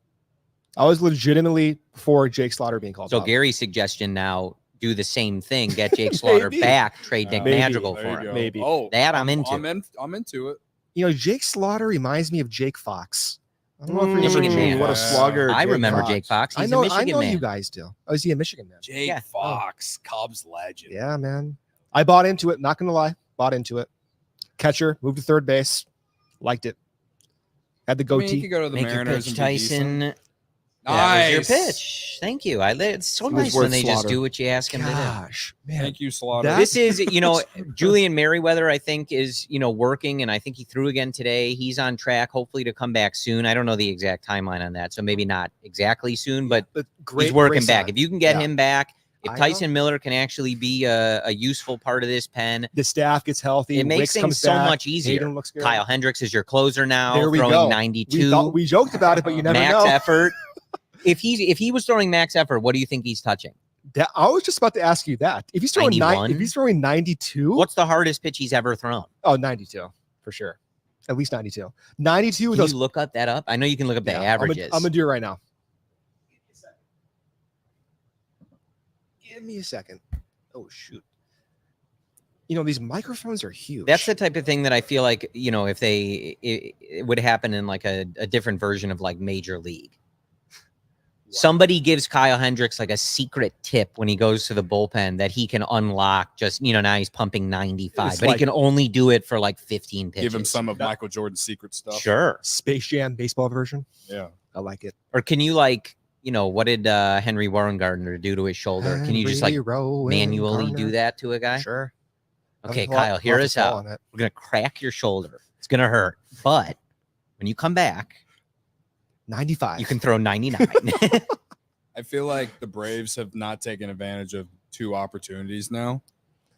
I was legitimately for Jake Slaughter being called So up. Gary's suggestion now, do the same thing. Get Jake Slaughter Maybe. back. Trade Nick Maybe. Madrigal There for you him. go. Maybe. Oh, That I'm into. I'm into it. You know, Jake Slaughter reminds me of Jake Fox. I don't know if you Michigan remember man. What a Yeah. slugger. I Jake remember Fox. Jake Fox. He's I know a Michigan man. you guys do. Oh, is he a Michigan man? Jake Yeah. Fox, Cubs legend. Yeah, man. I bought into it. Not gonna lie, bought into it. Catcher, moved to third base. Liked it. Had the I mean, goatee. you could go to the Make your Mariners pitch, and be decent. Tyson. Nice. That was your pitch. Thank you. It's so It was nice when worth they just Slaughter. do what you ask them to do. Gosh, man. Thank you, Slaughter. That- This is, Julian Merriweather, I think, is, working, and I think he threw again today. He's on track, hopefully, to come back soon. I don't know the exact timeline on that, so maybe not exactly soon, but great, he's working great back. sign. If you can get Yeah. him back, if I Tyson Miller can actually be a useful part of this pen, The staff gets healthy. it makes Wicks things comes so back, much easier. Hayden looks good. Kyle Hendricks is your closer now, There we throwing go. 92. We joked about it, but you never max know. effort. If he was throwing max effort, what do you think he's touching? I was just about to ask you that. If he's throwing 91? if he's throwing 92, What's the hardest pitch he's ever thrown? oh, 92 for sure. At least 92. 92 Can with you those. look up that up? I know you can look up the Yeah, averages. I'm gonna do it right now. Give me a second. Oh shoot. These microphones are huge. That's the type of thing that I feel like, if it would happen in like a different version of like Major League. Somebody gives Kyle Hendricks like a secret tip when he goes to the bullpen that he can unlock just, now he's pumping 95, It's but like- he can only do it for like 15 pitches. Give him some of Michael Jordan's secret stuff. Sure. Space Jam baseball version. Yeah. I like it. Or can you what did Henry Warren Gardner do to his shoulder? Can you just like Henry Rowan manually do Garner. that to a guy? Sure. Okay, I'll- Kyle, hear I'll us fall out. on it. We're going to crack your shoulder. It's going to hurt. But when you come back, 95. you can throw 99. I feel like the Braves have not taken advantage of 2 opportunities now.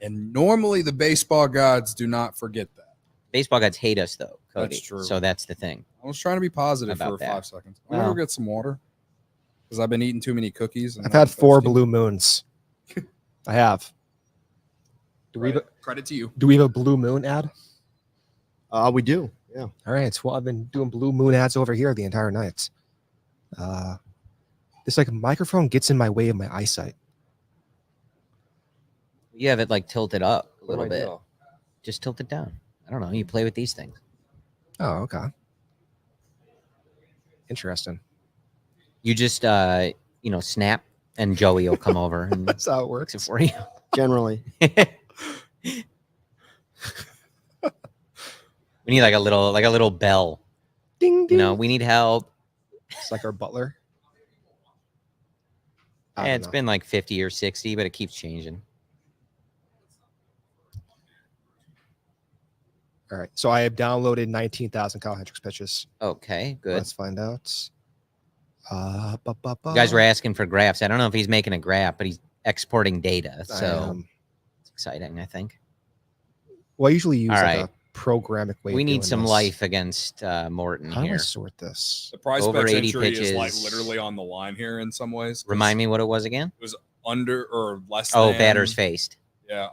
And normally the baseball gods do not forget that. Baseball gods hate us, though, Cody. That's true. So that's the thing. I was trying to be positive About for that. 5 seconds. I'm going to Well. go get some water because I've been eating too many cookies. And I've I'm had 4 thirsty. blue moons. I have. Do we Credit to you. have a blue moon ad? We do. Yeah. All right. Well, I've been doing blue moon ads over here the entire night. This microphone gets in my way of my eyesight. You have it like tilted up a What do little I bit. do? Just tilt it down. I don't know. You play with these things. Oh, okay. Interesting. You just, snap and Joey will come over and That's how it fix works. it for you. Generally. We need like a little bell. Ding ding. We need help. It's like our butler. I Yeah, don't it's know. been like 50 or 60, but it keeps changing. All right. So I have downloaded 19,000 Kyle Hendricks pitches. Okay, good. Let's find out. You guys were asking for graphs. I don't know if he's making a graph, but he's exporting data. So it's exciting, I think. Well, I usually use All like right. a programmatic way. We of need doing some this. life against Morton How do I here. sort this? The price Over bet 80 century is like pitches. literally on the line here in some ways. Remind me what it was again? It was under or less Oh, than. batters faced. Yeah.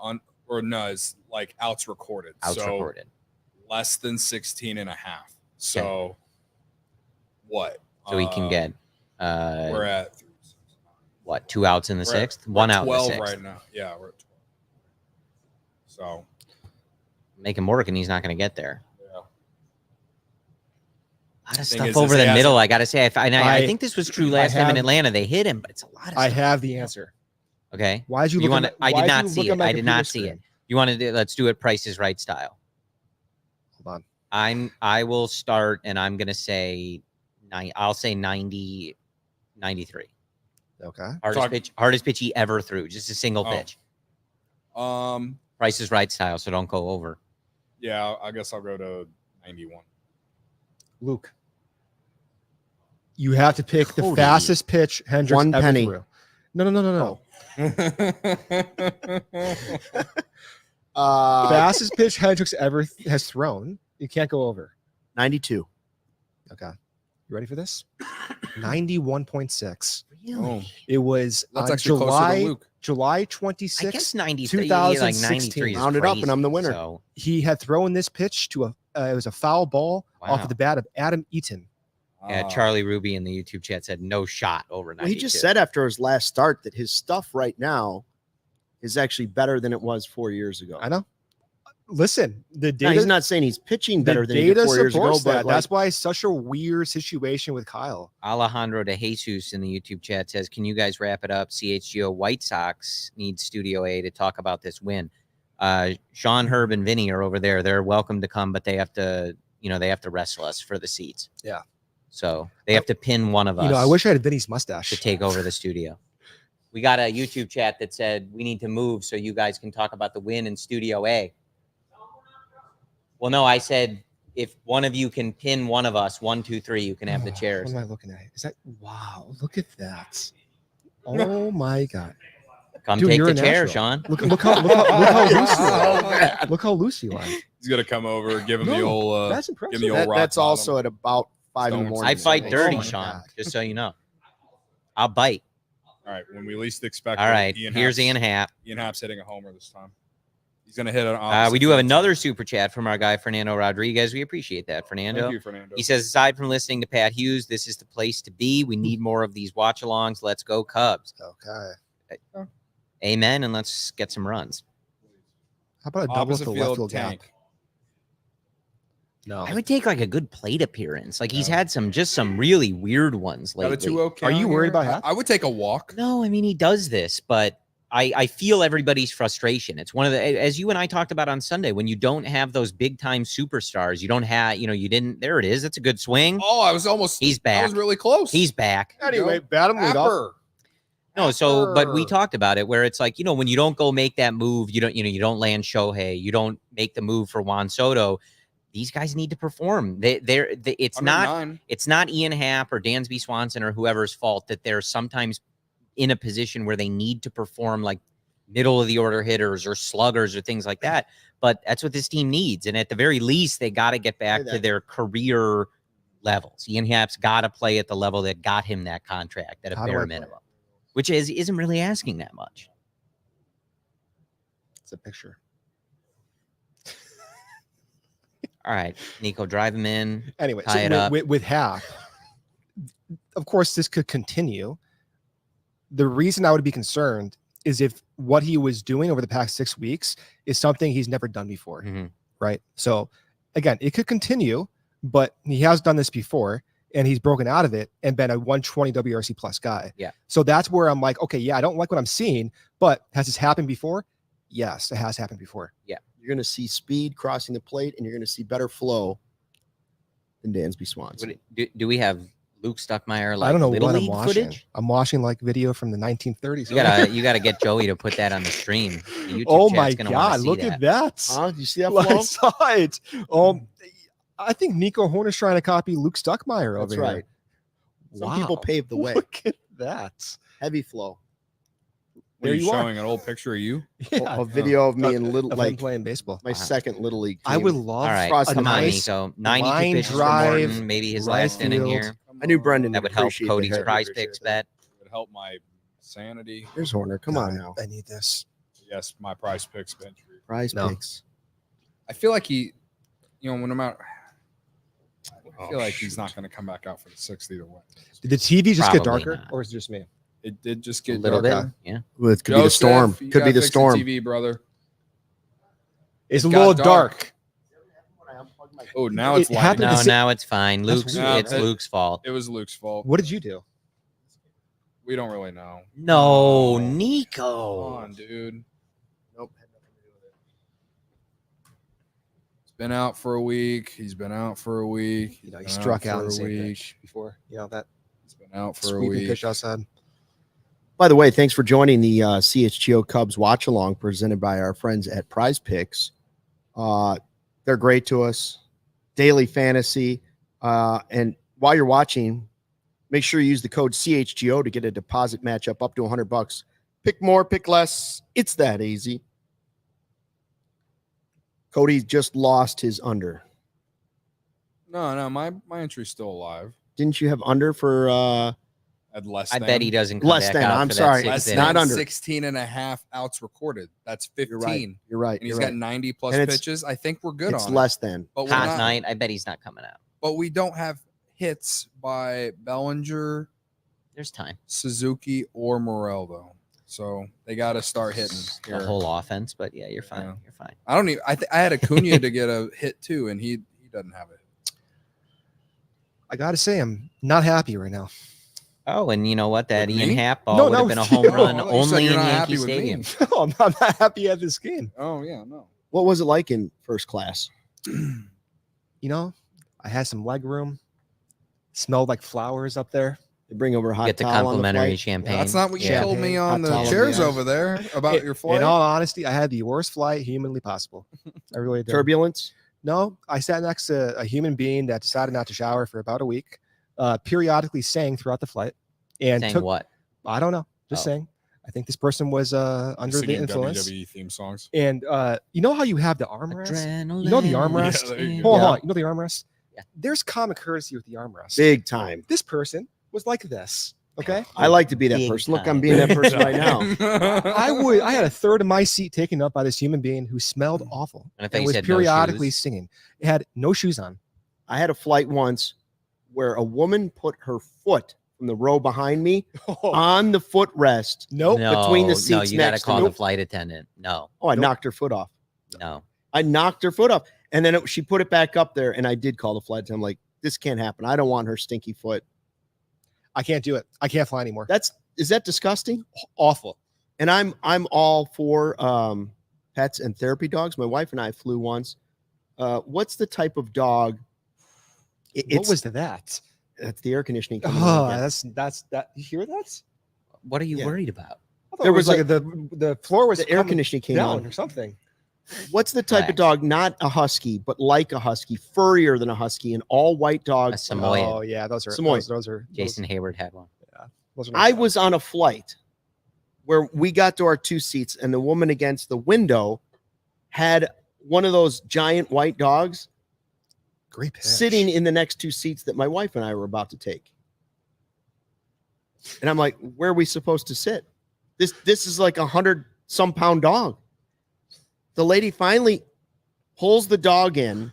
Or no, it's like outs recorded. Outs so recorded. less than 16 and a half. So what? So he can get We're at what, 2 outs in the we're at- 6th? we're 1 at out in the 12 6th. right now. Yeah, we're at 12. So Make him work, and he's not going to get there. yeah. A lot of Thing stuff is, over he the hasn't- middle. I got to say, I I- think this was true last time in have- Atlanta. They hit him, but it's a lot of I stuff. have the answer. Okay. Why did you You look want at to? my- I why did did not you see look at it. my I did not computer see it. screen? You want to do? Let's do it. Price is Right style. Hold on. I will start, and I'm gonna say I'll say 90, 93. Okay. Hardest pitch he ever threw. Just a single Oh. pitch. Um. Price is Right style, so don't go over. Yeah, I guess I'll go to 91. Luke. You have to pick the Cody. fastest pitch Hendricks One ever penny. threw. No. Fastest pitch Hendricks ever has thrown. You can't go over. 92. Okay. You ready for this? 91.6. Oh, It was That's actually closer to Luke. July I 26th. guess 93, like 93 is Round it up, and crazy, I'm the winner. So, He had thrown this pitch to it was a foul ball off Wow. of the bat of Adam Eaton. yeah, Charlie Ruby in the YouTube chat said no shot over 92. Well, he just said after his last start that his stuff right now is actually better than it was 4 years ago. I know. Listen, the Now, data he's not saying he's pitching better the than he did data 4 years ago, supports but that. like, That's why it's such a weird situation with Kyle. Alejandro de Jesus in the YouTube chat says, can you guys wrap it up? CHGO White Sox needs Studio A to talk about this win. Sean, Herb, and Vinny are over there. They're welcome to come, but they have to, they have to wrestle us for the seats. Yeah. So they have to pin one of us. I wish I had Vinny's mustache to take over the studio. We got a YouTube chat that said we need to move so you guys can talk about the win in Studio A. Well, no, I said if one of you can pin one of us, 1, 2, 3, you can have the chairs. What am I looking at? Is that wow? Look at that! Oh my God! Come Dude, take you're the a chair, natural. Sean. Look how loose you are. Look how loose you are. He's gonna come over, give him the No, old. That's impressive. give me the old rock That's bottom. also at about 5 in the morning. I fight Oh dirty, my Sean, God. just so you know. I'll bite. All right, when we least expect. All it, right, here's Ian Happ. Ian Happ's hitting a homer this time. He's gonna hit an. We do have another super chat from our guy Fernando Rodriguez. We appreciate that, Fernando. Thank you, Fernando. He says, aside from listening to Pat Hughes, this is the place to be. We need more of these watch-alongs. Let's go Cubs. Okay. Amen, and let's get some runs. How about a double Opposite to left field tank. gap? No. I would take like a good plate appearance. Like he's had some really weird ones Got a lately. 2-0 Are you count worried here. about Happ? I would take a walk. No, I mean he does this, but I feel everybody's frustration. It's one of the, as you and I talked about on Sunday, when you don't have those big time superstars, you don't have, you didn't. There it is. It's a good swing. Oh, I was almost. He's I back. was really close. He's back. Anyway, bat him lead off. Apper. No, so but we Apper. talked about it where it's like, when you don't go make that move, you don't land Shohei, you don't make the move for Juan Soto. These guys need to perform. It's Under not 9. it's not Ian Happ or Dansby Swanson or whoever's fault that they're sometimes in a position where they need to perform like middle of the order hitters or sluggers or things like that. But that's what this team needs. And at the very least, they got to get back to their career levels. Ian Happ's got to play at the level that got him that contract at a How do I bare play? minimum, which isn't really asking that much. It's a picture. All right, Nico, drive him in. Anyway, Tie it up. with Happ, of course, this could continue. The reason I would be concerned is if what he was doing over the past 6 weeks is something he's never done before, Mhm. right? So, again, it could continue, but he has done this before, and he's broken out of it and been a 120 WRC plus guy. Yeah. So that's where I'm like, okay, yeah, I don't like what I'm seeing, but has this happened before? Yes, it has happened before. You're going to see speed crossing the plate, and you're going to see better flow than Dansby Swanson. Do we have Luke Stuckmeyer like I don't know Little what I'm League watching. footage? I'm watching like video from the 1930s. You gotta get Joey to put that on the stream. The YouTube Oh chat's my gonna wanna God! see Look that. at that! Huh? You see that I flow? saw it. I think Nico Horner's trying to copy Luke Stuckmeyer over That's here. right. Some people paved the way. Look at that. Heavy flow. What, are you you are. showing an old picture of you? Yeah. A video of me in little, Of him like playing baseball. my second little league. I team. would love. All right, Cross come the on, nice Nico. 92 line pitches for drive, Morton, maybe his right last inning field. here. I knew Brendan That would help appreciate the Cody's hit. prize picks bet. It would help my sanity. Here's Horner. Come on now. I need this. Yes, my prize picks bench. Prize No. picks. I feel like he, when I'm out, I feel like he's not going to come back out for the 6th either way. Did the TV just get Probably darker, not. or is it just me? It did just A get little darker. bit, yeah. Well, it could be the storm. you Could be gotta the fix storm. TV, brother. It's a got little dark. dark. Oh, now it's It lighting. happened up. to No, see- now it's fine. Luke's weird. it's No, Luke's fault. It was Luke's fault. What did you do? We don't really know. No, Come Nico. on, dude. Nope. He's been out for a week. He's been out for a week. You know, he He's been struck for out in a the same week. pitch before. You know that He's been out for a sweeping week. pitch outside. By the way, thanks for joining the CHGO Cubs watch along presented by our friends at Prize Picks. They're great to us. Daily fantasy. And while you're watching, make sure you use the code CHGO to get a deposit matchup up to $100. Pick more, pick less. It's that easy. Cody just lost his under. No, my entry's still alive. Didn't you have under for At less I than. bet he doesn't come Less back than, out I'm for sorry, that Less sixth than not inning. under. 16 and a half outs recorded. That's 15. You're right. You're right. And he's You're got right. 90 plus And it's- pitches. I think we're good It's on less it. than. But we're Hot not, night. I bet he's not coming out. but we don't have hits by Bellinger, There's time. Suzuki, or Morel though. So they got to start hitting The here. whole offense, but yeah, you're fine. Yeah. You're fine. I don't even. I had Acuna to get a hit too, and he doesn't have it. I got to say, I'm not happy right now. Oh, and you know what? That With Ian me? Happ ball No, would no, have been a with home you. run Oh, I thought you said only you're in not Yankee happy with me. Stadium. No, I'm not happy at this game. Oh yeah, no. What was it like in first class? You know, I had some leg room. Smelled like flowers up there. They bring over a hot Get the towel on the complimentary flight? champagne. That's not what you Yeah. told me on Hot the towel on the chairs ice. over there about your flight. In all honesty, I had the worst flight humanly possible. I really did. Turbulence? No, I sat next to a human being that decided not to shower for about a week, periodically sang throughout the flight, and Saying took. what? I don't know, just Oh. saying. I think this person was under the Singing influence. WWE theme songs. And you know how you have the armrest? Adrenaline. You know the armrest? Yeah, there you Hold go. on, you know the armrest? Yeah. There's common courtesy with the armrest. Big time. This person was like this. Okay. I like to be that Big person. Look, time. I'm being that person right now. I had a third of my seat taken up by this human being who smelled awful And I thought and you was said no periodically shoes. singing. It had no shoes on. I had a flight once where a woman put her foot from the row behind me on the footrest. Nope. No, between the no, seats you got to next to call me. the flight attendant. No, Oh, I Nope. knocked her foot off. no. I knocked her foot off. And then she put it back up there. And I did call the flight attendant. I'm like, this can't happen. I don't want her stinky foot. I can't do it. I can't fly anymore. Is that disgusting? Awful. And I'm all for pets and therapy dogs. My wife and I flew once. What's the type of dog? What was that? That's the air conditioning. coming on Oh, again. that's that. You hear that? What are you Yeah. worried about? I thought There it was was like the floor was the air coming conditioning came down on. or something. What's the type of Relax. dog? Not a husky, but like a husky, furrier than a husky, an all white dog. A Samoyed. Oh yeah, those are Samoyed. those are Jason Hayward had one. Those are I was on a flight where we got to our two seats, and the woman against the window had one of those giant white dogs great pitch. sitting in the next two seats that my wife and I were about to take. And I'm like, where are we supposed to sit? This is like 100-some-pound dog. The lady finally pulls the dog in,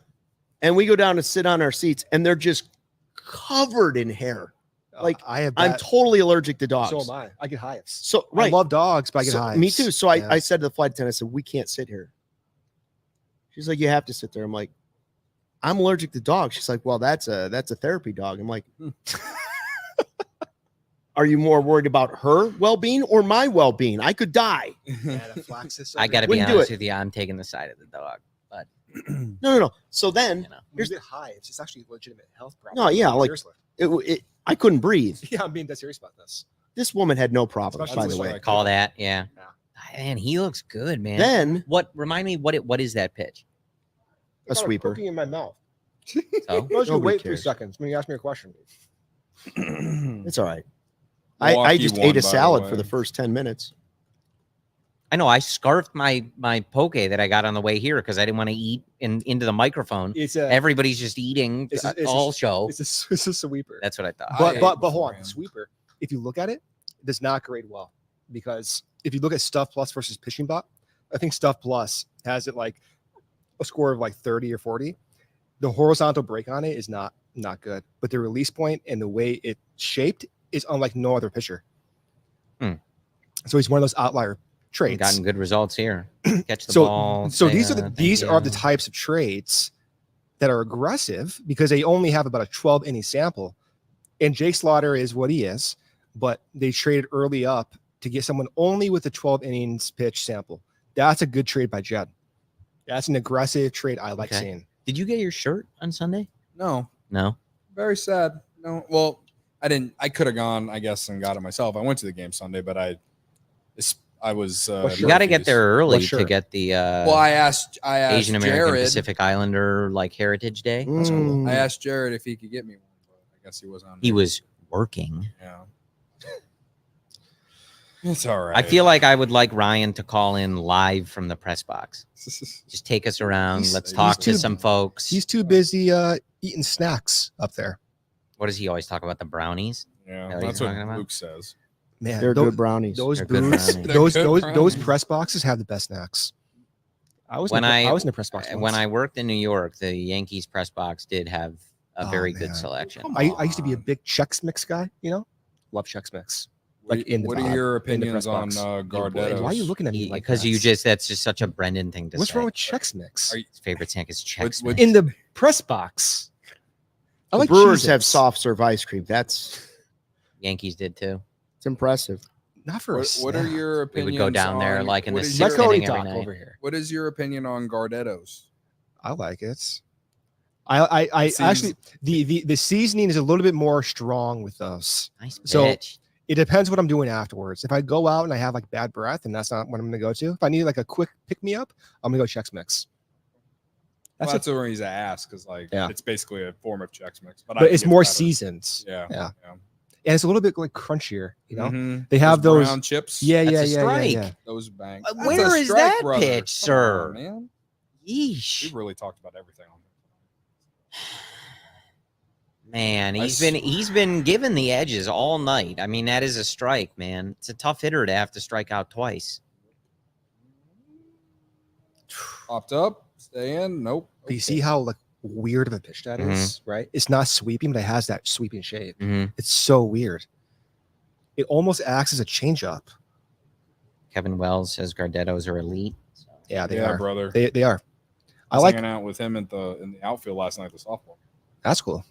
and we go down to sit on our seats, and they're just covered in hair. Like, I have. I'm That. totally allergic to dogs. So am I. I get hives. So right. I love dogs, but I get So- hives. me too. So Yeah. I said to the flight attendant, I said, we can't sit here. She's like, you have to sit there. I'm like, I'm allergic to dogs. She's like, well, that's a therapy dog. I'm like, are you more worried about her well-being or my well-being? I could die. Yeah, the flaxus I got to be Wouldn't do honest it. with you. I'm taking the side of the dog. But No. So then you know, Here's the hives. It's actually a legitimate health problem. No, yeah, like- Seriously. I couldn't breathe. Yeah, I'm being dead serious about this. This woman had no problems, Especially by the with way. like- call that. Yeah. Yeah. Man, he looks good, man. Then What? Remind me what is that pitch? I got sweeper. cookie in my mouth. So I was gonna Nobody wait 3 cares. seconds when you ask me a question. it's all right. I Milwaukee just won, ate a by the salad way. for the first 10 minutes. I know I scarfed my poke that I got on the way here because I didn't want to eat into the microphone. It's a Everybody's just eating It's a- all show. it's a sweeper. That's what I thought. But ate but hold on, beforehand. sweeper. If you look at it, it does not grade well because if you look at Stuff Plus versus Pitching Bot, I think Stuff Plus has it like a score of like 30 or 40. The horizontal break on it is not good, but the release point and the way it's shaped is unlike no other pitcher. Hmm. So he's one of those outlier traits. Gotten good results here. Catch the So- ball. So say, these are thank these are the you. types of traits that are aggressive because they only have about a 12 inning sample. And Jake Slaughter is what he is, but they traded early up to get someone only with a 12 innings pitch sample. That's a good trade by Jed. That's an aggressive trade I like Okay. seeing. Did you get your shirt on Sunday? No, No. very sad. No, well, I didn't. I could have gone, I guess, and got it myself. I went to the game Sunday, but I was. What You got to get Murphy's. there early What to shirt? get the Well, I asked Asian American Jared. Pacific Islander like Heritage Day. Mm. I asked Jared if he could get me one, but I guess he was on. He was working. Yeah. It's all right. I feel like I would like Ryan to call in live from the press box. Just take us around. He's- Let's he's talk to too- some folks. He's too busy eating snacks up there. What does he always talk about? The brownies? Yeah, What are you that's what talking about? Luke says. Man, They're those, good brownies. those They're good booths, brownies. those They're good those brownies. press boxes have the best snacks. I was When I was in the press box When once. I worked in New York, the Yankees press box did have a Oh, very man. good selection. Come I used to be a on. big Chex Mix guy, you know? Love Chex Mix. What, Like in the what vibe, are your in the press opinions on box. Gardetto's? Why are you looking at me like Because that? you that's just such a Brendan thing to What's say. wrong with Chex Mix? Are you- His favorite snack is Chex. What- Mix. In the press box. I The like Brewers have Cheez-Its. soft serve ice cream. That's Yankees did too. It's impressive. Not for What are your We opinions? would go down there on- like in what the is Let sixth your- Cody inning every talk night. over here. What is your opinion on Gardetto's? I like it. I Seems- actually the seasoning is a little bit more strong with those. Nice So- pitch. It depends what I'm doing afterwards. If I go out and I have like bad breath, and that's not what I'm going to go to. If I need like a quick pick me up, I'm going to go Chex Mix. That's the reason I asked, because like Yeah. it's basically a form of Chex Mix, but But it's more seasoned. Yeah. Yeah. And it's a little bit like crunchier, you know. Mhm. They have those. brown chips. Yeah, That's yeah, a yeah, strike. yeah. Those bang. Uh, That's where a is strike, that brother. pitch, Come on, sir? man. Yeesh. We've really talked about everything on Man, I he's been given the edges all night. I mean, that is a strike, man. It's a tough hitter to have to strike out twice. Popped up, stay in. Nope. But you see how like weird of a pitch that is, right? It's not sweeping, but it has that sweeping shape. Mhm. It's so weird. It almost acts as a changeup. Kevin Wells says Gardetto's are elite. Yeah, they yeah, are. brother. They are. I was like. hanging out with him in the outfield last night at the softball. That's cool.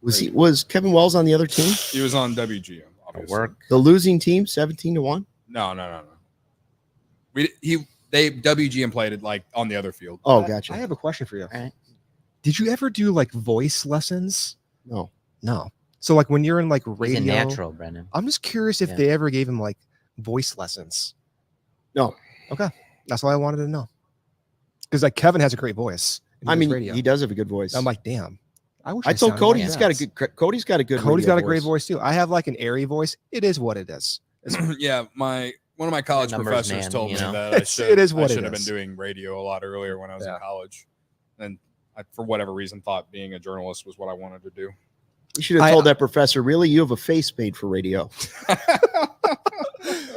Was Kevin Wells on the other team? He was on WGM, obviously. Work. The losing team, 17-1. No. They WGM played it like on the other field. Oh, gotcha. I have a question for you. All right. Did you ever do like voice lessons? No. No. So like when you're in like He's a radio, natural, Brennan. I'm just curious if Yeah. they ever gave him like voice lessons. No. Okay, that's all I wanted to know. Because like Kevin has a great voice. and he I does mean, radio. he does have a good voice. I'm like, damn. I wish I told sounded Cody like he's that. got a good. Cody's got a good. Cody's radio got a great voice too. I have like an airy voice. It is what it is. Yeah, one of my college Numbers, professors man, told you me know? that It is what I it should have been is. doing radio a lot earlier when I was Yeah. in college, and I, for whatever reason, thought being a journalist was what I wanted to do. You should have told that professor, really, you have a face made for radio.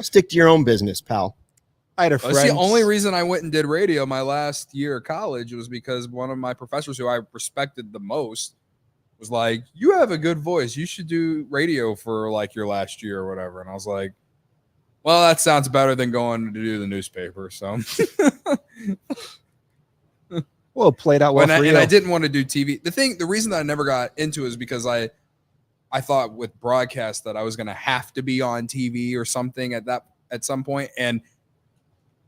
Stick to your own business, pal. I had a friend. That's the only reason I went and did radio my last year of college was because one of my professors who I respected the most was like, "You have a good voice. You should do radio for like your last year or whatever." And I was like, "Well, that sounds better than going to do the newspaper." So, Well, it played out well for you. and I didn't want to do TV. The reason that I never got into it is because I thought with broadcast that I was going to have to be on TV or something at some point, and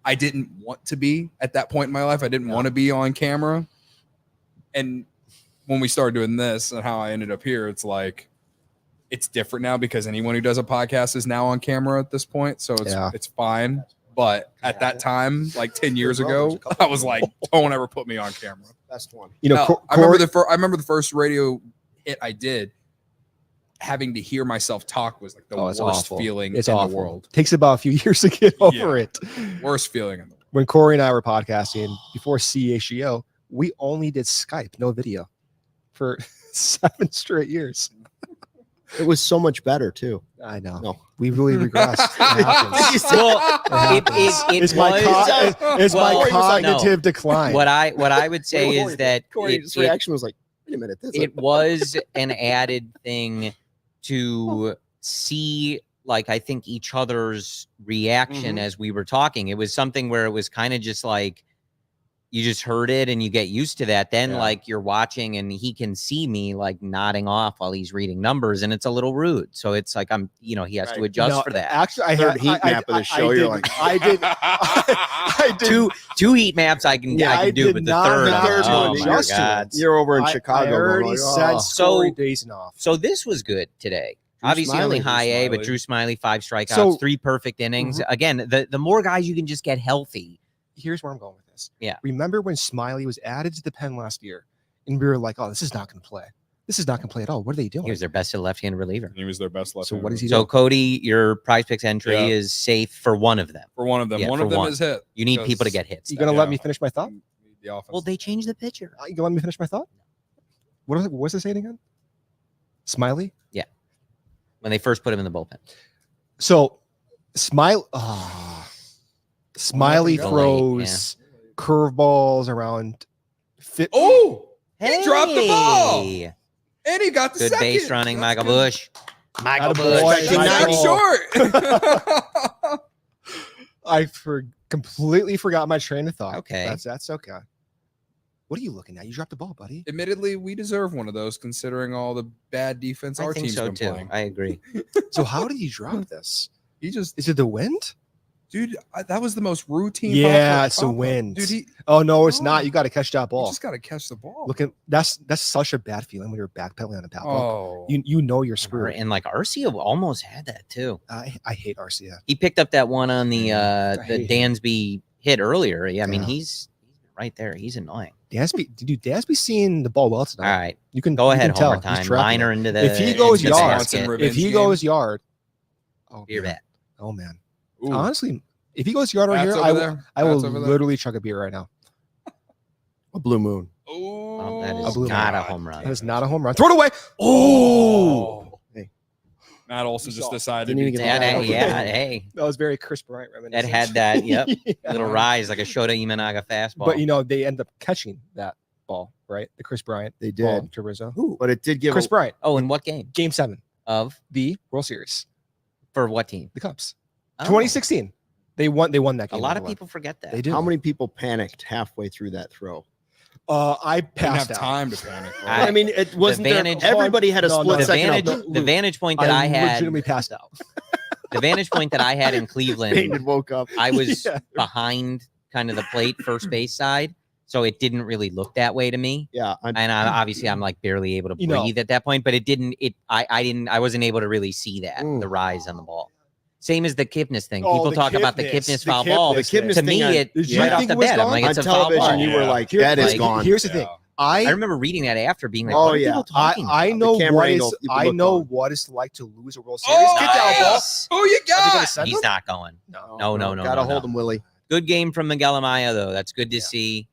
I didn't want to be at that point in my life. I didn't want to be on camera. And when we started doing this and how I ended up here, it's like it's different now because anyone who does a podcast is now on camera at this point, so it's fine. But at that time, like 10 years ago, I was like, "Don't ever put me on camera." Best one. You know, No, I remember the first radio hit I did. Having to hear myself talk was like the it's worst awful. feeling It's in awful. the world. Takes about a few years to get over it. Worst feeling in the world. When Corey and I were podcasting before CHGO, we only did Skype, no video, for 7 straight years. It was so much better, too. I know. No. We really regressed. It happens. Well, it It's my was well, cognitive decline. what I would say is that Corey's reaction was like, wait a minute. it was an added thing to see, like, I think each other's reaction as we were talking. It was something where it was kind of just like you just heard it and you get used to that. Then like you're watching and he can see me like nodding off while he's reading numbers, and it's a little rude. So it's like he has to adjust for that. Actually, I Third had heat map of the show. You're like, I did Two heat maps I can I do, did but the not third, have third to oh one, my adjust to God. it. you're over in I Chicago. already going, said oh. Corey So- dazing off. So this was good today. Drew Obviously only Smiley. high A, but Smiley. Drew Smiley, 5 strikeouts, So- 3 perfect innings. Again, the more guys you can just get healthy. Here's where I'm going with this. Yeah. Remember when Smiley was added to the pen last year, and we were like, "Oh, this is not going to play. This is not going to play at all. What are they doing?" He was their best left-handed reliever. He was their best left. So what is he So doing? Cody, your Prize Picks entry Yeah. is safe for one of them. for one of them? Yeah, one for of them one. is hit. You need people to Because- get hits. You though. gonna let Yeah. me finish my thought? The offense. Well, they changed the pitcher. You gonna let me finish my thought? What was it saying again? Smiley. When they first put him in the bullpen. So, Smiley Late, throws curveballs around. Oh, he dropped the ball. Hey! And he got the Good second. base running, That's Michael good. Bush. Michael Attaboy. Bush. Good night, Michael. short. I completely forgot my train of thought. Okay. That's okay. What are you looking at? You dropped the ball, buddy. Admittedly, we deserve one of those considering all the bad defense I our think team's so been too. playing. I agree. So how did you drop this? He just, Is it the wind? dude, that was the most routine. Yeah, pop-up. it's the wind. Dude, Oh no, it's No. not. You got to catch that you ball. just got to catch the ball. Look at that's such a bad feeling when you're backpedaling on a ball. Oh, You know you're screwed. And like Arcia almost had that too. I hate RCA. He picked up that one on the hate him. Dansby hit earlier. Yeah, I mean Yeah. he's right there. He's annoying. Dansby's seeing the ball well All tonight. right, You can go you ahead, can tell. homer He's time. tracking Liner it. into the. If he goes into the yard, basket. Johnson If he Revenge goes yard, oh Beer man. bet. Oh man. ooh. Honestly, if he goes yard right Bats here, over I will there. I will Bats over there. literally chug a beer right now. A blue moon. Oh, That I is blew not my- a home run. That is not a home run. Throw it away. Oh, Hey. Matt Olson You just saw it. decided Didn't to even be get Yeah, that. that- yeah, hey, that was very Chris Bryant that reminiscent. had that. Yep, Yeah. little rise like a Shota Imanaga fastball. But you know they end up catching that ball, right? The Chris Bryant They ball did. to Rizzo. But it did give Chris Bryant, oh, in what game? Game 7, Of the World Series, for what team? the Cubs, Oh, 2016. They won that A game. lot of 1-1. people forget that. They do. How many people panicked halfway through that throw? I didn't passed have out. time to panic. bro. I- I mean, it wasn't there. vantage- Everybody had a No, split no. second. The vantage point that I had, legitimately passed out. the vantage point that I had in Cleveland, Painted woke up. I was Yeah. behind kind of the plate first base side, so it didn't really look that way to me. Yeah, And obviously I'm like barely able to You know. breathe at that point, but it didn't. I wasn't able to really see that the rise on the ball. Same as the Kipnis thing. Oh, People the talk about the Kipnis, Kipnis the foul ball. Kipnis The Kipnis To thing me, on- it Did you right off think the it was bat, I'm gone? like, on it's a foul television, ball. you were Yeah. like, Here- "That is like, gone." Here's the Yeah. thing. I I remember reading that after being like, Oh, what are yeah. people talking I about? know camera what angle, is people I look know gone. what it's like to lose a World Series. Oh, Get that ball. Nice. Who you Are they gonna got? send He's him? not going. No. No. Gotta no, hold no. him, Willie. Good game from Miguel Amaya, though. That's good to Yeah. see.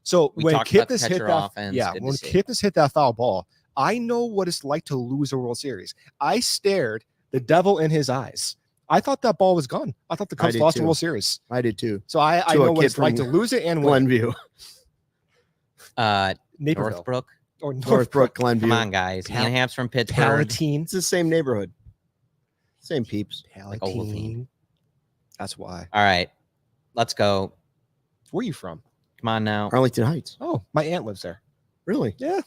So We when talked about the Kipnis hit catcher that, offense. yeah, Good to when see. Kipnis hit that foul ball, I know what it's like to lose a World Series. I stared the devil in his eyes. I thought that ball was gone. I thought the Cubs did lost the too. World Series. I did too. So I To a know what kid it's like to from lose it and win. Glenview, Naperville Northbrook. or Northbrook, Glenview. Come on, guys. Pal- Hanhaps from Pittsburgh. Palatine. It's the same neighborhood, same peeps. Palatine. That's why. All right. Let's go. Where are you from? Come on now. Arlington Heights. Oh, my aunt lives there. Really? Yeah.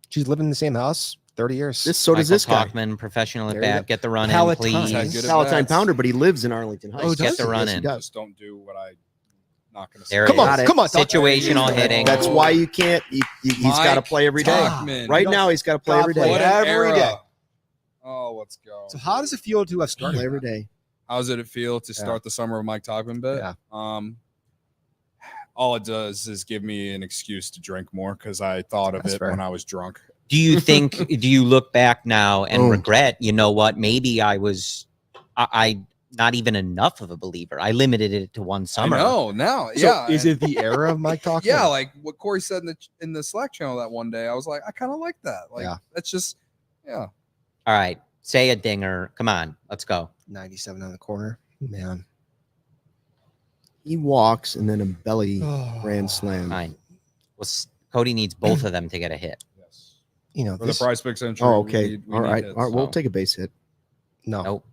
She's lived in the same house 30 years. So does Michael this guy. Talkman, professional at There you bat. go. Get the run Palatine. in, He's had please. good Palatine at-bats. Pounder, but he lives in Arlington Heights. Oh, Get does the he? run Yes, he in. does. Just don't do what I'm not going to say. There Come it on, Got it. come on. Situational hitting. That's why you can't. He's got to Mike play every day. Talkman. Right now, he's got to play every day. What an Every era. day. Oh, let's go. So how does it feel to have started? Play every day. How does it feel to start the summer of Mike Talkman bit? Yeah. All it does is give me an excuse to drink more because I thought of That's it fair. when I was drunk. Do you think, do you look back now and Boom. regret, you know what, maybe I was, I not even enough of a believer. I limited it to one summer. No, now, So yeah. is it the era of Mike Talkman? Yeah, like what Corey said in the Slack channel that one day. I was like, I kind of like that. Like, Yeah. that's just, yeah. All right. Say a dinger. Come on. Let's go. 97 on the corner. Man. He walks and then a belly Oh. grand slam. Fine. Well, Cody needs both of them to get a hit. Yes. You know, For this, the prize picks entry. Oh, okay. we All need right. hits, All right. We'll so. take a base hit. no. Nope.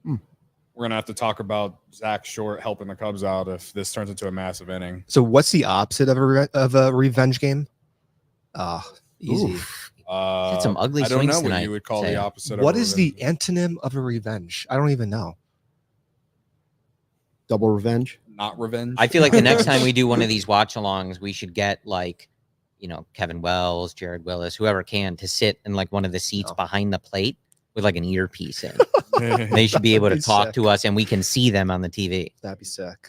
We're going to have to talk about Zach Short helping the Cubs out if this turns into a massive inning. So what's the opposite of a revenge game? Easy. Oof. Had some ugly I don't swings know what tonight, you would call say. the opposite What of a is the revenge. antonym of a revenge? I don't even know. Double revenge. Not revenge. I feel like the next time we do one of these watch alongs, we should get like, you know, Kevin Wells, Jared Willis, whoever can to sit in like one of the seats Oh. behind the plate with like an earpiece in. They should be able to That'd be talk sick. to us and we can see them on the TV. That'd be sick.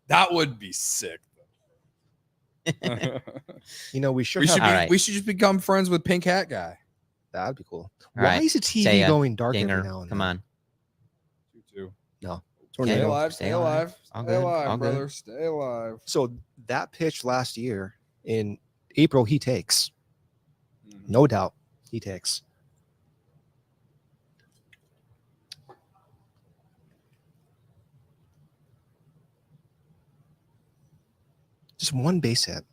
That would be sick. You know, we should We have should All be, right. we should just become friends with Pink Hat Guy. that'd be cool. All Why right. is the Say TV a going dark Dinger. every now and Come then? on. 2-2. Stay Tornado. alive, Stay stay alive. alive, All stay good, all alive, good. brother. Stay alive. So that pitch last year in April, he takes. Mhm. No doubt, he takes. Just one base hit.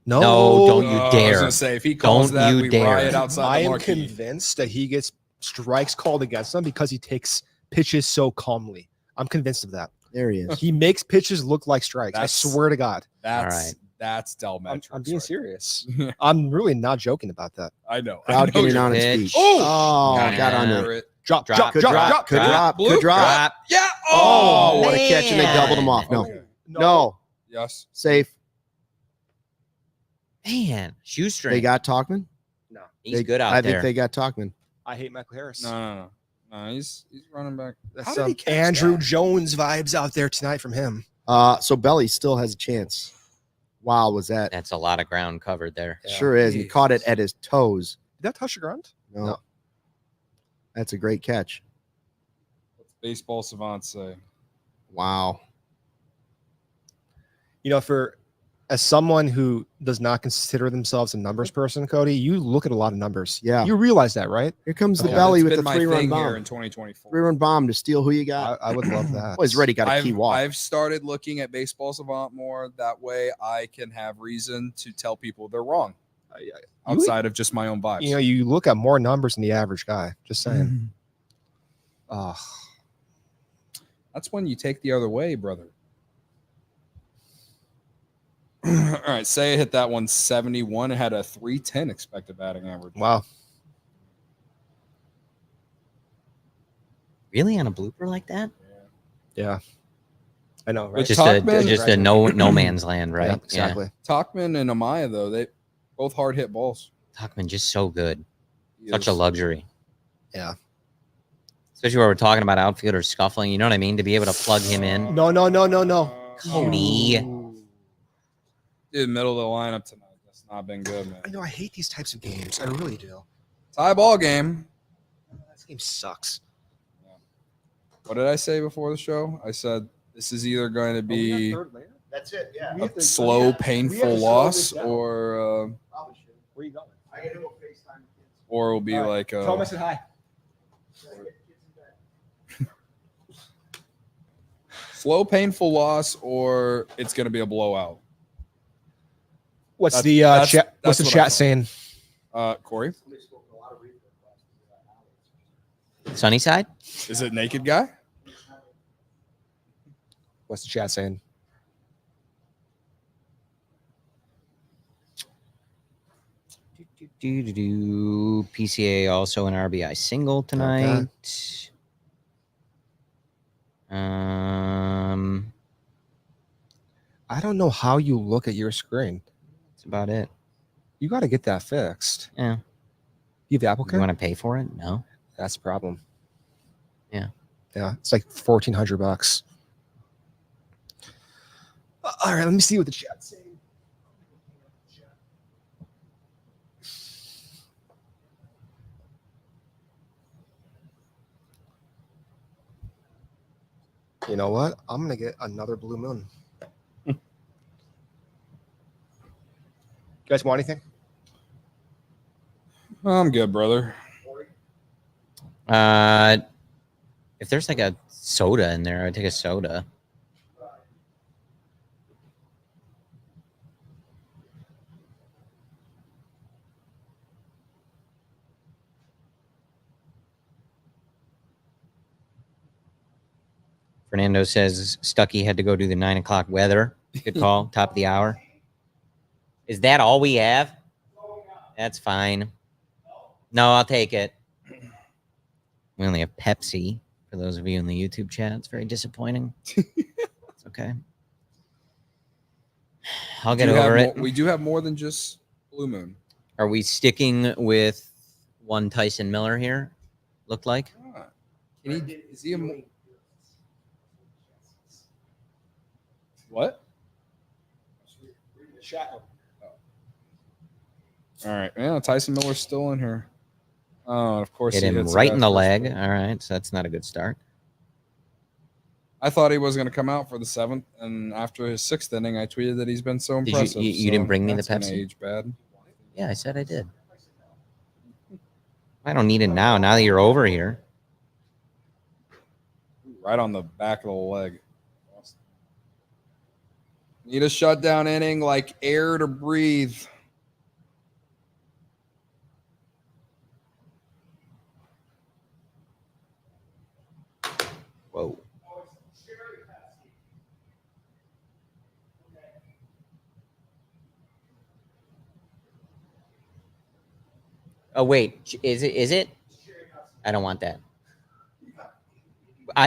No, No, don't you I was dare. gonna say if he calls Don't that, you we dare. riot outside I the am marquee. convinced that he gets strikes called against him because he takes pitches so calmly. I'm convinced of that. There he is. He makes pitches look like strikes. I That's- swear to God. That's Del I'm Metrics. being right serious. I'm really not joking about that. I know. Crowd I know getting you're- on his pitch. feet. Oh! Oh, got under it. Drop, Drop, drop, Could drop, drop. drop. Could drop. Blue? Could drop. Drop. Yeah. Oh, Oh, what a catch. And they doubled him off. No. Okay. No. Yes. Safe. Man, shoestring. They got Talkman? He's They- good out I there. think they got Talkman. I hate Michael Harris. No. He's running back. That's How did some he catch Andrew that? Jones vibes out there tonight from him. So Belly still has a chance. Wow, was that? That's a lot of ground covered there. Yeah. Sure is. He caught it at his toes. Did that touch the ground? No. No. That's a great catch. What's baseball savants say? Wow. You know, as someone who does not consider themselves a numbers person, Cody, you look at a lot of numbers. Yeah. You realize that, right? Here comes the Yeah, Belly it's with been the my 3-run thing here bomb. in 2024. 3-run bomb to steal who you got. I would love that. Well, he's already got a key walk. I've started looking at baseball savant more. That way I can have reason to tell people they're wrong outside of just my own vibes. You know, you look at more numbers than the average guy. Just saying. Oh, That's when you take the other way, brother. All right, say I hit that 171. It had a 310 expected batting average. wow. Really on a blooper like that? Yeah. I know, right? Which Just Talkman- a no man's land, right? Yeah, exactly. Talkman and Amaya, though, they both hard hit balls. Talkman just so good. He Such a is- luxury. Yeah. Especially where we're talking about outfielders scuffling. You know what I mean? To be able to plug him in. No. Cody. Dude, middle of the lineup tonight. That's not been good, man. I know. I hate these types of games. I really do. Tie ball game. This game sucks. What did I say before the show? I said this is either going to be That's it. Yeah. a slow, painful loss, or Where you going? or it'll be like a said hi. slow, painful loss, or it's going to be a blowout. What's That's- the that's- chat? What's that's the what I chat thought. saying? Corey, Sunnyside? is it naked guy? What's the chat saying? PCA also an RBI single tonight. I don't know how you look at your screen. That's about it. You got to get that fixed. Yeah. You have Apple You Care? want to pay for it? No. That's the problem. Yeah. Yeah. It's like $1,400. All right. Let me see what the chat's saying. You know what? I'm going to get another blue moon. You guys want anything? I'm good, brother. If there's like a soda in there, I'd take a soda. Fernando says Stuckey had to go do the 9 o'clock weather. Good call. Top of the hour. Is that all we have? That's fine. No, I'll take it. We only have Pepsi for those of you in the YouTube chat. It's very disappointing. It's okay. I'll get over it. We do have more than just Blue Moon. Are we sticking with one Tyson Miller here? Looked like. Is he a what? All right, yeah. Tyson Miller's still in here. Oh, of course. Hit he him hits right that in the first leg. one. All right, so that's not a good start. I thought he was going to come out for the 7th, and after his 6th inning, I tweeted that he's been so Did you- impressive. you didn't bring me the that's gonna Pepsi? Age bad. Yeah, I said I did. I don't need it now. Now that you're over here. Right on the back of the leg. Need a shutdown inning like air to breathe. Whoa. Oh wait, is it? I don't want that.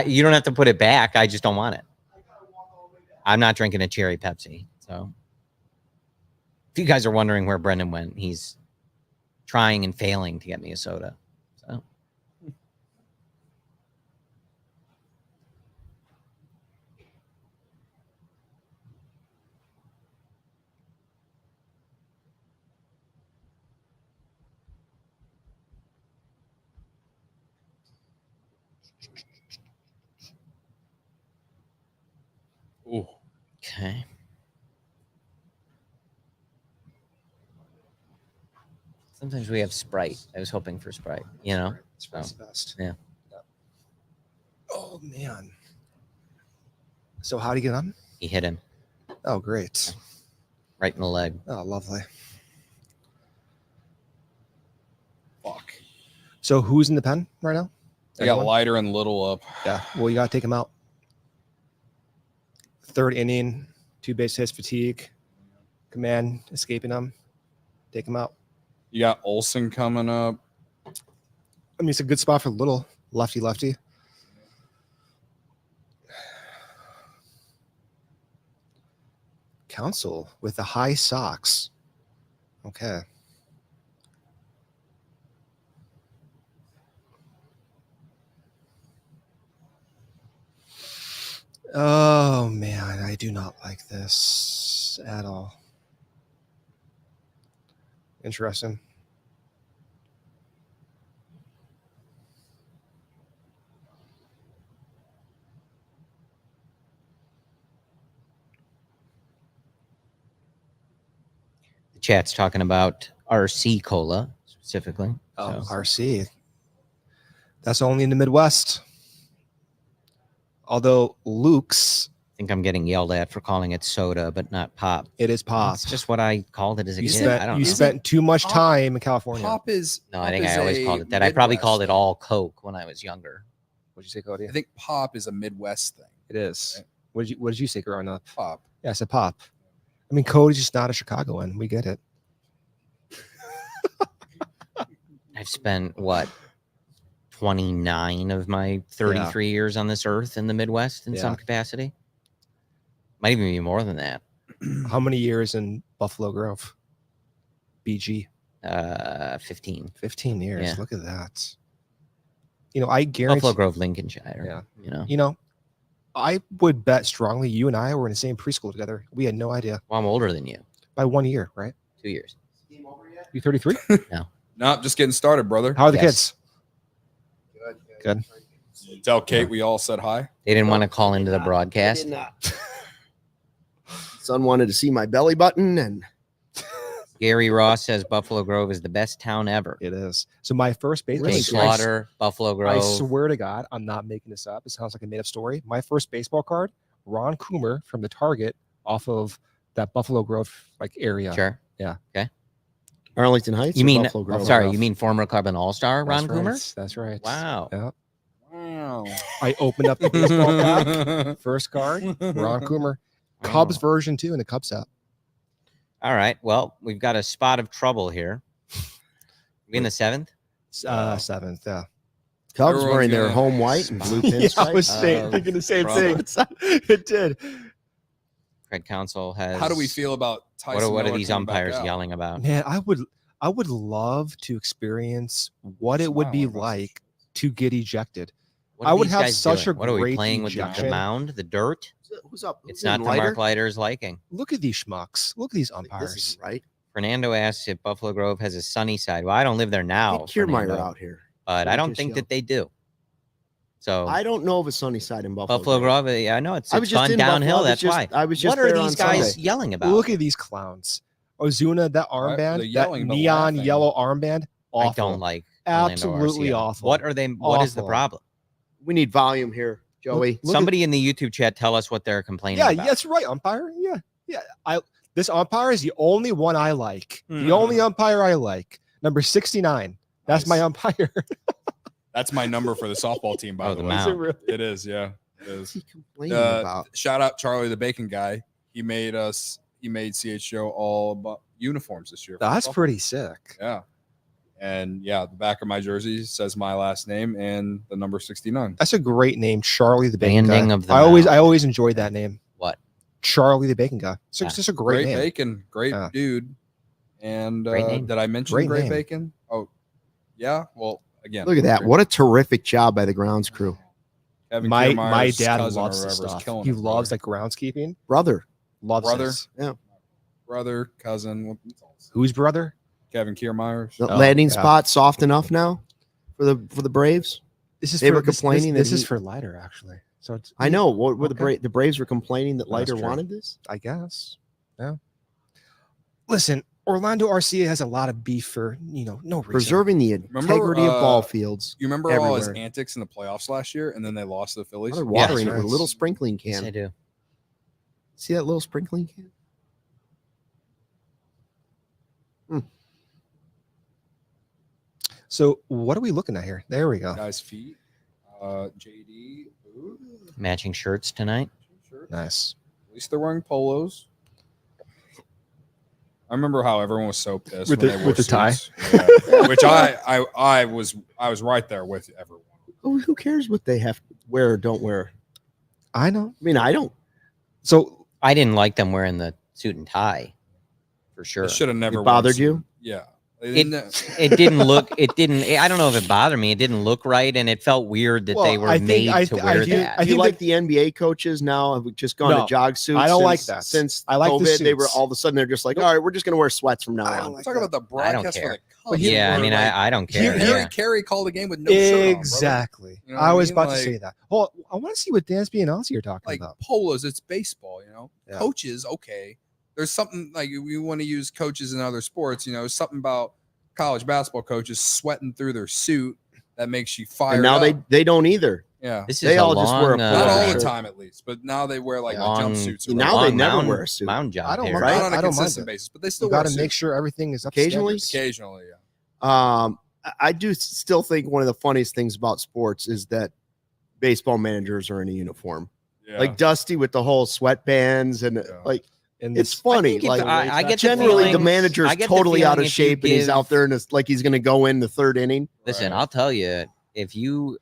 You don't have to put it back. I just don't want it. I'm not drinking a cherry Pepsi. So if you guys are wondering where Brendan went, he's trying and failing to get me a soda. So Ooh. okay. Sometimes we have Sprite. I was hoping for Sprite, you know? Sprite's the best. Yeah. Oh man. So how do you get on? He hit him Oh, great. right in the leg. Oh, lovely. Fuck. So who's in the pen right now? I got Everyone? Lighter and Little up. Yeah. Well, you gotta take him out. Third inning, 2 base hits, fatigue, command escaping him. Take him out. You got Olsen coming up. I mean, it's a good spot for Little lefty. Council with the high socks. Okay. Oh man, I do not like this at all. Interesting. The chat's talking about RC Cola specifically. Oh, So, RC. That's only in the Midwest. Although Luke's, I think I'm getting yelled at for calling it soda, but not pop. it is pop. It's just what I called it as a You kid. spent, I don't you know. spent too much Pop- time in California. Pop is No, I Pop think is I always a called it that. I probably called it Midwest all Coke when I was younger. What'd you say, Cody? I think pop is a Midwest thing. It is. Right. What did you say growing up? Pop. Yeah, I said pop. I mean, Cody's just not a Chicagoan. We get it. I've spent what 29 of my 33 years on this earth in the Midwest in Yeah. some capacity. Might even be more than that. How many years in Buffalo Grove? BG. 15. 15 years. Yeah. Look at that. You know, I guarantee. Buffalo Grove, Lincolnshire. Yeah. You know, I would bet strongly you and I were in the same preschool together. We had no idea. well, I'm older than you. By 1 year, right? 2 years. You 33? Nope, just getting started, brother. How are the Yes. kids? Good. Tell Kate we all said hi. They didn't want to call into the broadcast. Did not. Son wanted to see my belly button, and Gary Ross says Buffalo Grove is the best town ever. It is. So my first baseball Jake Slaughter, Buffalo I Grove. swear to God, I'm not making this up. It sounds like a made up story. My first baseball card, Ron Coomer from the Target off of that Buffalo Grove like area. Sure. Arlington Heights. You or mean, Buffalo Grove? sorry, you mean former Club and All-Star That's Ron right. Coomer? That's right. Wow. Yeah. Wow. I opened up the baseball pack. First card, Ron Coomer. Cubs version 2 in the Cubs app. All right. Well, we've got a spot of trouble here. We in the 7th? 7th, yeah. Cubs Everyone's wearing their gonna- home white and blue Yeah, I pinstripes. was Uh, thinking the same trouble. thing. It did. Craig Council has. How do we feel about Tyson? What are Miller these coming back umpires out? yelling about? Man, I would love to experience what it would Smile be across the like to get ejected. What I are would these have guys such doing? a What are we great playing with the ejection. mound, the dirt? Who's up? It's Who's not in to lighter? Mark Leiter's liking. Look at these schmucks. Look at these This umpires. is right. Fernando asks if Buffalo Grove has a sunny side. Well, I don't live there now, Get Kiermaier Fernando, out here. but Let I me don't just think yell. that they do. So I don't know of a sunny side in Buffalo. Buffalo Grove, yeah, I know it's I was just fun in downhill. Buffalo. That's why. I was just What are there these on guys Sunday. yelling about? Look at these clowns. Ozuna, that Right, armband, they're yelling that but neon laughing. yellow armband, awful. I don't like Orlando Absolutely Arcia. awful. What are they? What is the Awful. problem? We need volume here, Joey. Look at- Somebody in the YouTube chat tell us what they're complaining Yeah, about. that's right, umpire. Yeah. This umpire is the only one I like. The only umpire I like. Number 69. That's Nice. my umpire. That's my number for the softball team, by Oh, the the way. mound. Is it really? It is, yeah. It What's is. he complaining Uh, about? Shout out Charlie the Bacon guy. He made CHGO all about uniforms this year. for That's football. pretty sick. Yeah. And yeah, the back of my jersey says my last name and the number 69. That's a great name, Charlie the Bacon Banding Guy. of the I mound. always enjoyed that name, What? Charlie the Bacon Guy. It's Yeah. just a great name. Bacon, great Yeah. dude. And Great name. did I mention Great Great name. Bacon? Oh, yeah. Well, again, Look at that. What a terrific job by the grounds crew. Kevin My Kiermaier's dad cousin or loves this whatever is stuff. killing He it, loves brother. like groundskeeping. Brother. Loves Brother? this. brother, cousin. Whose brother? Kevin Kiermaier. The Oh, landing yeah. spot soft enough now for the Braves? This is They for, were this- complaining This, that is he- for Leiter, actually. So it's, I know. What were Okay. the Braves were complaining that No, that's Leiter true. wanted this? I guess. Yeah. Listen, Orlando Arcia has a lot of beef for no reason. Preserving the integrity of ball fields. You remember all his everywhere. antics in the playoffs last year, and then they lost to the Phillies. They're watering Yeah, it with a that's little right. sprinkling Yes, I can. do. See that little sprinkling can? So what are we looking at here? There we go. Guys' feet. JD. Ooh, Matching shirts tonight. shirt. Nice. At least they're wearing polos. I remember how everyone was so pissed With when the- they wore with the tie? suits. Yeah. Which I was right there with everyone. Who cares what they have to wear or don't wear? I know. I mean, I don't. So I didn't like them wearing the suit and tie, for sure. They should have never It bothered worn you? suit. Yeah. They It, didn't- it didn't look. It didn't. I don't know if it bothered me. It didn't look right, and it felt weird that they Well, were I think- made I to th- wear I do- that. I Do you think like the NBA coaches now have just gone No, to jog suits? I don't like since- that. Since I like the COVID, they were suits. all of a sudden they're just like, Nope. all right, we're just going to wear sweats from now I don't on. like Talk about the I don't broadcast for care. the Cubs. Yeah, I Where, mean, like, I don't care. Harry Yeah. Carey called the game with no shirt on, brother. exactly. You know what I I was mean? about to Like- say that. Well, I want to see what Dansby and Ozzy are talking Like about. polos, it's baseball, Yeah. Coaches, okay. There's something like we want to use coaches in other sports, something about college basketball coaches sweating through their suit that makes you fire. And now they don't either. yeah. This is They a all just wear a long, polo Not all the shirt. time at least, but now they wear like long- jumpsuits. or Now whatever. they long never mound- wear a suit. Mound job I don't here. mind Not it. on a I don't mind consistent it. basis, but they still You wear got to make suits. sure everything is up Occasionally? standards. Occasionally, yeah. I do still think one of the funniest things about sports is that baseball managers are in a uniform. Yeah. Like Dusty with the whole sweatbands and Yeah. like And it's this- funny. think if Like I get the generally the feeling- manager's I get the totally out feeling of if you shape and he's give- out there and it's like he's going to go in the third inning. Listen, Right. I'll tell you, if you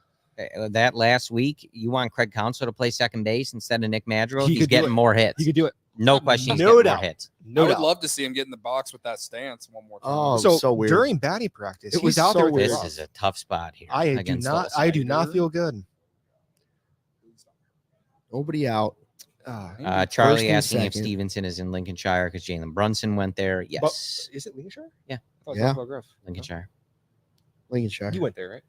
that last week you want Craig Counsell to play second base instead of Nick Madrigal, He he's could do getting it. more hits. he could do it. No question, he's No getting doubt. more hits. No I would doubt. love to see him get in the box with that stance one more time. Oh, So, so weird. during batting practice, It he's was out so there with weird. This the is a tough spot here. I do against not. us. I do not feel good. Nobody out. Charlie First and asking if second. Stevenson is in Lincolnshire because Jalen Brunson went there. Yes, Is it Lincolnshire? Yeah. I thought it was Yeah. Buffalo Grove. Lincolnshire. Lincolnshire. You went there, right?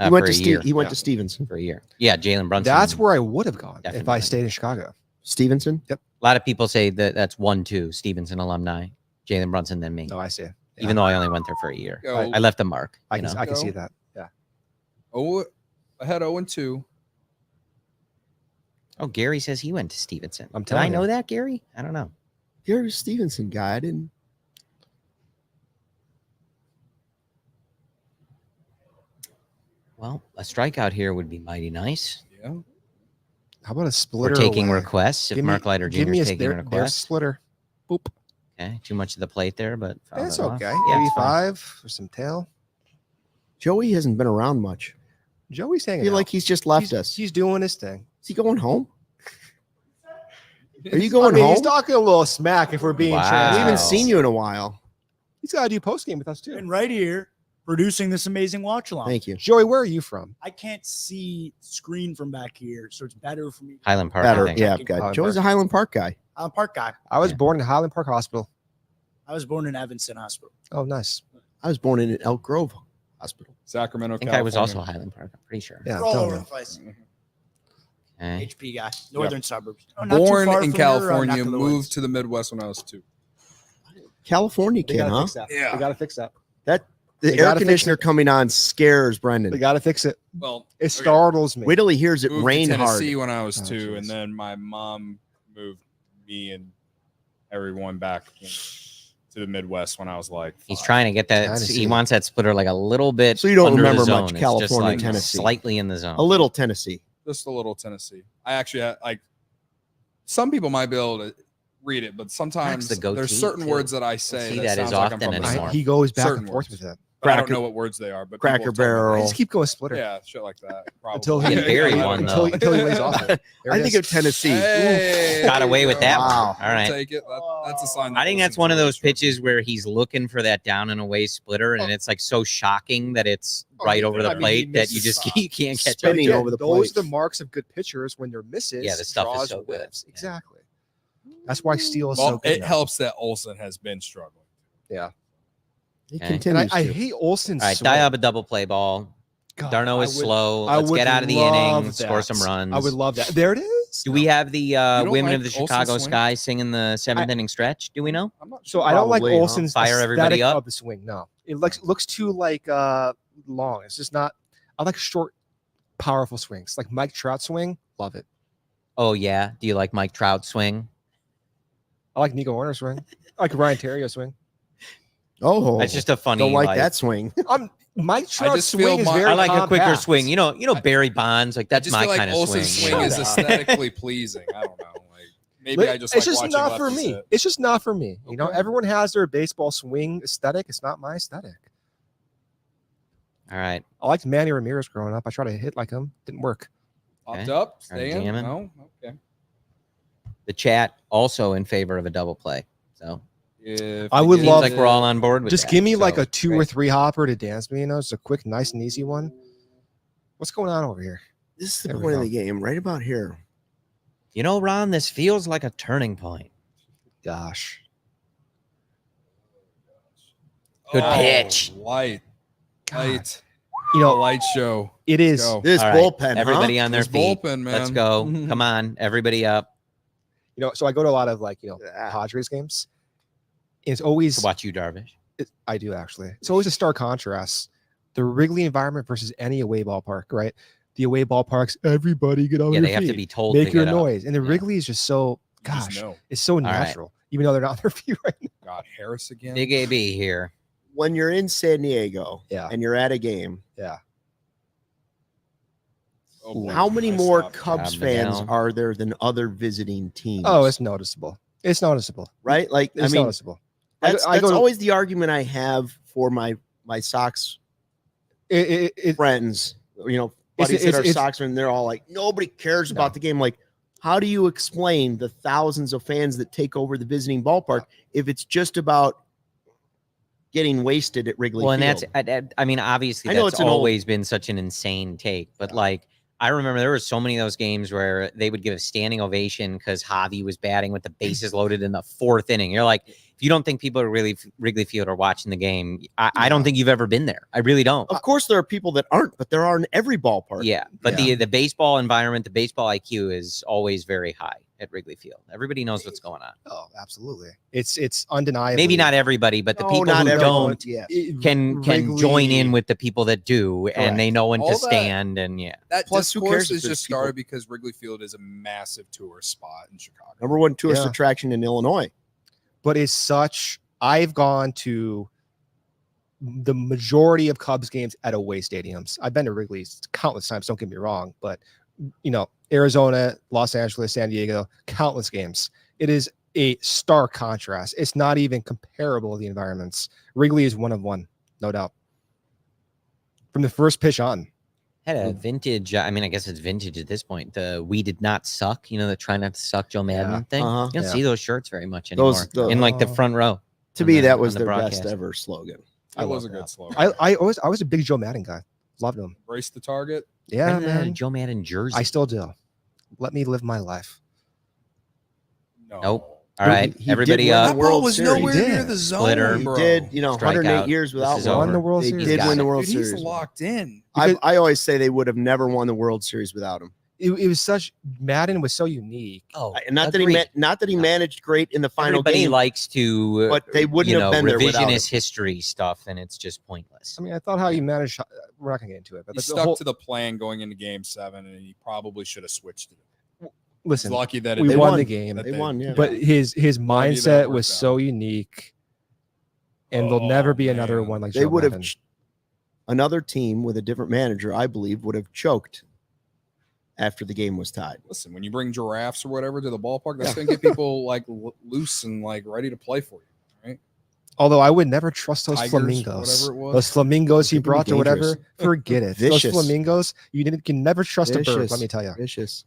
He went For to a year. He went Yeah. to Stevenson. For a year. Yeah, Jalen Brunson. That's where I would have gone if Definitely. I stayed in Chicago. Stevenson. a lot of people say that's 1-2 Stevenson alumni. Jalen Brunson than me. No, I see. Even though I only went there for a year, Go. I left a mark. I you can know? I can see Go. that. Yeah. I had 0-2. Oh, Gary says he went to Stevenson. I'm Did I telling know you. that, Gary? I don't know. You're a Stevenson guy. I didn't. Well, a strikeout here would be mighty nice. Yeah. How about a We're splitter? taking away? requests. If Give me- Mark Leiter give Jr. me is a taking there's requests. splitter. Boop. Okay, too much of the plate there, but foul That's that off. okay. Yeah, Maybe it's fine. 5 for some tail. Joey hasn't been around much. Joey's I hanging feel out. like he's just left he's, us. He's doing his thing. Is he going home? Are you I going mean, home? he's talking a little smack if we're being Wow. I transparent. haven't seen you in a while. He's got to do post game with us too. And right here, producing this amazing watch along. Thank you. Joey, where are you from? I can't see screen from back here, so it's better for me. Highland Park. Better. I think. Yeah, Highland God. Park. Joey's a Highland Park guy. I'm a park guy. I was Yeah. born in Highland Park Hospital. I was born in Evanston Hospital. Oh, nice. I was born in Elk Grove Hospital. Sacramento, I think I was also California. Highland Park. I'm pretty sure. Yeah, We're all don't over know. the place. Okay. HP guy, northern suburbs. Oh, not too Born far in from your, California, neck of the moved woods. to the Midwest when I was 2. California They kid, gotta huh? fix that. Yeah. They got to fix that. The They air gotta fix conditioner it. coming on scares They Brendan. got to fix it. Well, It startles me. Wait till he hears it moved rain to hard. Tennessee when I was Oh, 2, and jeez. then my mom moved me and everyone back to the Midwest when I was like 5. He's trying to get that. Tennessee. He wants that splitter like a little bit. So you don't under the remember zone. much It's just, California, like, Tennessee. Slightly in the zone. A little Tennessee. Just a little Tennessee. I actually had, like, some people might be able to read it, but sometimes the goatee, there's certain too. words that I say see that that as sounds like I'm often from the anymore. South. He goes back Certain and forth words. with it. But I don't Cracker- know what words they are. But Cracker people have told me Barrel. I just keep going splitter. Yeah, shit like that. Until Probably. he, Yeah, Barry won, until, though. until he lays off it. There I it think is. of Tennessee. Hey, Got away with that Wow. one. All I'll right. take it. That's a sign. I think that's one of those pitches where he's looking for that down and away splitter, and it's like so shocking that it's right over the I mean, he plate that you misses just you can't catch up. Spinning Again, over the those plate. are the marks of good pitchers when they're misses. Yeah, the stuff is draws, so good. whips. Yeah. Exactly. That's why Steele is Well, so good. it now. helps that Olsen has been struggling. Yeah. He Okay. And continues I to. hate Olsen's All right, swing. die up a double play ball. God, Darno I is would- slow. I Let's would get out of the love inning, score that. some runs. I would love that. There it is. Do we have the don't women like of the Olsen's Chicago swing? Sky singing the seventh inning stretch? Do we know? I'm not So sure. I don't like Probably, huh? Olsen's Fire everybody aesthetic up? of the swing. No, it looks too like long. It's just not. I like short, powerful swings. Like Mike Trout swing, love it. Oh yeah. Do you like Mike Trout swing? I like Nico Warner swing. I like Ryan Terrio swing. Oh, That's just a funny. don't like that swing. Mike Trout's just feel swing is my- very I like a quicker compact. swing. You know Barry Bonds. Like I that's just my feel like kind of Olsen's swing. swing is Shut up. aesthetically pleasing. I don't know. Like maybe I just it's like just watching not for lefties me. hit. It's just not for me. You know, Okay. everyone has their baseball swing aesthetic. It's not my aesthetic. All right. I liked Manny Ramirez growing up. I tried to hit like him. Didn't work. Popped Okay. up, Are staying. jamming? No, okay. The chat also in favor of a double play. So If I they would get seems love like we're all on board with Just that. give me like So, a 2 great. or 3 hopper to Dansby. You know, just a quick, nice and easy one. What's going on over here? This is the There we point of go. the game, right about here. You know, Ron, this feels like a turning point. Gosh. Good Oh, pitch. Light. Light. You A know, light show. it is. Go. This All right, bullpen, everybody on their This feet. bullpen, man. Let's go. Come on, everybody up. You know, so I go to a lot of like, you know, Yeah. Padres games. It's always, To watch you, Darvish. I do actually. It's always a stark contrast. The Wrigley environment versus any away ballpark, right? The away ballparks, everybody get on Yeah, your they have to feet. be told Make to your get up. noise. And the Yeah. Wrigley is just so, You just gosh, know. it's so right. natural, even though they're not on their feet right now. God, Harris again. Big AB here. When you're in San Diego Yeah. and you're at a game, Yeah. Oh, boy, how many I more stopped. Cubs Job, fans Miguel. are there than other visiting teams? Oh, it's noticeable. It's noticeable. right. Like It's I mean, noticeable. I go- that's, I that's go to- always the argument I have for my Sox It, friends. You know, It's- buddies that are it's- Sox fans, they're all like, nobody cares No. about the game. Like, how do you explain the thousands of fans that take over the visiting ballpark if it's just about getting wasted at Wrigley Well, and Field? that's, I mean, obviously, I know that's it's an old- always been such an insane take. But like, I remember there were so many of those games where they would give a standing ovation because Javi was batting with the bases loaded in the 4th inning. You're like, if you don't think people at Wrigley Field are watching the game, I don't think you've ever been there. I really don't. Of course, there are people that aren't, but there are in every ballpark. Yeah, but the baseball environment, the baseball IQ is always very high at Wrigley Field. Everybody knows what's going on. Oh, absolutely. It's undeniable. Maybe not everybody, but the No, people not who everyone, don't yes. can join in with the people that do, and they know when All to that- stand. And yeah, That Plus, who discourse cares if is there's just people- started because Wrigley Field is a massive tourist spot in Chicago. Number one tourist Yeah. attraction in Illinois. But it's such. I've gone to the majority of Cubs games at away stadiums. I've been to Wrigley's countless times. Don't get me wrong, but you know, Arizona, Los Angeles, San Diego, countless games. It is a stark contrast. It's not even comparable to the environments. Wrigley is one of one, no doubt. From the first pitch on. had a vintage. I mean, I guess it's vintage at this point. The "We Did Not Suck," you know, the "Try Not to Suck" Joe Madden Yeah. thing. Uh-huh. You don't Yeah. see those shirts very much anymore Those- in like the front row. To on me, the- that on was the their broadcast. best ever slogan. I It was a love good that. slogan. I was a big Joe Madden guy. Loved him. Brace the target. Yeah, Bring that man. Joe Madden jersey. I still do. Let me live my life. No. Nope. All right, He did everybody win up. the World was Series. nowhere He near did. the zone, Splitter. He bro. did, you know, 108 Strikeout. years This without is one. Won the World They Series. did got win it. the World Dude, he's Series. locked in. I always say they would have never won the World Series without him. It was such Madden was so unique. Oh, Not agreed. that he No. managed great in the final Everybody game, likes to, but they wouldn't you have know, been there without him. revisionist history stuff, and it's just pointless. I mean, I thought how you managed. We're not gonna get into it, but He the stuck whole, to the plan going into Game 7, and he probably should have switched it. He's listen. lucky that We They won won. the game, that They won, yeah. but his Lucky that mindset worked was out. so unique, and there'll never be another man. one like They Joe would have Madden. another team with a different manager, I believe, would have choked after the game was tied. Listen, when you bring giraffes or whatever to the ballpark, that's going to get people like loose and like ready to play for you, right? Although I would never trust those Tigers, flamingos. whatever it was. Those flamingos he They can be brought or whatever. dangerous. Forget it. Vicious. Those flamingos, can never trust a bird. Vicious. Let me tell you. Vicious.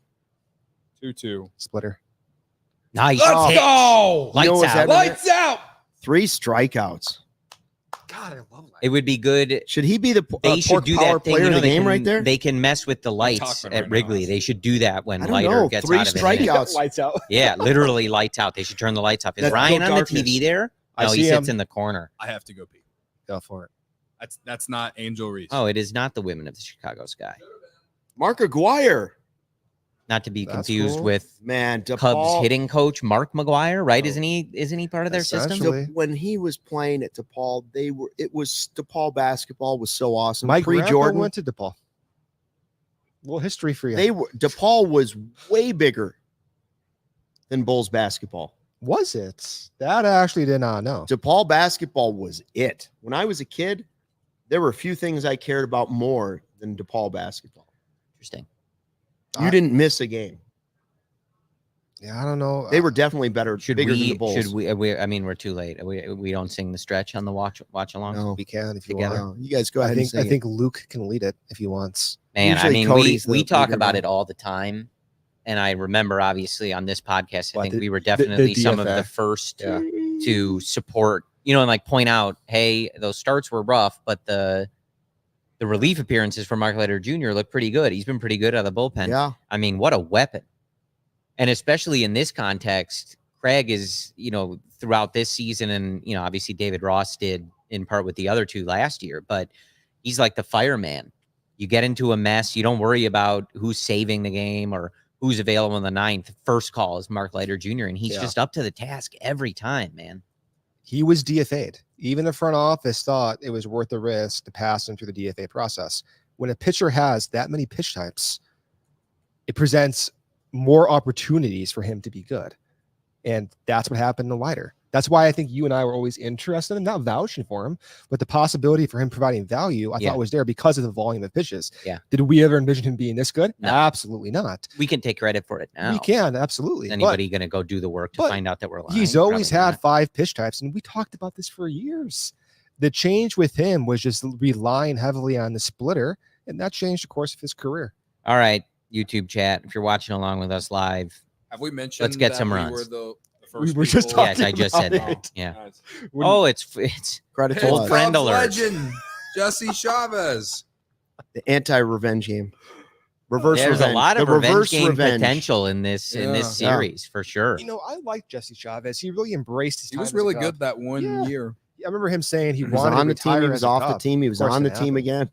2-2. Splitter. Nice. Let's hit. go. Lights You know what's out. happening? Lights out. 3 strikeouts. God, I love that. It would be good. Should he be the They should Pork do Power that thing. player You know, of the they game can, right there? They can mess with the lights talking at right Wrigley. now. They should do that when I don't Lighter know. gets 3 out of the inning. strikeouts. Lights out. Yeah, literally lights out. They should turn the lights off. Is That's Ryan no on darkness. the TV there? I No, he see sits him. in the corner. I have to go pee. Go for it. That's not Angel Reese. Oh, it is not the women of the Chicago Sky. Mark Aguirre. Not to be That's confused cool. with Man, Cubs DePaul, hitting coach Mark McGuire, right? Oh. Isn't he part of their system? Essentially. when he was playing at DePaul, DePaul basketball was so awesome. Mike grandpa Pre-Jordan, went to DePaul. Little history for you. DePaul was way bigger than Bulls basketball. Was it? That I actually did not know. DePaul basketball was it. When I was a kid, there were a few things I cared about more than DePaul basketball. Interesting. You didn't miss a game. Yeah, I don't know. They were definitely bigger than the Should Bulls. we? I mean, we're too late. We don't sing the stretch on the watch along. No. We can if you Together. want. No, you guys go I ahead think and I sing think Luke can lead it if he wants. Man, I Usually mean, Cody's we the talk leader about now. it all the time, and I remember obviously on this podcast, I What, think the- we were the definitely some of DFA. the first Yeah. to support, and like point out, hey, those starts were rough, but the relief appearances for Mark Leiter Jr. look pretty good. He's been pretty good out of the bullpen. Yeah. I mean, what a weapon. And especially in this context, Craig is, throughout this season, and, obviously David Ross did in part with the other two last year, but he's like the fireman. You get into a mess, you don't worry about who's saving the game or who's available in the ninth. First call is Mark Leiter Jr., and he's Yeah. just up to the task every time, man. He was DFA'd. Even the front office thought it was worth the risk to pass him through the DFA process. When a pitcher has that many pitch types, it presents more opportunities for him to be good. And that's what happened to Leiter. That's why I think you and I were always interested in not vouching for him, but the possibility for him providing value, I Yeah. thought was there because of the volume of pitches. Yeah. Did we ever envision him being this good? No. Absolutely not. We can take credit for it now. We can, absolutely. Is But anybody going to go do the work to but find out that we're lying? he's always Probably had not. 5 pitch types, and we talked about this for years. The change with him was just relying heavily on the splitter, and that changed the course of his career. All right, YouTube chat. If you're watching along with us live, Have we mentioned? Let's get that some we runs. were the We first were just people- talking yes, I just said about that. it. Yeah. Nice. Oh, it's Credit to Old us. friend Cubs alert. legend Jesse Chavez. The anti-revenge game. Reverse there's revenge. a lot of The revenge reverse game revenge. potential in this Yeah. series for sure. You know, I like Jesse Chavez. He really embraced his He time was as a really Cub. good that one Yeah. year. I remember him saying he He was wanted on to the team. retire He as was a off the Cub. team. He was Of course on the it team happened. again.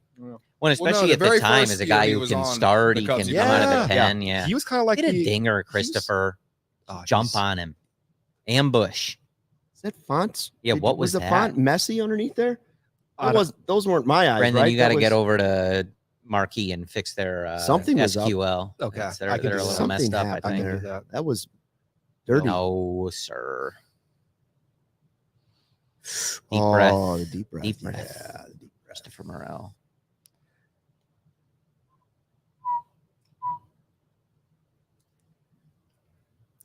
Well, especially the at the very time first as a year guy he who was can on start, the he Cubs, can he come out of the Yeah. pen. Yeah. He was kind of like Hit a the dinger, Christopher. Oh, Jump geez. on him. Ambush. Is that fonts? Yeah, what was the that? font messy underneath there? I That don't- was those weren't my eyes. Brendan, right? you got to That get was- over to Marquee and fix their Something was up. SQL. Okay, They're, I can they're do a that. little messed Something up, I happened think. there. do that. That was dirty. No, sir. Deep breath. Oh, the deep breath. Deep breath. Yeah, the deep breath. Christopher Morel.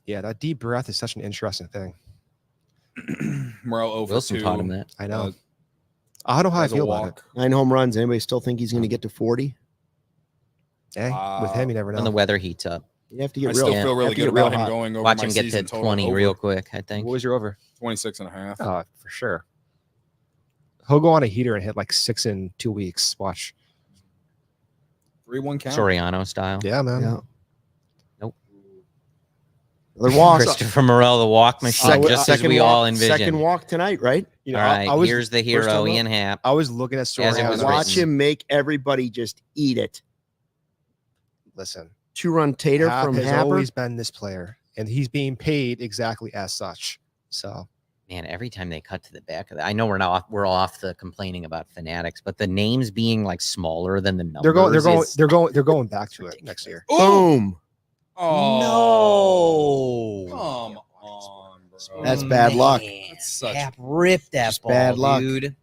Yeah, that deep breath is such an interesting thing. Morel over Wilson 2. taught him that. I know. I don't know how I has a feel about it. walk. 9 home runs. Anybody still think he's going to get to 40? Hey, with him, you never know. When the weather heats up. You have to I get still real. feel you really have to good get real about him hot. going over Watch my him get to season total 20 over real quick, I think. What was your over? 26 and a half. Oh, for sure. He'll go on a heater and hit like 6 in 2 weeks. Watch. 3-1 count. Soriano style. Yeah, man. Yeah. Nope. Another walk. Christopher Morel, the walk machine, just as we all envisioned. Second walk tonight, right? You know, All right, I was, here's the first hero, of all, Ian Happ. I was looking at As it was Soriano. Watch written. him make everybody just eat it. Listen, 2-run tater Happ from has Happer. always been this player, and he's being paid exactly as such. So Man, every time they cut to the back of that, I know we're off the complaining about Fanatics, but the names being like smaller than the numbers. they're going back to it next year. Boom. Oh, No. come on, bro. That's bad luck. Man, That's such- Happ ripped that Just ball, bad luck. dude.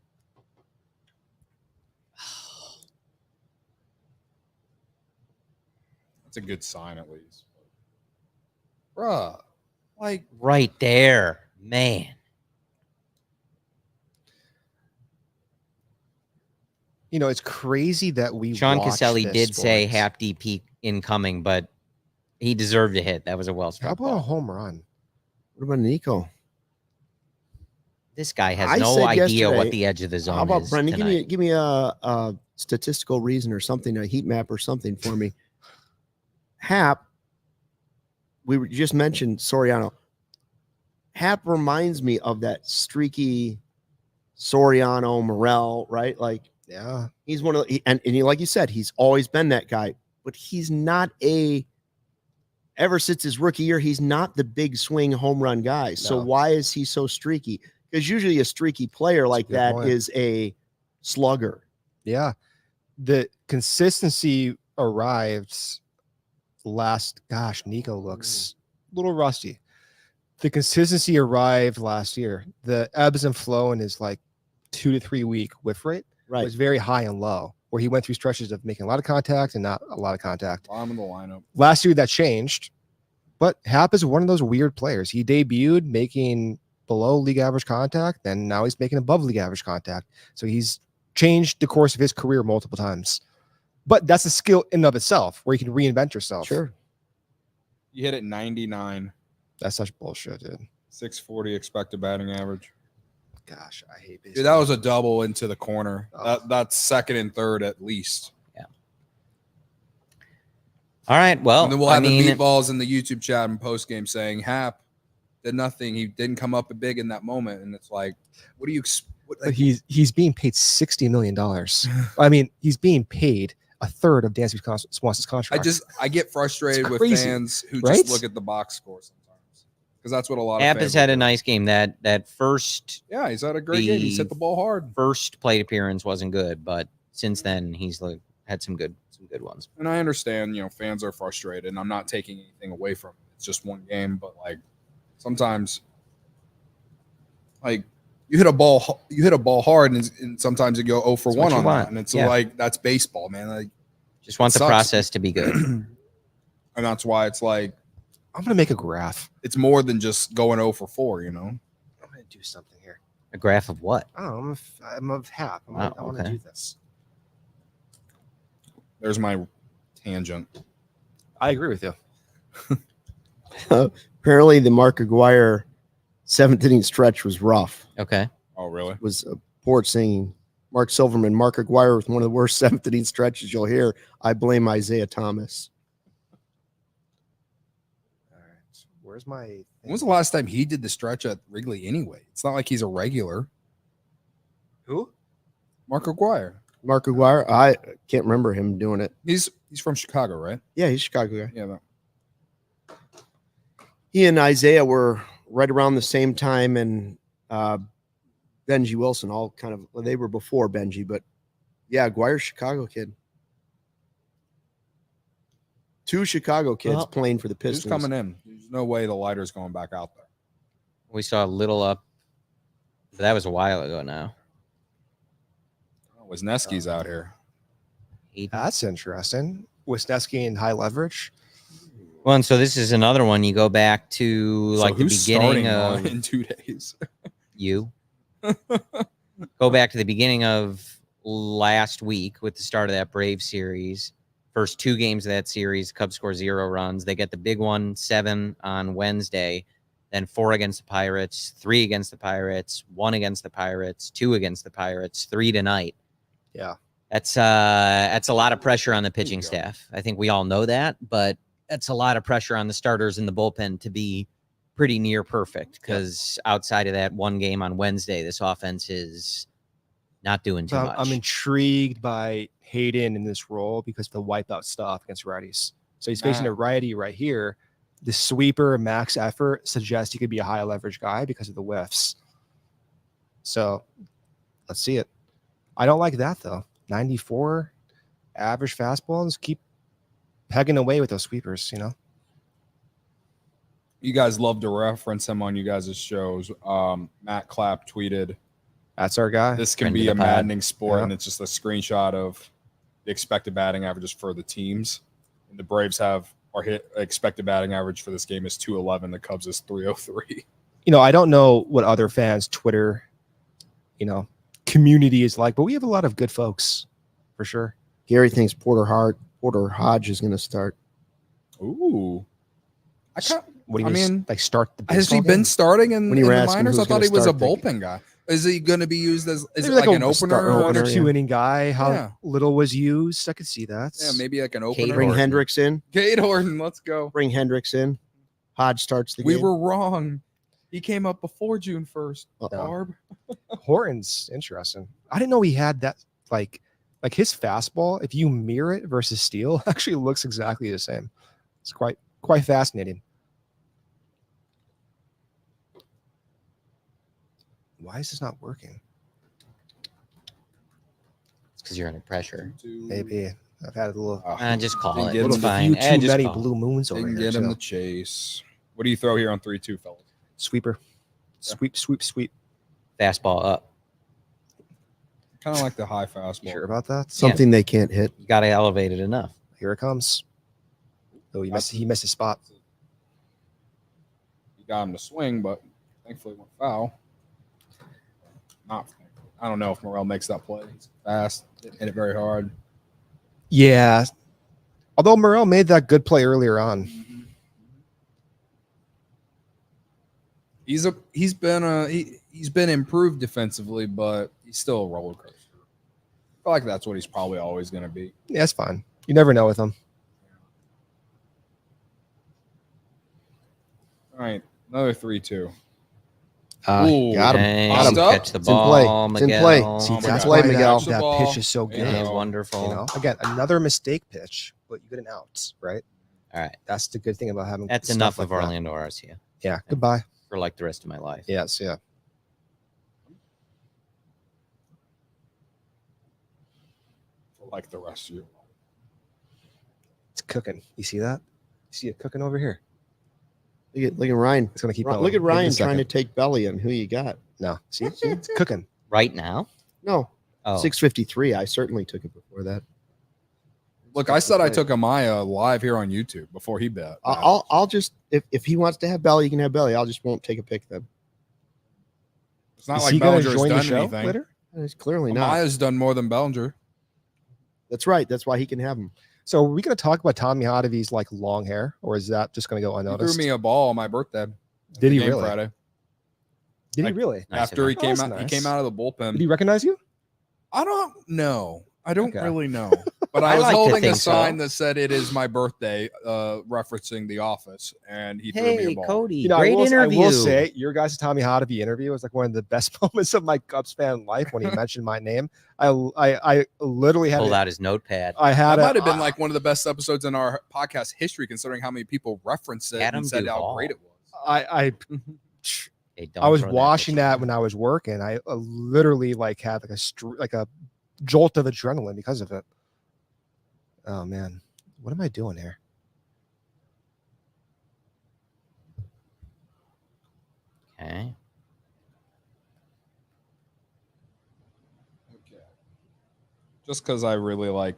That's a good sign, at least. Bruh. Like, Right there, man. It's crazy that we Sean watched Caselli this did say sports. Hap DP incoming, but he deserved a hit. That was a well How struck about a ball. home run? What about Nico? This guy has I no said idea what yesterday- the edge of the zone How about is Brendan? tonight. Give me a statistical reason or something, a heat map or something for me. Hap, we just mentioned Soriano. Hap reminds me of that streaky Soriano, Morel, right? Like Yeah. he's one of the, and he, like you said, he's always been that guy, but he's not ever since his rookie year, he's not the big swing home run guy. So No. why is he so streaky? Because usually a streaky player like good that point. is a slugger. Yeah. The consistency arrived Nico looks a little rusty. The consistency arrived last year. The ebbs and flow in his like 2 to 3 week whiff rate Right. was very high and low, where he went through stretches of making a lot of contact and not a lot of contact. Bottom of the lineup. Last year that changed, but Hap is one of those weird players. He debuted making below league average contact, and now he's making above league average contact. So he's changed the course of his career multiple times. But that's a skill in and of itself, where you can reinvent yourself. Sure. You hit it 99, That's such bullshit, dude. 640 expected batting average. Gosh, I hate baseball. Dude, that was a double into the corner. Oh. That's second and third at least. All right. Well, And then we'll I have mean, the meatballs in the YouTube chat and post game saying Hap did nothing. He didn't come up big in that moment, and it's like, what do you? But he's being paid $60 million. I mean, he's being paid a third of Dansby Swanson's contract. I get frustrated It's with crazy, fans who right? just look at the box score sometimes, because that's what a lot of Hap fans has had do. a nice game. That first Yeah, he's had a great game. He's hit the ball hard, plate appearance wasn't good, but since then he's had some good ones. and I understand. Fans are frustrated, and I'm not taking anything away from it. It's just one game, but like sometimes, like you hit a ball hard, and sometimes you go 0 for That's what 1 you on want. that, and it's Yeah. like that's baseball, man. Like, Just want It the sucks. process to be good. and that's why it's like I'm gonna make a graph. it's more than just going 0 for 4. I'm gonna do something here. A graph of what? I don't know. I'm of Hap. I want to okay. do this. There's my tangent. I agree with you. Apparently the Mark Aguirre 7th inning stretch was rough. Okay. Oh, really? It was port singing. Mark Silverman, Mark Aguirre with one of the worst 7th inning stretches you'll hear. I blame Isaiah Thomas. All right. Where's my? When was the last time he did the stretch at Wrigley anyway? It's not like he's a regular. Who? Mark Aguirre. Mark Aguirre, I can't remember him doing it. He's from Chicago, right? Yeah, he's a Chicago guy. Yeah. He and Isaiah were right around the same time, and Benji Wilson, all kind of, they were before Benji, but yeah, Aguirre's Chicago kid. 2 Chicago kids Well, playing for the He's Pistons. coming in. There's no way the lighter's going back out there. We saw a little up. But that was a while ago now. Wisniewski's out here. That's interesting. Wisniewski in high leverage. Well, and so this is another one. You go back to So like the who's beginning starting of in 2 days? you. Go back to the beginning of last week with the start of that Brave series. First 2 games of that series, Cubs score 0 runs. They get the big one, 7 on Wednesday, then 4 against the Pirates, 3 against the Pirates, 1 against the Pirates, 2 against the Pirates, 3 tonight. Yeah. That's a lot of pressure on the pitching staff. I think we all know that, but that's a lot of pressure on the starters in the bullpen to be pretty near perfect, because outside of that one game on Wednesday, this offense is not doing too much. I'm intrigued by Hayden in this role because of the wipeout stuff against righties. So he's facing a righty right here. The sweeper max effort suggests he could be a high leverage guy because of the whiffs. So let's see it. I don't like that though. 94 average fastballs, keep pegging away with those sweepers, You guys love to reference him on you guys' shows. Matt Clapp tweeted, That's our guy. this can Friend be of a the pod. maddening sport, Yeah. and it's just a screenshot of the expected batting averages for the teams. And the Braves have our expected batting average for this game is 211. The Cubs is 303. I don't know what other fans' Twitter, community is like, but we have a lot of good folks for sure. Gary thinks Porter Hodge is going to start. Ooh. What do you I mean, like start the Has he baseball been game? starting in When you the were asking minors? who's I thought he gonna was a start, bullpen guy. Is he going to be used as is Maybe it like an a opener? like opener, a yeah. 2-inning guy? How Yeah. little was used? I could see that. Yeah, maybe like an opener. Kate Bring Horton. Hendricks in. Kate Horton, let's go. Bring Hendricks in. Hodge starts the We game. were wrong. He came up before June 1st. Barb. Horton's interesting. I didn't know he had that like his fastball. If you mirror it versus steel, actually looks exactly the same. It's quite fascinating. Why is this not working? It's because you're under pressure. Maybe I've had a little, Just call Didn't it. get It's him. fine. few too Just many call it. blue moons over Didn't here. get him too. the chase. What do you throw here on 3-2, fellas? Sweeper, sweep. Fastball up. Kind of like the high fastball. Sure about that? Something they can't hit. You got to elevate it enough. Here it comes. Oh, he missed his spot. You got him to swing, but thankfully went foul. I don't know if Morel makes that play. He's fast, didn't hit it very hard. Yeah. Although Morel made that good play earlier on. He's been improved defensively, but he's still a roller coaster. I feel like that's what he's probably always going to be. Yeah, it's fine. You never know with him. All right, another 3-2. Got him. Hey, Got him. catch the It's in play. ball, It's in Miguel. play. See, my that's God. why Miguel. that, The that ball. pitch is so good. Yeah. It is wonderful. You know, again, another mistake pitch, but you get an out, right? All right. That's the good thing about having. That's stuff enough like of that. Orlando Arcia Yeah. Goodbye. for like the rest of my life. Yes. Yeah. For like the rest of you. It's cooking. You see that? You see it cooking over here? Look at Ryan. It's gonna keep. Look going. at Give it a Ryan trying to second. take belly on who you got. No. See, it's cooking. Right now? No, Oh, 6:53. I certainly took it before that. Look, I said I took Amaya live here on YouTube before he bet. I'll just if he wants to have belly, he can have belly. I'll just won't take a pick then. It's not Is like he gonna Bellinger's join the done show anything. later? It's clearly not. Amaya's done more than Bellinger. That's right. That's why he can have him. So, are we going to talk about Tommy Hodavy's like long hair, or is that just going to go He unnoticed? threw me a ball on my birthday. Did he Game really? Friday. Did he Like, really? nice After he of him. came that's out, he nice. came out of the bullpen. Did he recognize you? I don't know. I don't Okay. really know. But I I was like to holding a think so. sign that said it is my birthday, referencing The Office, and he threw me a Hey, ball. Cody. You know, great I interview. will say your guys' Tommy Hodavy interview was like one of the best moments of my Cubs fan life when he mentioned my name. I literally had Pulled it- out his notepad. I had That a- might have been like one of the best episodes in our podcast history, considering how many people referenced it Adam and said how Duvall. great it was. I Hey, don't I was throw that watching picture. that when I was working. I literally like had like a jolt of adrenaline because of it. Oh man, what am I doing here? Okay. Okay. Just because I really like,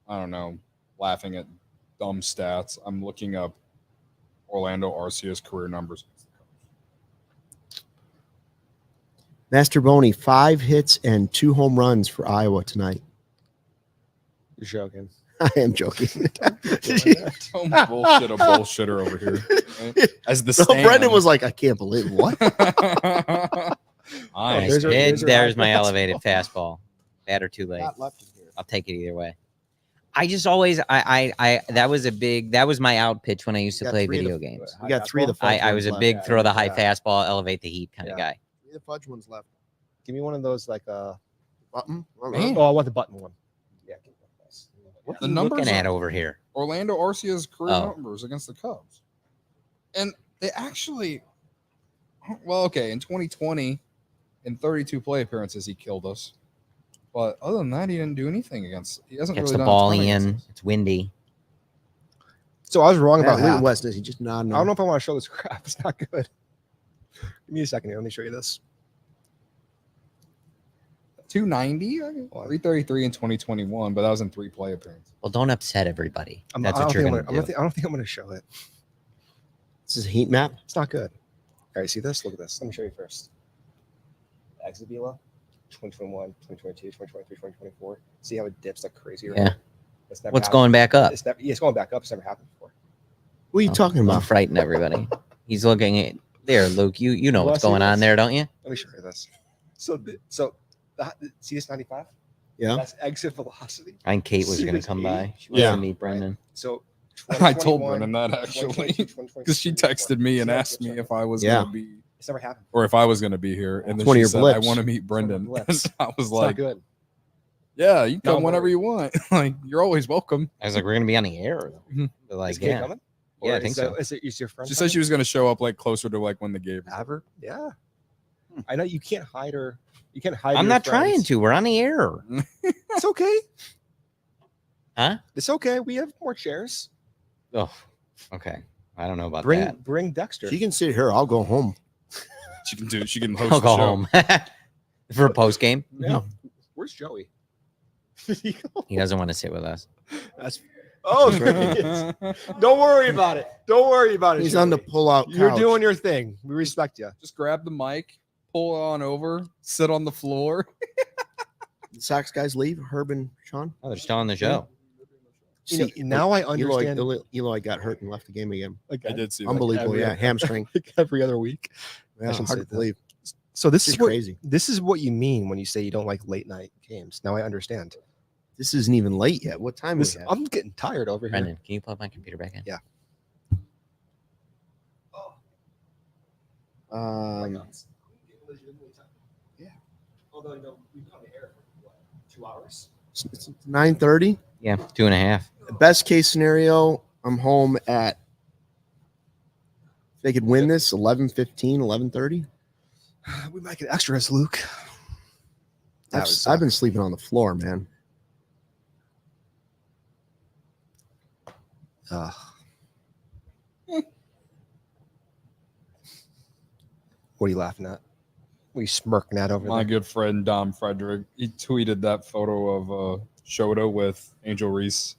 I don't know, laughing at dumb stats, I'm looking up Orlando Arcia's career numbers. Master Boney, 5 hits and 2 home runs for Iowa tonight. You're joking. I am joking. Don't bullshit a bullshitter over here. Right? As the So stand. Brendan was like, I can't believe what? Nice there's our- pitch. there's our There's my fastball. elevated fastball. Bad or too late. left here. I'll take it either way. I just always that was my out pitch when I used to Got play 3 of video the- games. We got 3 of the I fudge was a ones big left. throw the high yeah. fastball, elevate the heat kind of Yeah. guy. 3 of the fudge ones left. Give me one of those like Button. Man. Oh, I want the button one. Yeah. give me one of those. What The are you numbers looking at are- over here? Orlando Arcia's career Oh. numbers against the Cubs. And they actually, well, okay, in 2020, in 32 play appearances, he killed us. But other than that, he didn't do anything against. He hasn't Gets really the done a ball ton in. against us. It's windy. So I was wrong About about half. West, is he just nodding? I don't know if I want to show this crap. It's not good. Give me a second here. Let me show you this. 290, 333 in 2021, but that was in 3 play appearances. Well, don't upset everybody. I That's don't what you're think going I'm to gonna- do. I don't think I'm going to show it. This is a heat map. It's not good. All right, see this? Look at this. Let me show you first. Exit below. 2021, 2022, 2023, 2024. See how it dips like crazy? Right? Yeah. That's never What's happened. going back up? It's going back up. It's never happened before. What are you talking Don't about? frighten everybody. He's looking at there, Luke. You know Wanna what's see going on this? there, don't you? Let me show you this. See this 95? Yeah. That's exit velocity. I think Kate was See going to this come E? by. She wants Yeah. to meet Brendan. So I told 2021, Brendan that actually 2022, 2023, because she texted me and 2024. asked me if I was Yeah. going to be It's never happened. or if I was going to be here, and It's then one of she your said, blips. "I want to meet one of Brendan." your And blips. I was It's not like, good. "Yeah, you No, come whenever you want. Like you're always welcome." I was like, we're going to be on the air. Mhm. But like, Is Kate yeah. coming? Yeah, I Or think is so. Is your friend? She said she was going to show up like closer to like when the game. Ever? Yeah. I know you can't hide her. You can't hide. I'm your not trying friends. to. We're on the air. It's okay. Huh? It's okay. We have more chairs. Oh, okay. I don't know about that. Bring Dexter. She can sit here. I'll go home. She can do. She can host I'll the go show. home for a post game. Yeah. Where's Joey? He doesn't want to sit with us. That's. Oh, there he is. Don't worry about it. Don't worry about it. He's on the Joey. pull-out You're couch. doing your thing. We respect you. Just grab the mic, pull on over, sit on the floor. The Sox guys leave. Herb and Sean. Oh, they're still on the show. See, now I understand. Eloy got hurt and left the game again. Like, I did see that. Unbelievable. every- Yeah, hamstring. like every other week. Yeah, shouldn't hard say to that. believe. So this It's is what crazy. this is what you mean when you say you don't like late night games. Now I understand. This isn't even late yet. What time is This, it? I'm getting tired over here. Brendan, can you plug my computer back in? Yeah. Yeah. Although we've been on the air for what, 2 hours? It's 9:30. Yeah, 2.5. Best case scenario, I'm home at. If they could win this, 11:15, 11:30. We might get extras, Luke. I've been sleeping on the floor, man. What are you laughing at? What are you smirking at over My there? good friend Dom Frederick, he tweeted that photo of Shota with Angel Reese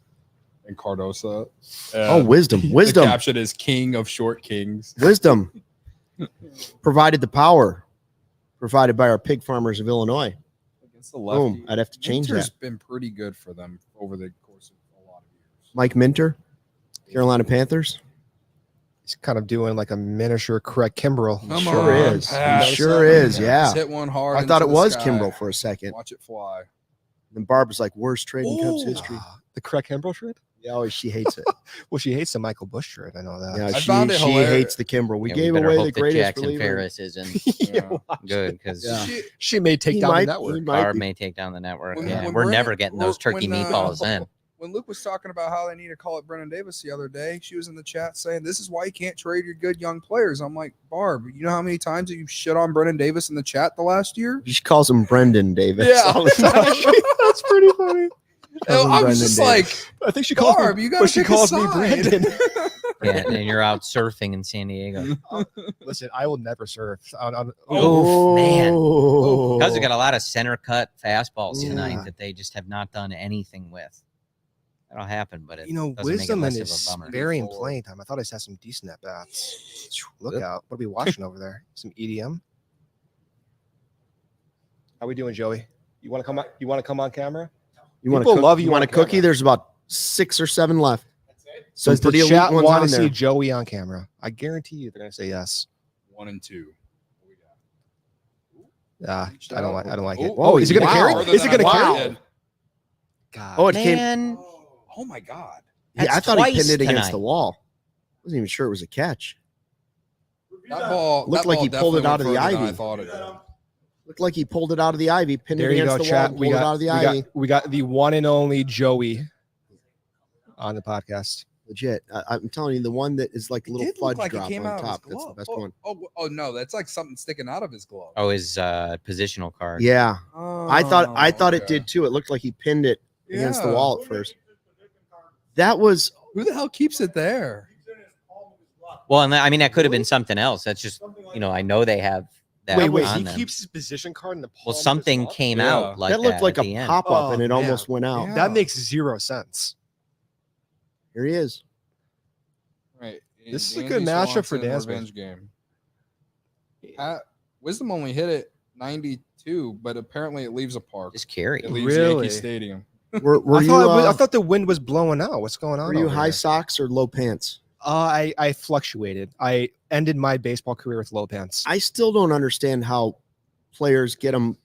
and Cardosa. Oh, wisdom. The Wisdom. caption is "King of Short Kings." Wisdom. Provided the power. Provided by our pig farmers of Illinois. Against the lefty. Boom. I'd have to change Minter's that. been pretty good for them over the course of a lot of years. Mike Minter, Carolina Panthers. He's kind of doing like a miniature Craig Kimbrell. Come Sure on, is. He Pat. sure is. Just Yeah. hit one hard. I thought it into the was sky. Kimbrel for a second. Watch it fly. Then Barb was like, worst trade in Cubs Ooh. history. The Craig Kimbrell trade? Yeah, oh, she hates it. Well, she hates the Michael Bush trade. I know that. Yeah, I she found it hilarious. hates the Kimbrel. We Yeah, gave better away hope the that greatest Jackson reliever. Ferris isn't Yeah. watch good because Yeah. She may take He down might- the network. he might Barb be. may take down the network. When- Yeah, when we're Brennan- never getting those turkey when, meatballs in. When Luke was talking about how they need to call it Brennan Davis the other day, she was in the chat saying, "This is why you can't trade your good young players." I'm like, Barb, you know how many times that you've shit on Brennan Davis in the chat the last year? She calls him Brendan Davis. Yeah. all the time. That's pretty funny. Calls him I was Brendan just Davis. like, I think she calls Barb, me, you but gotta she pick a calls me side. Brandon. Yeah, and you're out surfing in San Diego. Listen, I will never serve. Oof, man. Oh. Cubs have got a lot of center cut fastballs Yeah. tonight that they just have not done anything with. That'll happen, but it You know, doesn't make it wisdom less in of his a bummer. varying playing time. I thought I had some decent at bats. Look out! What are we watching over there? Some EDM. How we doing, Joey? You want to come on? You want to come on camera? You want People to love you you want a on cookie? camera. There's about 6 or 7 left. Some Does the pretty elite chat ones want on to there. see Joey on camera? I guarantee you they're going to say yes. 1 and 2. What we got? I don't like. I don't like it. Oh, Oh, is it going to wow. carry? Farther Is it than going to I carry? did. God. Oh, it came. Man, oh my God. Yeah, I that's thought he twice pinned it against tonight. the wall. Wasn't even sure it was a catch. That ball Looked that like ball he pulled it definitely out of the went further than ivy. I thought it did. Looked like he pulled it out of the ivy, pinned there it you against go, the chat. wall, pulled it out of the ivy. We got the one and only Joey on the podcast. Legit. I'm telling you, the one that is like a It little did look fudge like it drop came on out of his top. That's the glove. best oh, one. Oh, no, that's like something sticking out of his glove. oh, his positional card. Yeah. I thought it okay. did too. It looked like he pinned it against the Yeah. wall at first. That was Who the hell keeps it there? Well, and I mean that could have been something else. That's just I know they have that Wait, on he them. keeps his position card in the palm Well, of his something glove? came Yeah. out like that looked like at a the end. pop up Oh, and it man. almost went out. Yeah. That makes zero sense. Here he is. Right. This is a good matchup for Dansby. Dansby. Revenge game. Wisdom only hit it 92 too, but apparently it leaves a park. Just carry. It leaves Really? Yankee Stadium. Were I you thought the wind was blowing out. What's going on? were you over high there? socks or low pants? I fluctuated. I ended my baseball career with low pants. I still don't understand how players get them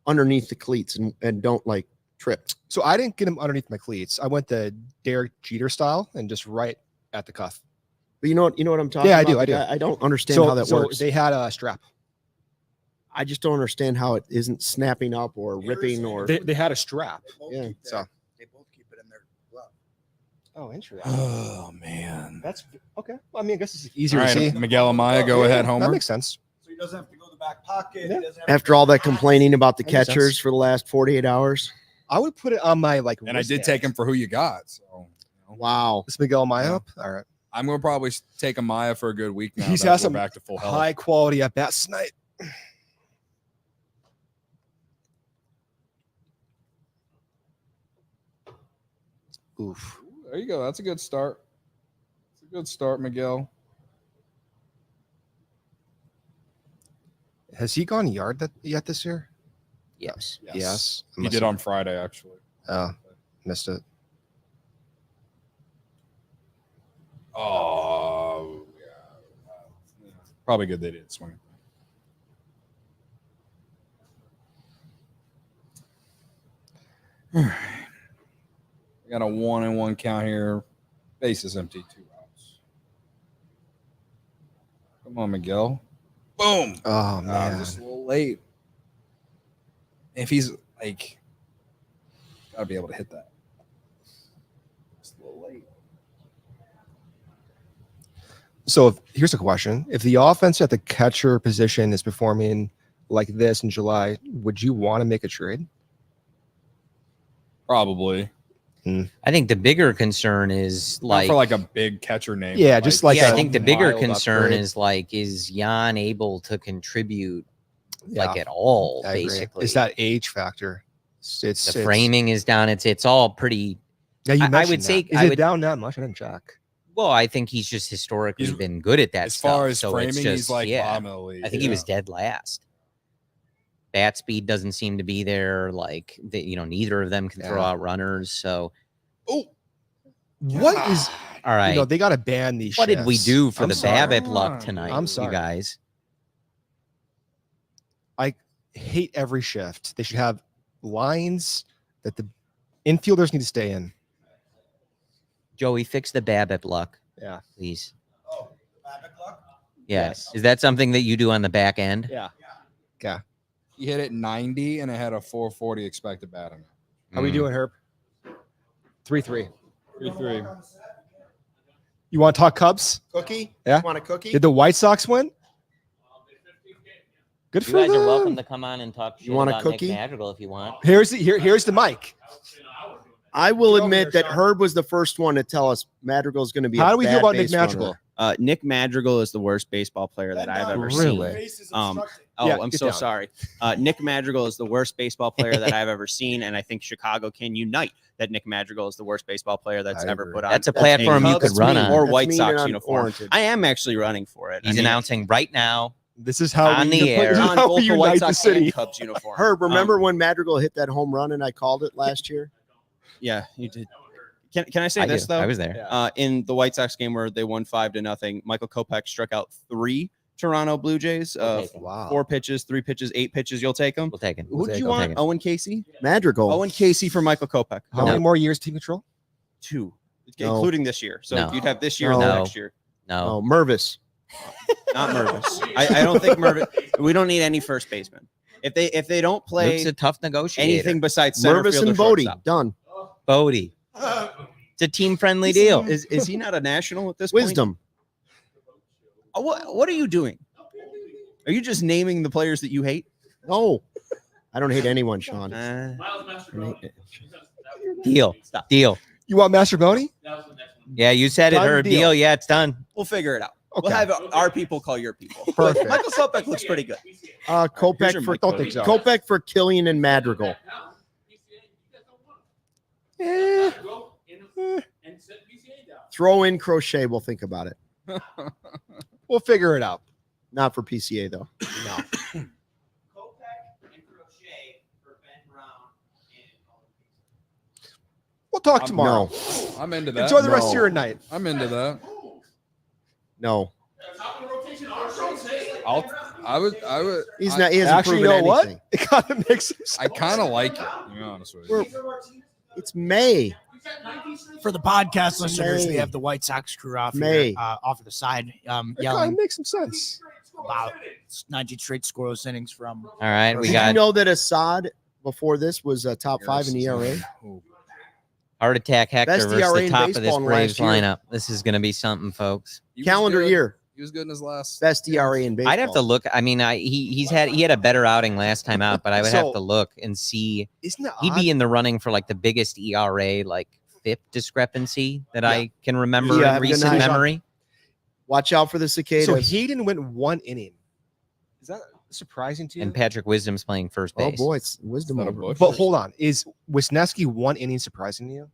underneath the cleats and don't like trip. So I didn't get them underneath my cleats. I went the Derek Jeter style and just right at the cuff. But you know what I'm talking Yeah, I about? do, I do. I don't understand how that works. They had a strap. I just don't understand how it isn't snapping up or ripping or. They had a strap. Yeah. So. They both keep it in their glove. Oh, interesting. Oh man. That's okay. Well, I mean, I guess it's easier All to see. right, Miguel Amaya, go ahead, That Homer. makes sense. So he doesn't have to go to the back pocket. Yeah. He doesn't have to After go all to that the complaining about the That makes catchers sense. for the last 48 hours. I would put it on my And I did take him for who you got. So you know. Wow. This Miguel Amaya Yeah. up. All right. I'm gonna probably take Amaya for a good week now. He's that had we're some back to full health. high quality at bats tonight. Oof. There you go. That's a good start. It's a good start, Miguel. Has he gone yard yet this year? Yes. Yes. He did on Friday, actually. Oh, missed it. Oh, yeah. Probably good they didn't swing. All right. We got a 1-1 count here. Base is empty. 2 outs. Come on, Miguel. Boom. Oh man. Just a little late. If he's like, gotta be able to hit that. Just a little late. So here's a question: if the offense at the catcher position is performing like this in July, would you want to make a trade? Probably. I think the bigger concern is Not like, for like a big catcher name. Yeah, but just like yeah, I a think the bigger mild concern upgrade. is like, is Jan able to contribute like Yeah, at all? I agree. Basically, It's that age factor. It's the framing is down. It's all pretty. Yeah, you I mentioned would that. say- Is I it would- down that much? I didn't check. Well, I think he's just historically He's- been good at that as stuff. far as so framing, it's he's just, like yeah. bottom of the league. I think he was dead last. Bat speed doesn't seem to be there. Like neither of them can throw Yeah. out runners. So Oh, What is? all right, You know, they got to ban these. what did we shifts. do for I'm the sorry. BABIP luck tonight? I'm sorry. you guys. I hate every shift. They should have lines that the infielders need to stay in. Joey, fix the BABIP luck, Yeah. please. Oh, the Babbitt clock? Yes. Yes. Is that something that you do on the back end? Yeah. Yeah. he hit it 90 and it had a 440 expected batting. How we doing, Herb? 3-3. 3-3. You want to talk Cubs? Cookie? Yeah. You want a cookie? Did the White Sox win? Good You for guys them. are welcome to come on and talk shit want a about cookie? Nick Madrigal if you want. Here's the mic. I will Get over admit here, that Sean. Herb was the first one to tell us Madrigal's going to be. How a do we feel bad about Nick base Madrigal? runner. Nick Madrigal is the worst baseball player that I've ever seen. Really? Oh, Yeah, I'm get so down. sorry. Nick Madrigal is the worst baseball player that I've ever seen, and I think Chicago can unite that Nick Madrigal is the worst baseball player that's I ever agree. put on. That's a platform you Cubs could run mean. on. or That's White mean Sox and uniform. unwarranted. I am actually running for it. He's I mean, announcing right now. This is how On we the this air. is on how both we the White unite the Sox city. and Cubs uniform. Herb, remember when Madrigal hit that home run and I called it last year? Yeah, you did. Can I say I this do. though? I was there. In the White Sox game where they won 5-0, Michael Kopech struck out 3 Toronto Blue Jays. We'll take him. Wow. 4 pitches, 3 pitches, 8 pitches. You'll take them. We'll take it. Who do you We'll want? take it. Owen Casey. Madrigal. Owen Casey for Michael Kopech. How No. many more years team control? 2, No. including this year. So No. you'd have this year No. and the No. next year. No. Oh, Mervis. Not Mervis. I don't think Mervis. We don't need any first baseman. If they don't play Luke's a tough negotiator. anything besides center Mervis field or and Bodie. shortstop. Done. Bodie. It's a team-friendly deal. Is he not a national at this point? Wisdom. Oh, what are you doing? Are you just naming the players that you hate? No. I don't hate anyone, Sean. Deal. Stop. Deal. You want Master Boney? Yeah, you said it. Done Herb. deal. Deal. Yeah, it's done. We'll figure it out. Okay. We'll have our people call your people. Perfect. Michael Kopech looks pretty good. Here's Kopech your for mic, Don't think so. Kopech for Killian and Madrigal. Throw in Crochet. We'll think about it. We'll figure it out. Not for PCA though. No. We'll talk tomorrow. No. I'm into that. Enjoy the rest of No. your night. I'm into that. No. I would. He's I- not. He hasn't Actually, you proven know anything. what? It kind of makes some sense. I kind of like it. To be honest with you. It's May. For the podcast listeners, we May. have the White Sox crew off May. here, off of the side, It kind of yelling makes some sense. about 19 straight scoreless innings from. All right, we Did got you know that Assad before this was top 5 in ERA? Heart Attack Hector Best versus ERA the in top of this baseball in Braves last year. lineup. This is going to be something, folks. He was Calendar good. year, He was good in his last. best ERA in baseball. I'd have to look. I mean, he had a better outing last time out, but I would have So- to look and see. Isn't it He'd odd? be in the running for like the biggest ERA, like FIP discrepancy that I can remember Yeah, in have a good recent night. memory. Watch out for the cicadas. So Hayden went 1 inning. Is that surprising to you? And Patrick Wisdom's playing first oh base. boy, it's wisdom Is that a over bush? But hold on, is Wisniewski 1 inning surprising to you?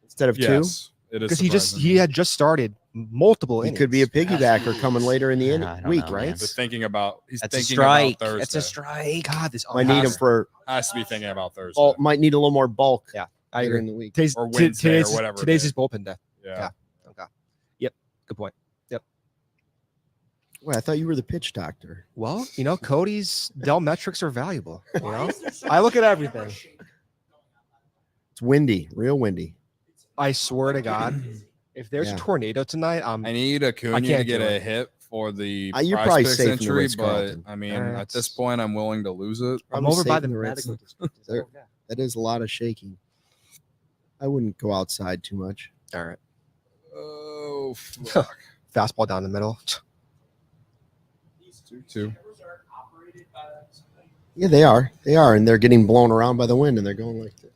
instead of 2. Yes, it is. Because he had just started multiple He innings. could be a piggybacker coming later in the I don't week, know, right? man. He's thinking about. He's That's a thinking strike. about Thursday. That's a strike. God, this Might need him has- for. Has to be thinking about Thursday. Oh, might need a little more bulk. Yeah, I later agree. in the week. Today's, Or Wednesday or today's, whatever today's day. his bullpen day. yeah. Okay. Yep. Good point. Wait, I thought you were the pitch doctor. Well, Cody's Dell metrics are valuable. I look at everything. It's windy, real windy. I swear to God, if there's Yeah. a tornado tonight, I need Acuna to can't get do a it. hit for the You're Prize probably Picks safe in the entry, but Ritz-Carlton. I mean, Alright. at this point, I'm willing to lose it. I'm Probably over by safe the in the Ritz. medical. There- That is a lot of shaking. I wouldn't go outside too much. All right. Oh, fuck. Fastball down the middle. 2-2. Yeah, they are. They are, and they're getting blown around by the wind, and they're going like this.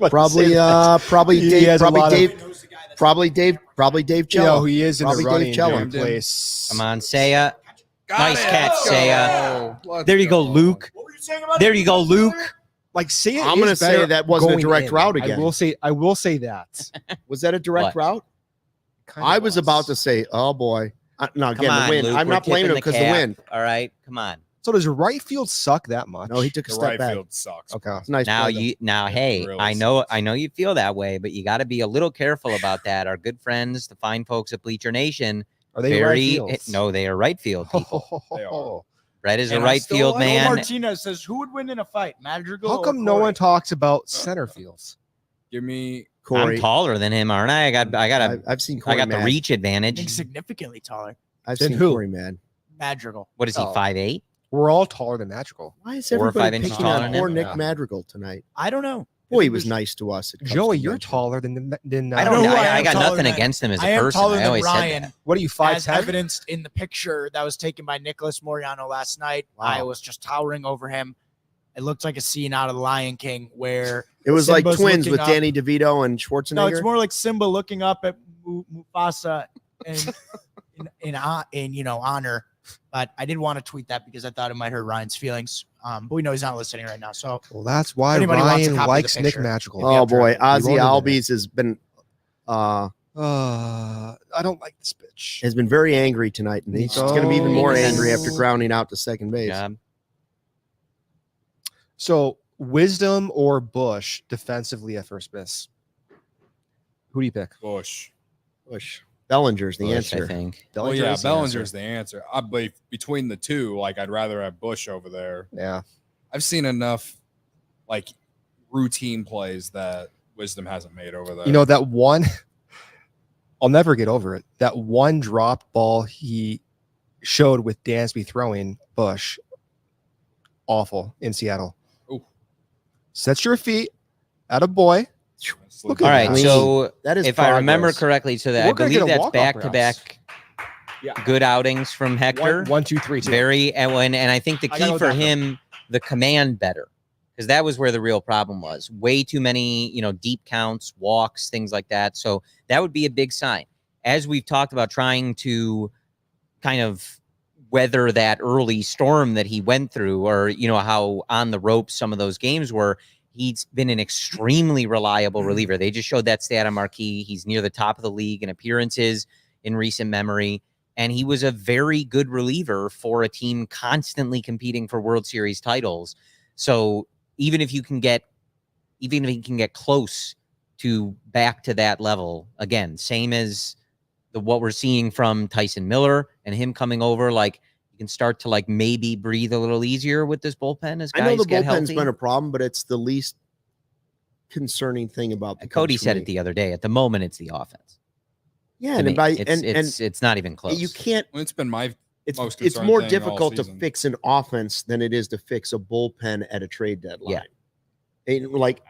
Probably, probably He Dave, has a lot of- probably Dave Cello. He is in Probably the Dave running Cello. in place. Come on, Saya. Got Nice it. catch, Let's Saya. go. Let's There you go, Luke. What were you saying about There you go, Luke. Like, say it I'm is gonna say better that wasn't a going direct in. route again. I will say that. Was that a direct What? route? Kind I of was about to say, oh boy. No, Come again, on, the wind. Luke. I'm We're not blaming him tipping because the cap. wind. All right, come on. So does right field suck that much? No, he took a The step right back. field sucks. Okay. It's a nice. Now play, though. hey, really I know you feel that way, but you got to be a little careful about that. Our good friends, the fine folks at Bleacher Nation, Are they very right fields? no, they are right field people. They are. Brett is a And I right still field like man. Martinez says, who would win in a fight, Madrigal? How or come no Corey? one talks about center fields? Give me. Corey. I'm taller than him, aren't I? I've seen Corey I got the mad. reach I advantage. think significantly taller. I've Then seen who? Corey mad. Madrigal. What is he? Oh. 5'8"? We're all taller than Madrigal. Why is 4 or everybody 5 inches picking taller on than poor him? Nick Yeah. Madrigal tonight? I don't know. Boy, he was nice to us. At Cubs Joey, you're Convention. taller than I know don't. who I I am got taller nothing than- against him as I a am person. taller I than always said Ryan. that. What are you, As 5'10"? evidenced in the picture that was taken by Nicholas Moriano last night, Wow. I was just towering over him. It looked like a scene out of The Lion King where It was like Simba's twins looking with up. Danny DeVito and Schwarzenegger. no, it's more like Simba looking up at Mufasa and in honor. But I did want to tweet that because I thought it might hurt Ryan's feelings. But we know he's not listening right now. So Well, that's why Anybody wants a Ryan copy of likes the Nick picture? Madrigal. Oh boy, Ozzy won't Albies has been I don't like this bitch. very angry tonight, and he's going to be even more angry after grounding out to second base. Job. So, Wisdom or Bush defensively at first base? Who do you pick? Bush. Bush. Bellinger's the Bush, I answer. think. Well, Bellinger yeah, is the Bellinger's the answer. I believe between the two, like I'd rather have Bush over there. answer. Yeah. I've seen enough like routine plays that Wisdom hasn't made over there. You know, that one, I'll never get over it. That one dropped ball he showed with Dansby throwing Bush, awful in Seattle. Ooh. Set your feet at a boy. Look All at right, that. so That is if I remember progress. correctly, so that We're I gonna believe get a that's walk-off back to perhaps. back Yeah. good outings from Hector. 1, 2, 3, 2. Very and I think the I gotta key go for down there. him, the command better, because that was where the real problem was. Way too many, deep counts, walks, things like that. So that would be a big sign. As we've talked about trying to kind of weather that early storm that he went through, or how on the ropes some of those games were. He's been an extremely reliable reliever. They just showed that stat on Marquee. He's near the top of the league in appearances in recent memory. and he was a very good reliever for a team constantly competing for World Series titles. So even if he can get close to back to that level, again, same as what we're seeing from Tyson Miller and him coming over, like you can start to like maybe breathe a little easier with this bullpen as guys I know the get bullpen's healthy. been a problem, but it's the least concerning thing about the Cody Cubs for said me. it the other day. At the moment, it's the offense. Yeah, To and me, by it's not even close. you can't. It's been my It's most it's concerning more thing all difficult to season. fix an offense than it is to fix a bullpen at a trade deadline. Yeah. And like,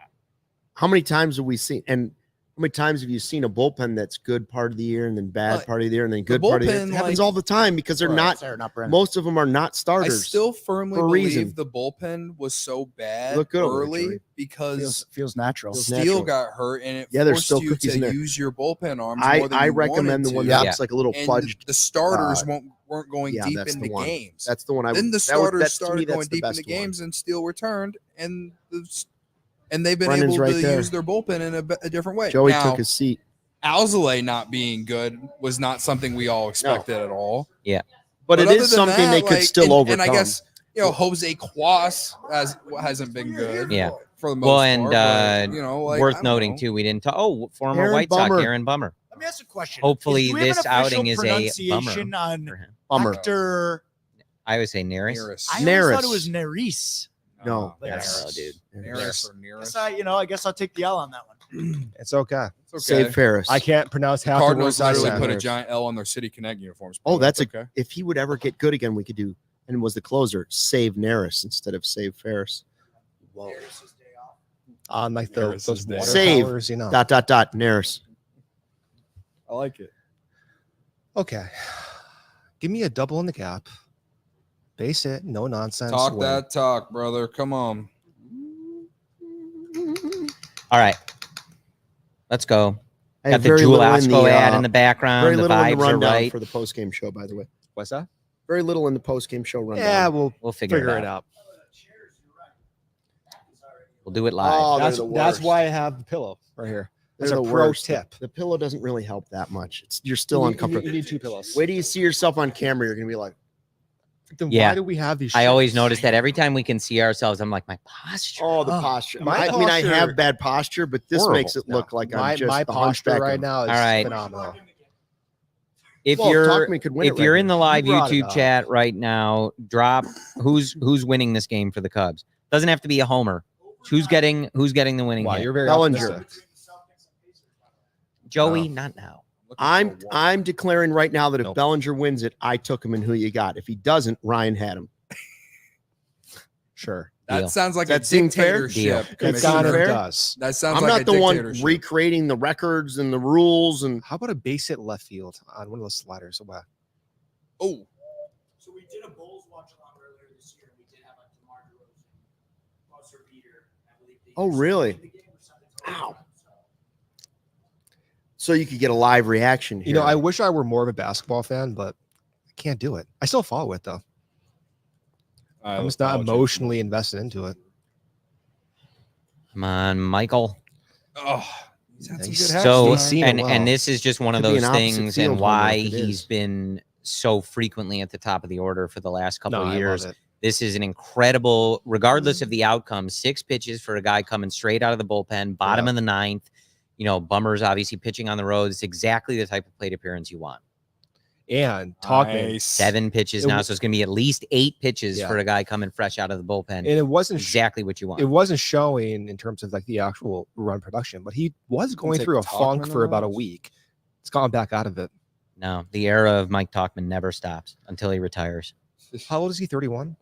how many times have we seen? And how many times have you seen a bullpen that's good part of the year and then bad part of the year and then good part of the year? It bullpen, happens like- all the time because they're Right. not. Most of them are not I starters. still firmly for a believe reason. the bullpen was so bad Look good over there, early Joey. because Feels natural. Feels Steele natural. got hurt and it Yeah, there's forced still you cookies in to there. use your bullpen arms more than I you recommend the wanted one to. that Yeah. looks like a little And fudged. the starters weren't going yeah, deep that's the into one. games. That's the one. Then the that's starters to me, started that's going the deep best into one. games, and Steele returned, and they've been Brennan's able right to there. use their bullpen in a different way. Joey now, took his seat. ALLCITY not being good was not something we all expected at all. But it other is than something that, they could like, still overcome. And I guess Jose Cuas hasn't been good. Yeah. For the most Well, part. and But, like, I worth don't noting know. too, we didn't talk. Oh, former Aaron White Bummer. Sox Aaron Bummer. Let me ask a question. Hopefully Do we have this an official outing is a pronunciation bummer on for him. Bummer. Hector. I would say Neris. Nearest. I always thought it Neris. was Neris. No. Like, Neris, dude. Nearest or Guess nearest. I guess I'll take the L on that one. It's okay. It's okay. Save Ferris. I can't pronounce The half the Cardinals words I literally said. put a giant L on their City Connect uniforms. Oh, that's okay. If he would ever get good again, we could do. And was the closer save Neris instead of save Ferris? Whoa. On like Neris those is there. water Save. towers, you know. Neris. I like it. Okay. Give me a double in the gap. Base it, no nonsense. Talk win. that talk, brother. Come on. All right. Let's go. Hey, Got the very Jewel little Asco ad in the background. very The little in the vibes are rundown right. for the post game show. By the way, What's that? very little in the post game show rundown. Yeah, we'll We'll figure it out. We'll do it live. Oh, That's they're the that's worst. why I have the pillow right here. They're That's a the pro worst. tip. The pillow doesn't really help that much. You're still You uncomfortable. need two pillows. Wait till you see yourself on camera. You're gonna be like, Then Yeah. why do we have these? I always shirts? notice that every time we can see ourselves, I'm like, my posture. oh, the Oh, posture. my I mean, I posture- have bad posture, but this Horrible. makes it look like my I'm just my the posture hunchback right of- now is All right. phenomenal. If Well, you're Talkman could win it if you're right in the now. live You brought it YouTube up. chat right now, drop who's winning this game for the Cubs. Doesn't have to be a homer. Who's getting the winning Wow, hit? you're very Bellinger. optimistic. Joey, Oh. not now. I'm declaring right now that if Nope. Bellinger wins it, I took him in who you got. If he doesn't, Ryan had him. Sure. That Deal. sounds like Does a that seem fair? dictatorship. It That's kind of fair? does. That sounds I'm like not a the one dictatorship. recreating the records and the rules and How about a base hit left field on one of those sliders? Wow. Oh, So we did a Bulls watch along earlier this year. We did have a DeMar DeRozan, Buster Beater, I believe. Oh, really? Ow. So you could get a live reaction here. You know, I wish I were more of a basketball fan, but I can't do it. I still follow it though. I'm just not emotionally invested into it. Come on, Michael. oh, he's had some He's good so- hacks. he's seen it And well. this is just one of Could be those an opposite things, field and homer why if it he's is. been so frequently at the top of the order for the last couple No, of I years. love it. This is an incredible, regardless of the outcome, 6 pitches for a guy coming straight out of the bullpen, bottom Yeah. of the 9th. You know, Bummer's obviously pitching on the road. It's exactly the type of plate appearance you want. And Talkman, Nice. 7 pitches It now, w- so it's going to be at least 8 pitches Yeah. for a guy coming fresh out of the bullpen. and it wasn't Exactly what you want. it wasn't showing in terms of like the actual run production, but he was going take through a Talkman funk for on about a those? week. It's gone back out of it. No, the era of Mike Talkman never stops until he retires. How old is he? 31?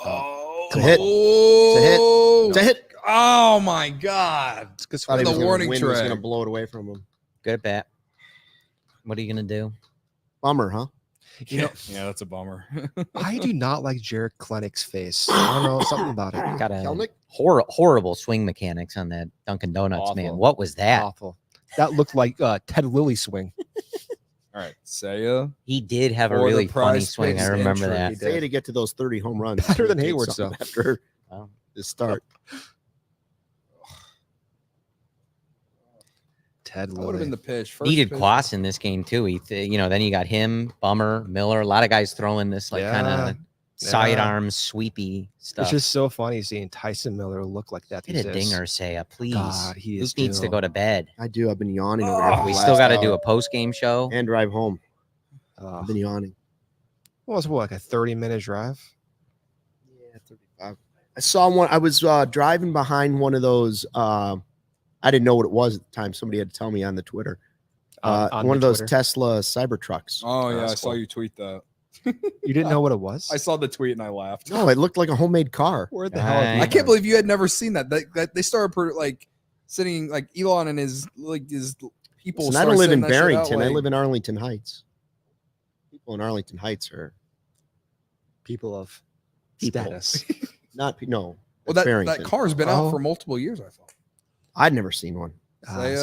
Oh, It's a hit. It's a hit. It's a hit. Oh my God! It's good Thought he the was gonna warning win, he was track. going to blow it away from him. Good at bat. What are you going to do? Bummer, huh? You know, Yeah, that's a bummer. I do not like Jared Klenick's face. I don't know, something about it. Got a Kelnick? horrible swing mechanics on that Dunkin' Donuts, man. Awful. What was that? Awful. That looked like Ted Lilly swing. All right, Saya. He did have a For the really funny Prize swing. I Picks remember entry. that. Say to get to those 30 home runs. Better than Take Hayward's, something though. After Wow. the start. Ted That would have Lilly. been the pitch. First Needed pitch. Quas in this game too. Then you got him, Bummer, Miller. A lot of guys throwing this kind of sidearm sweepy stuff. It's just so funny seeing Tyson Miller look like that. Get these a days. dinger, Saya, please. God, he Luke is needs to due. go to bed. I do. I've been yawning over here. for We the still last got to hour do a post game show. and drive home. Oh, I've been yawning. what was like a 30-minute drive? Yeah, 35. I saw one. I was driving behind one of those. I didn't know what it was at the time. Somebody had to tell me on the Twitter. On One the of those Twitter? Tesla Cybertrucks. Oh yeah, I That's saw cool. you tweet that. You didn't know what it was? I saw the tweet and I laughed. No, it looked like a homemade car. Where the hell? have you I I can't been? believe you had never seen that. They started sitting like Elon and his people. Listen, I don't started live in sending that shit out, Barrington. I like- live in Arlington Heights. People in Arlington Heights are people of people. status. Not no. Well, that's that Barrington. car's been out Oh. for multiple years. I thought. I'd never seen one. Say,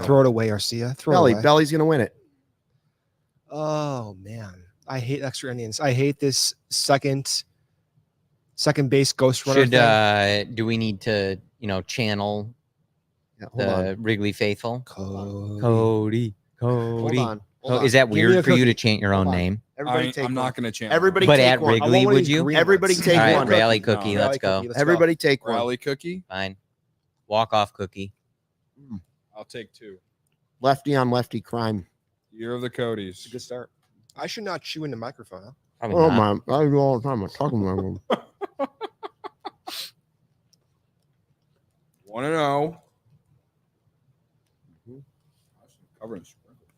Throw it away, Arcia. Throw Belly, it away. Belly's gonna win it. Oh man, I hate extra innings. I hate this second base ghost runner. Should do we need to channel Yeah, hold on. the Wrigley faithful? Cody. Hold on. Oh, is that Give me a weird for you to cookie. chant your own Hold on. name? Everybody take I'm one. not going to chant. Everybody But take at one. Wrigley, one of would these you? green Everybody ones. take All right, one. rally No. cookie. Rally Let's go. cookie, let's Everybody take one. Rally cookie. Fine. Walk off cookie. I'll take 2. Lefty on lefty crime. Year of the Codys. Good start. I should not chew in the microphone. Huh? Probably Oh not. my! I do all the time. I'm talking about them. 1-0. Covering sprinkles.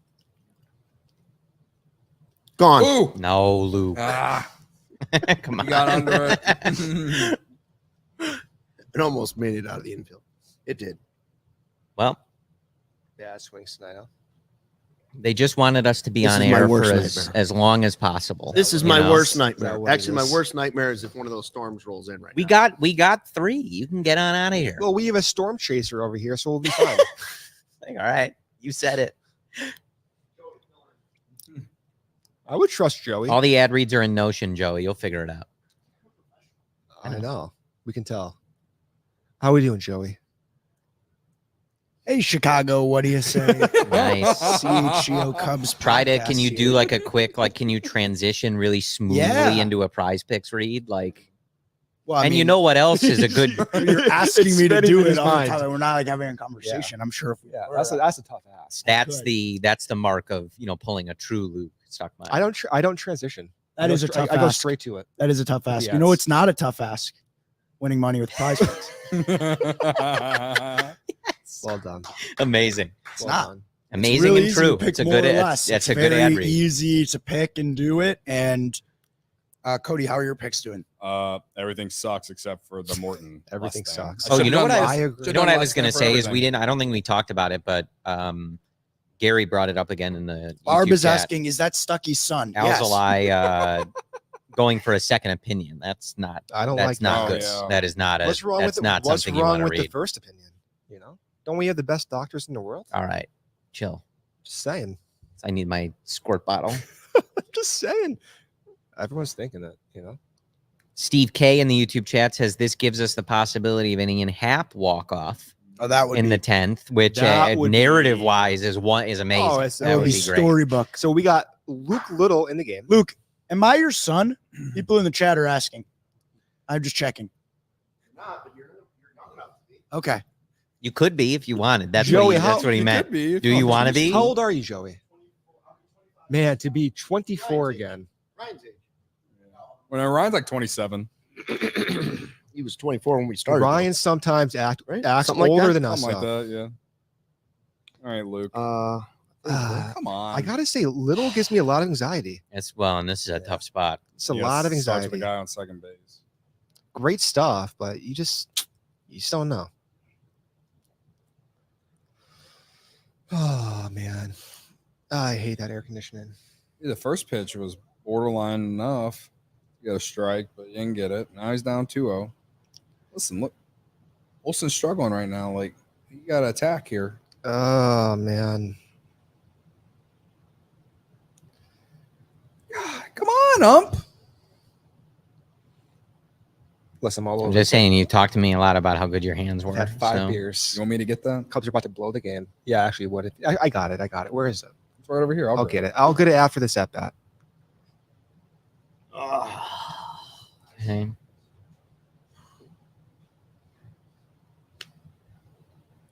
Gone. Ooh, No, Luke. Come you on. got under it. It almost made it out of the infield. It did. Well, Yeah, swing Snyder. they just wanted us to be This on is my air for worst as, nightmare. as long as possible. This is you my know? worst Is nightmare. that what it Actually, my is? worst nightmare is if one of those storms rolls in right We now. got 3. You can get on out of here. Well, we have a storm chaser over here, so we'll be fine. All right. You said it. I would trust Joey. All the ad reads are in Notion, Joey. You'll figure it out. I know. We can tell. How we doing, Joey? Hey, Chicago, what do you say? Nice. CHGO Cubs. Try to, podcast can you do here. like a quick, can you transition really smoothly Yeah. into a prize picks read? Well, I And you mean, know what else is a good, you're asking me to spinning do in it his all the mind. time. We're not like having a conversation. I'm sure if we were, that's a tough ask. that's Good. the mark of, pulling a true Luke Stuckmeyer. I don't transition. That is a tough I go ask. straight to it. That is a tough ask. Yes. You know, it's not a tough ask. Winning money with prize picks. Well done. Amazing. It's Well not. done. Amazing It's really and easy to true. pick It's a more good or ad. less. That's It's a good very ad read. easy to pick and do it. And Cody, how are your picks doing? Everything sucks except for the Morton. Everything Mustang. sucks. I Oh, should've you know done what I less- was- agree. You know what I Less was going to than for say is everything. I don't think we talked about it, but Gary brought it up again in the Barb YouTube is chat. asking, is that Stucky's son? Yes. Alzolai going for a second opinion. That's not. I don't That's like not that. good. Oh, yeah. That is not a. What's wrong that's with not what's something you wrong want to with the read. first opinion? Don't we have the best doctors in the world? All right, chill. Just saying. I need my squirt bottle. Just saying. Everyone's thinking that, Steve K in the YouTube chat says this gives us the possibility of an Ian Happ walk off Oh, that would in be, the 10th, which That would narrative be- wise is amazing. Oh, it's- that would be great. storybook. So we got Luke Little in the game. Luke, am I your son? People in the chat are asking. I'm just checking. Okay. You could be if you wanted. That's Joey, that's what he You meant. could be if Do you want to be? How old are you, Joey? Man, to be 24 again. When Ryan's like 27. He was 24 when we started. Ryan sometimes acts Something like older that? than us. Something like though. that, yeah. All right, Luke. Come on. I gotta say, Little gives me a lot of anxiety. It's and this is a tough spot. It's a Yes, lot of starts with anxiety. the guy on second base. Great stuff, but you just don't know. Oh man, I hate that air conditioning. Yeah, the first pitch was borderline enough. You got a strike, but you didn't get it. Now he's down 2-0. Listen, look. Olsen's struggling right now. Like, you got to attack here. Oh man, God, come on, ump. Listen, I'm all I'm over. just saying, you talked to me a lot about how good your hands I've were. had 5 so- beers. You want me to get that? Cubs are about to blow the game. Yeah, actually, what? I got it. Where is it? It's right over here. I'll get it. I'll get it after this at bat. Okay.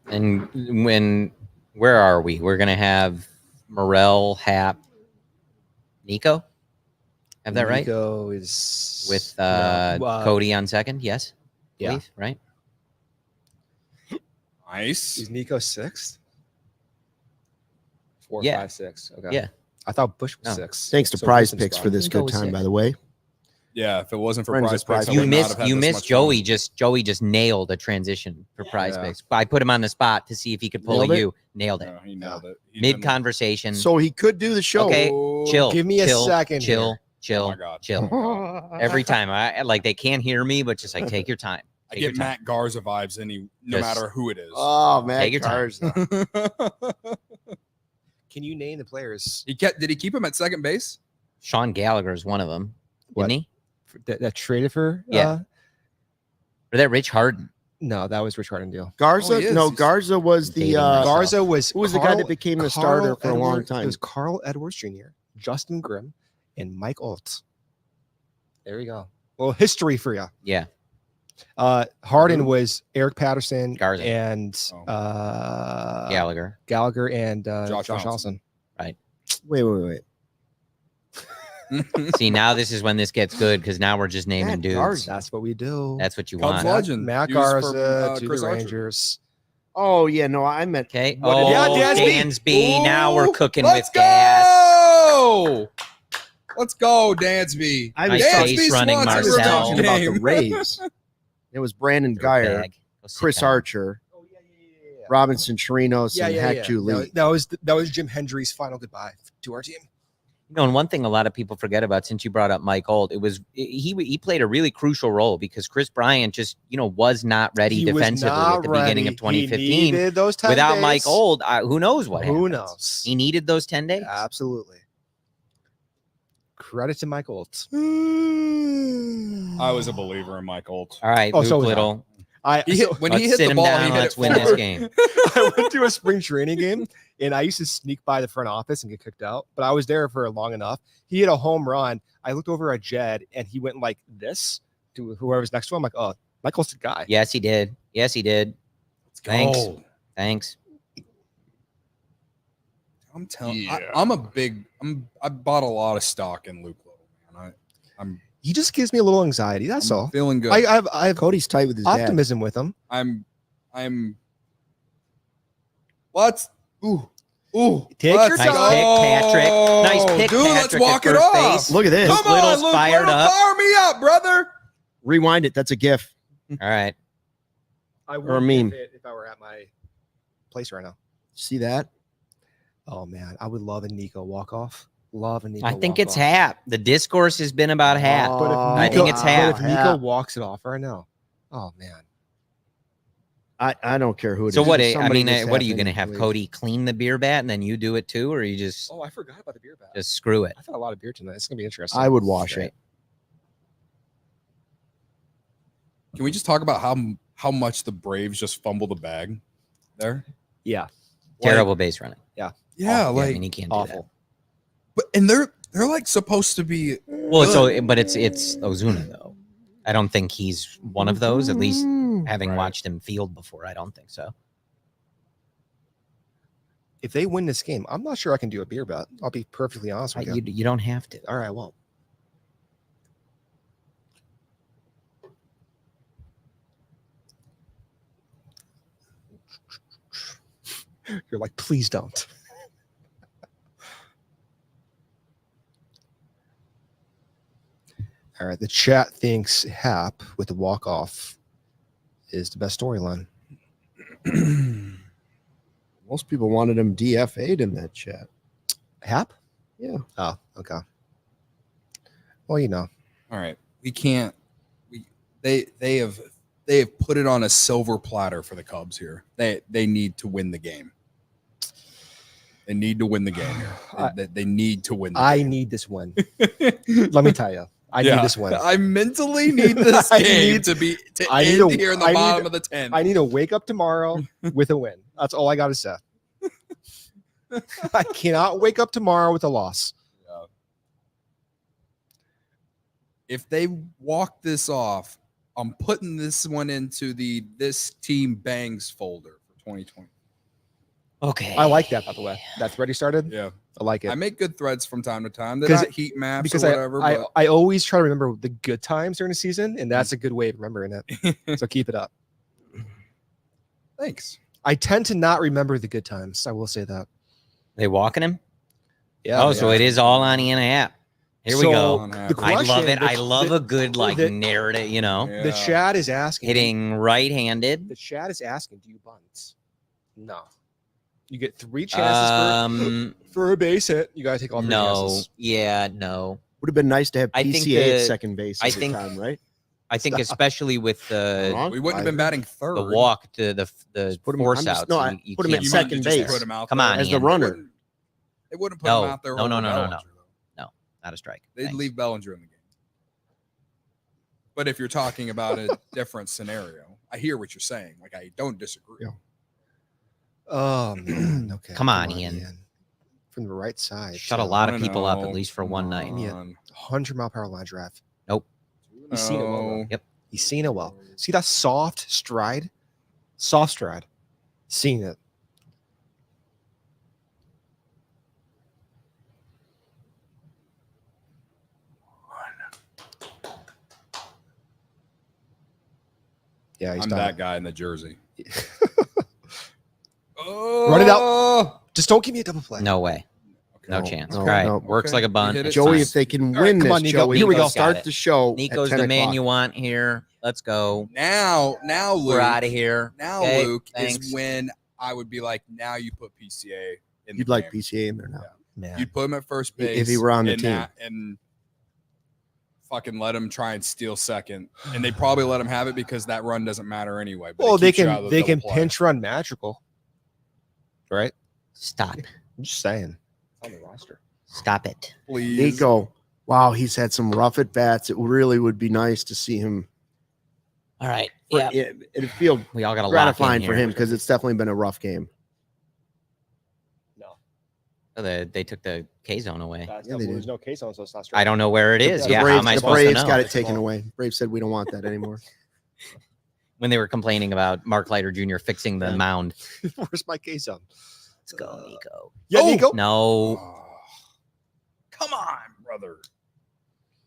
And where are we? We're gonna have Morel, Hap, Nico. Have that right? Nico is With no, Cody on second. Yes. Yeah. Believe, right. Nice. Is Nico 6th? 4, Yeah. 5, 6. Okay. Yeah. I thought Bush was No. 6. Thanks to So Prize Wilson's Picks spot. for this Nico good was time, sick. by the way. Yeah, if it wasn't for Friends Prize of Prize Picks, I You would not missed have had you this missed much Joey. fun. Joey just nailed a transition for Prize Yeah. Picks. I put him on the spot to see if he could pull Nailed a it? U. Nailed it. Yeah, he nailed it. He Mid didn't- conversation. So he could do the show. Okay, chill. Give me a chill, second Chill. here. Chill. Oh my God. Chill. Every time I like they can't hear me, but just like take your time. I Take your get time. Matt Garza vibes no Just- matter who it is. Oh, man. Take your time. Can you name the players Did he keep him at second base? Sean Gallagher is one of them, What? didn't he? that traded for? Yeah. Or that Rich Harden? No, that was Rich Hardendale. Garza? Oh, he is. No, He's Garza was the dating myself. Garza was who was the guy that became the starter for a long Edwards- time? It was Carl Edwards Jr., Justin Grimm, and Mike Alt. There you go. Well, history for you. Yeah. Harden was Eric Patterson Garza. and Oh. Gallagher. Gallagher and Josh Josh Johnson. Johnson. Wait. See, now this is when this gets good because now we're just naming Matt dudes. Garza. That's what we do. That's what you Cubs want. legend. Matt He was from, Garza to Chris the Archer. Rangers. Oh, yeah. No, I meant. Okay. What Oh, did- Yeah, Dansby. Now we're cooking Let's with gas. go! Let's go, Dansby. I Nice was Dansby talking, face running, Swanson I was Marcel. talking about the game. Rays. It was Brandon Dirtbag. Geyer, Go sit Chris down. Archer, Robinson Chirinos, and Hack Ju Lee. That was Jim Hendry's final goodbye to our team. You know, and one thing a lot of people forget about, since you brought up Mike Old, he played a really crucial role because Chris Bryant just was not ready He was defensively not at the beginning ready. of 2015. He needed those 10 Without days. Mike Old, who knows what Who happens. knows? He needed those 10 days. Absolutely. Credit to Mike Olt. I was a believer in Mike Olt. All right, Oh, Luke so was I. Little. When Let's he hit sit the him ball, down. he hit Let's it win far. this game. I went to a spring training game and I used to sneak by the front office and get kicked out, but I was there for long enough. He hit a home run. I looked over at Jed and he went like this to whoever's next to him. I'm like, oh, Michael's the guy. Yes, he did. Yes, he did. Let's go. Thanks. Thanks. I'm telling Yeah. I bought a lot of stock in Luke Little, man. I'm He just gives me a little anxiety. That's all. feeling good. I have Cody's tight with his dad. optimism with him. I'm let's ooh Take let's your Nice time. pick, Patrick. Nice pick, dude. Let's Patrick, at walk it first off. base. Look at this. Come on, Little's Luke fired Little, up. fire me up, brother. Rewind it. That's a GIF. All right. I Or a meme. if I were at my place right now. See that? Oh man, I would love a Nico walk off. Love a Nico. I think walk it's off. Hap. The discourse has been about Hap. But if Oh, I think it's Hap. But if Nico walks it off right now, oh man. I don't care who it is. So what? If I somebody mean, just what are you happened going to have leave. Cody clean the beer bat and then you do it too, or you just Oh, I forgot about the beer bag. just screw it? I've had a lot of beer tonight. It's gonna be interesting. I would wash Great. it. Can we just talk about how much the Braves just fumble the bag there? Yeah, Like, Terrible base running. Yeah, I like mean, he can't do that. awful. but and they're like supposed to be Well, good. but it's Ozuna though. I don't think he's one of those. At least having Right. watched him field before, I don't think so. If they win this game, I'm not sure I can do a beer bet. I'll be perfectly honest with you. You don't have to. All right, well. You're like, please don't. All right, the chat thinks Hap with the walk-off is the best storyline. Most people wanted him DFA'd in that chat. Hap? Yeah. Oh, okay. Well, you know. All right, we can't. They have put it on a silver platter for the Cubs here. They need to win the game. They need to win the game here. They need to win. The I game. need this win. Let me tell you. I need this win. I mentally need this I game need- to I need end a- here in the I need- bottom of the 10. I need to wake up tomorrow with a win. That's all I got to say. I cannot wake up tomorrow with a loss. If they walk this off, I'm putting this one into the this team bangs folder for 2020. Okay. I like that, by the way. That's already started. Yeah. I like it. I make good threads from time to time. They're 'Cause- not heat maps because or whatever. but I always try to remember the good times during the season, and that's a good way of remembering it. So keep it up. Thanks. I tend to not remember the good times. I will say that. They walking him? Yeah. Oh, so it is all on the app. Here we So, go. The I love question- it. I love the- a good narrative, you know. The chat is asking. Hitting right-handed. The chat is asking, do you bunt? No. You get 3 chances for a base hit. You got to take all 3 no. chances. Yeah, no. Would have been nice to have I think PCA at the- second base I at the think- time, right? I think especially with the Wrong? We wouldn't have been batting third. walk, the put him- force I'm just- outs. no, I you put him at can't You second might just base. put him out Come there. on, As the Ian. runner. They wouldn't put No, him out there. no, over no, no, no, Bellinger, no. though. Not a strike. They'd Thanks. leave Bellinger in the game. But if you're talking about a different scenario, I hear what you're saying. Like, I don't disagree. Yeah. Oh, man. Okay. Come on, Ian. From the right side. Shut a so lot of people up at least for one night. Yeah. 100-mile-per-hour line drive. Nope. He's seen it well. No. though. Yep. He's seen it well. See that soft stride? Soft stride. Seen it. Yeah, he's I'm done that it. guy in the jersey. Run it out. Just don't give me a double play. No way. No Okay. chance. No, All right. no. Works Okay. like a You bunt. hit it. Joey, Nice. if they can All right, win come this, on, Nico. Joey, Here we go. Got start it. the show. Nico's at 10 the man o'clock. you want here. Let's go. Now, Luke. We're out of here. Now, Okay, Luke, thanks. is when I would be like, now you put PCA in the You'd like game. PCA in there now. Man. You'd put him at first base If he were on the and team. and fucking let him try and steal second, and they probably let him have it because that run doesn't matter anyway. But Well, it they keeps you out of can the they can double play. pinch run magical. Right? Stop. I'm just saying. On the roster. Stop it. Please. Nico, wow, he's had some rough at bats. It really would be nice to see him. All right. Yeah, Yeah. it'd feel We all got to lock in gratifying for here. him because it's definitely been a rough game. No. Oh, they took the K zone away. Yeah, they there's did. no case on, so it's not I don't know where it is. The Yeah. Braves, How am I the supposed to Braves know? got it taken away. Braves said we don't want that anymore. When they were complaining about Mark Leiter Jr. fixing the Yeah. mound. Where's my case on? Let's go, Nico. Yeah, Oh! Nico. No. Oh, come on, brother.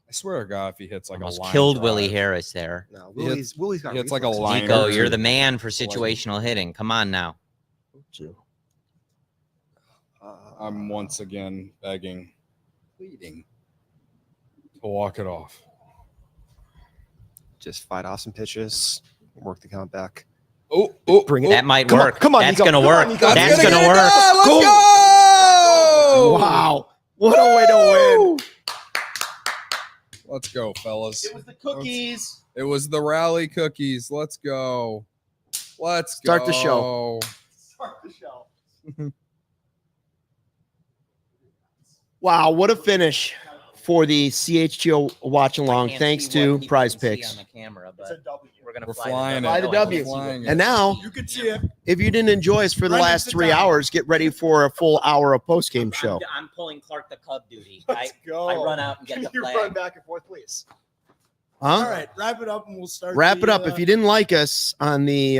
I swear to God, if he hits like Almost a line killed drive, Willie Harris there. No, He hits- Willie's got he hits like a reflexes. line- Nico, Liner you're too. the man for situational hitting. Come on now. I'm once again begging, pleading to walk it off. Just fight off some pitches, work the count back. Oh, Bring it. That might Come on, work. come on, That's Nico. gonna Come work. on, Nico. That's gonna gonna get it work. done. Let's Go. go! Wow, what a way to win! Let's go, fellas. It was the cookies. It was the rally cookies. Let's go. Let's Start the go. Wow, what a finish for the CHGO watch along. Thanks to Prize Picks. On the camera, but we're gonna We're fly flying Fly it. the We're W. flying it. And now, You can see it. if you didn't enjoy us for the Right last at the 3 top. hours, get ready for a full hour of post game show. I'm pulling Clark the Cub duty. go. I run out and get Can the you flag. run back and forth, please? Huh? All right, wrap it up and we'll start. Wrap it the, up. If you didn't like us on the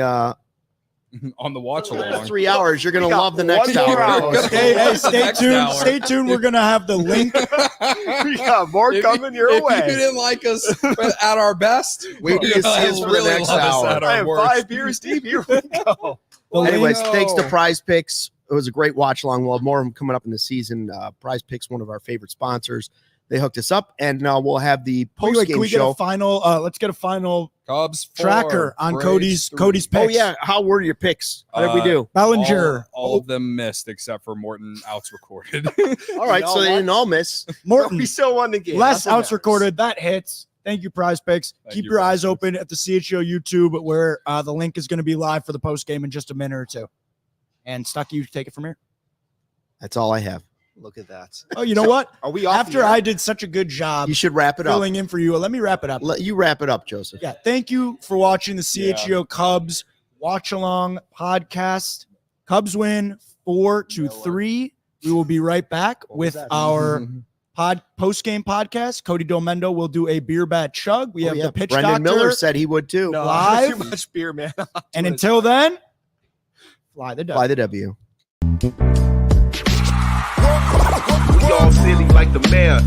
On the watch last along. 3 hours, you're going We to got love the next one more hour. hour. Hey, stay Next tuned. hour. Stay tuned. We're gonna have the link. We got more coming your if way. you didn't like us at our best, Wait till you see us for the next hour. I have 5 beers deep. Here we go. The Anyways, link- thanks to Prize Picks. It was a great watch along. We'll have more of them coming up in the season. Prize Picks, one of our favorite sponsors. They hooked us up, and we'll have the Wait, post can game we get show. a final? Let's get a final Cubs 4, tracker on Braves 3. Cody's picks. Oh yeah, how were your picks? How did we do? Bellinger. All of them missed except for Morton outs recorded. All right, You know so they what? didn't all miss. Morton. We still won the game. Less That's what outs matters. recorded. That hits. Thank you, Prize Picks. Thank Keep you, your Prize eyes open at the CHGO YouTube, where the link is going to be live for the post game in just a minute or two. And Stucky, you take it from here. That's all I have. Look at that. Oh, you know what? Are we off After the air? I did such a good job You should wrap it up. filling in for you, let me wrap it up. Let you wrap it up, Joseph. Yeah, thank you for watching the CHGO Cubs Watch Along podcast. Cubs win 4-3. We will be right back with our post-game podcast. Cody Domendo will do a beer bat chug. We have the pitch Brendan doctor Miller said he would too. No, live. too much beer, man. And until then, fly the duck. Fly the W. We all silly like the mayor.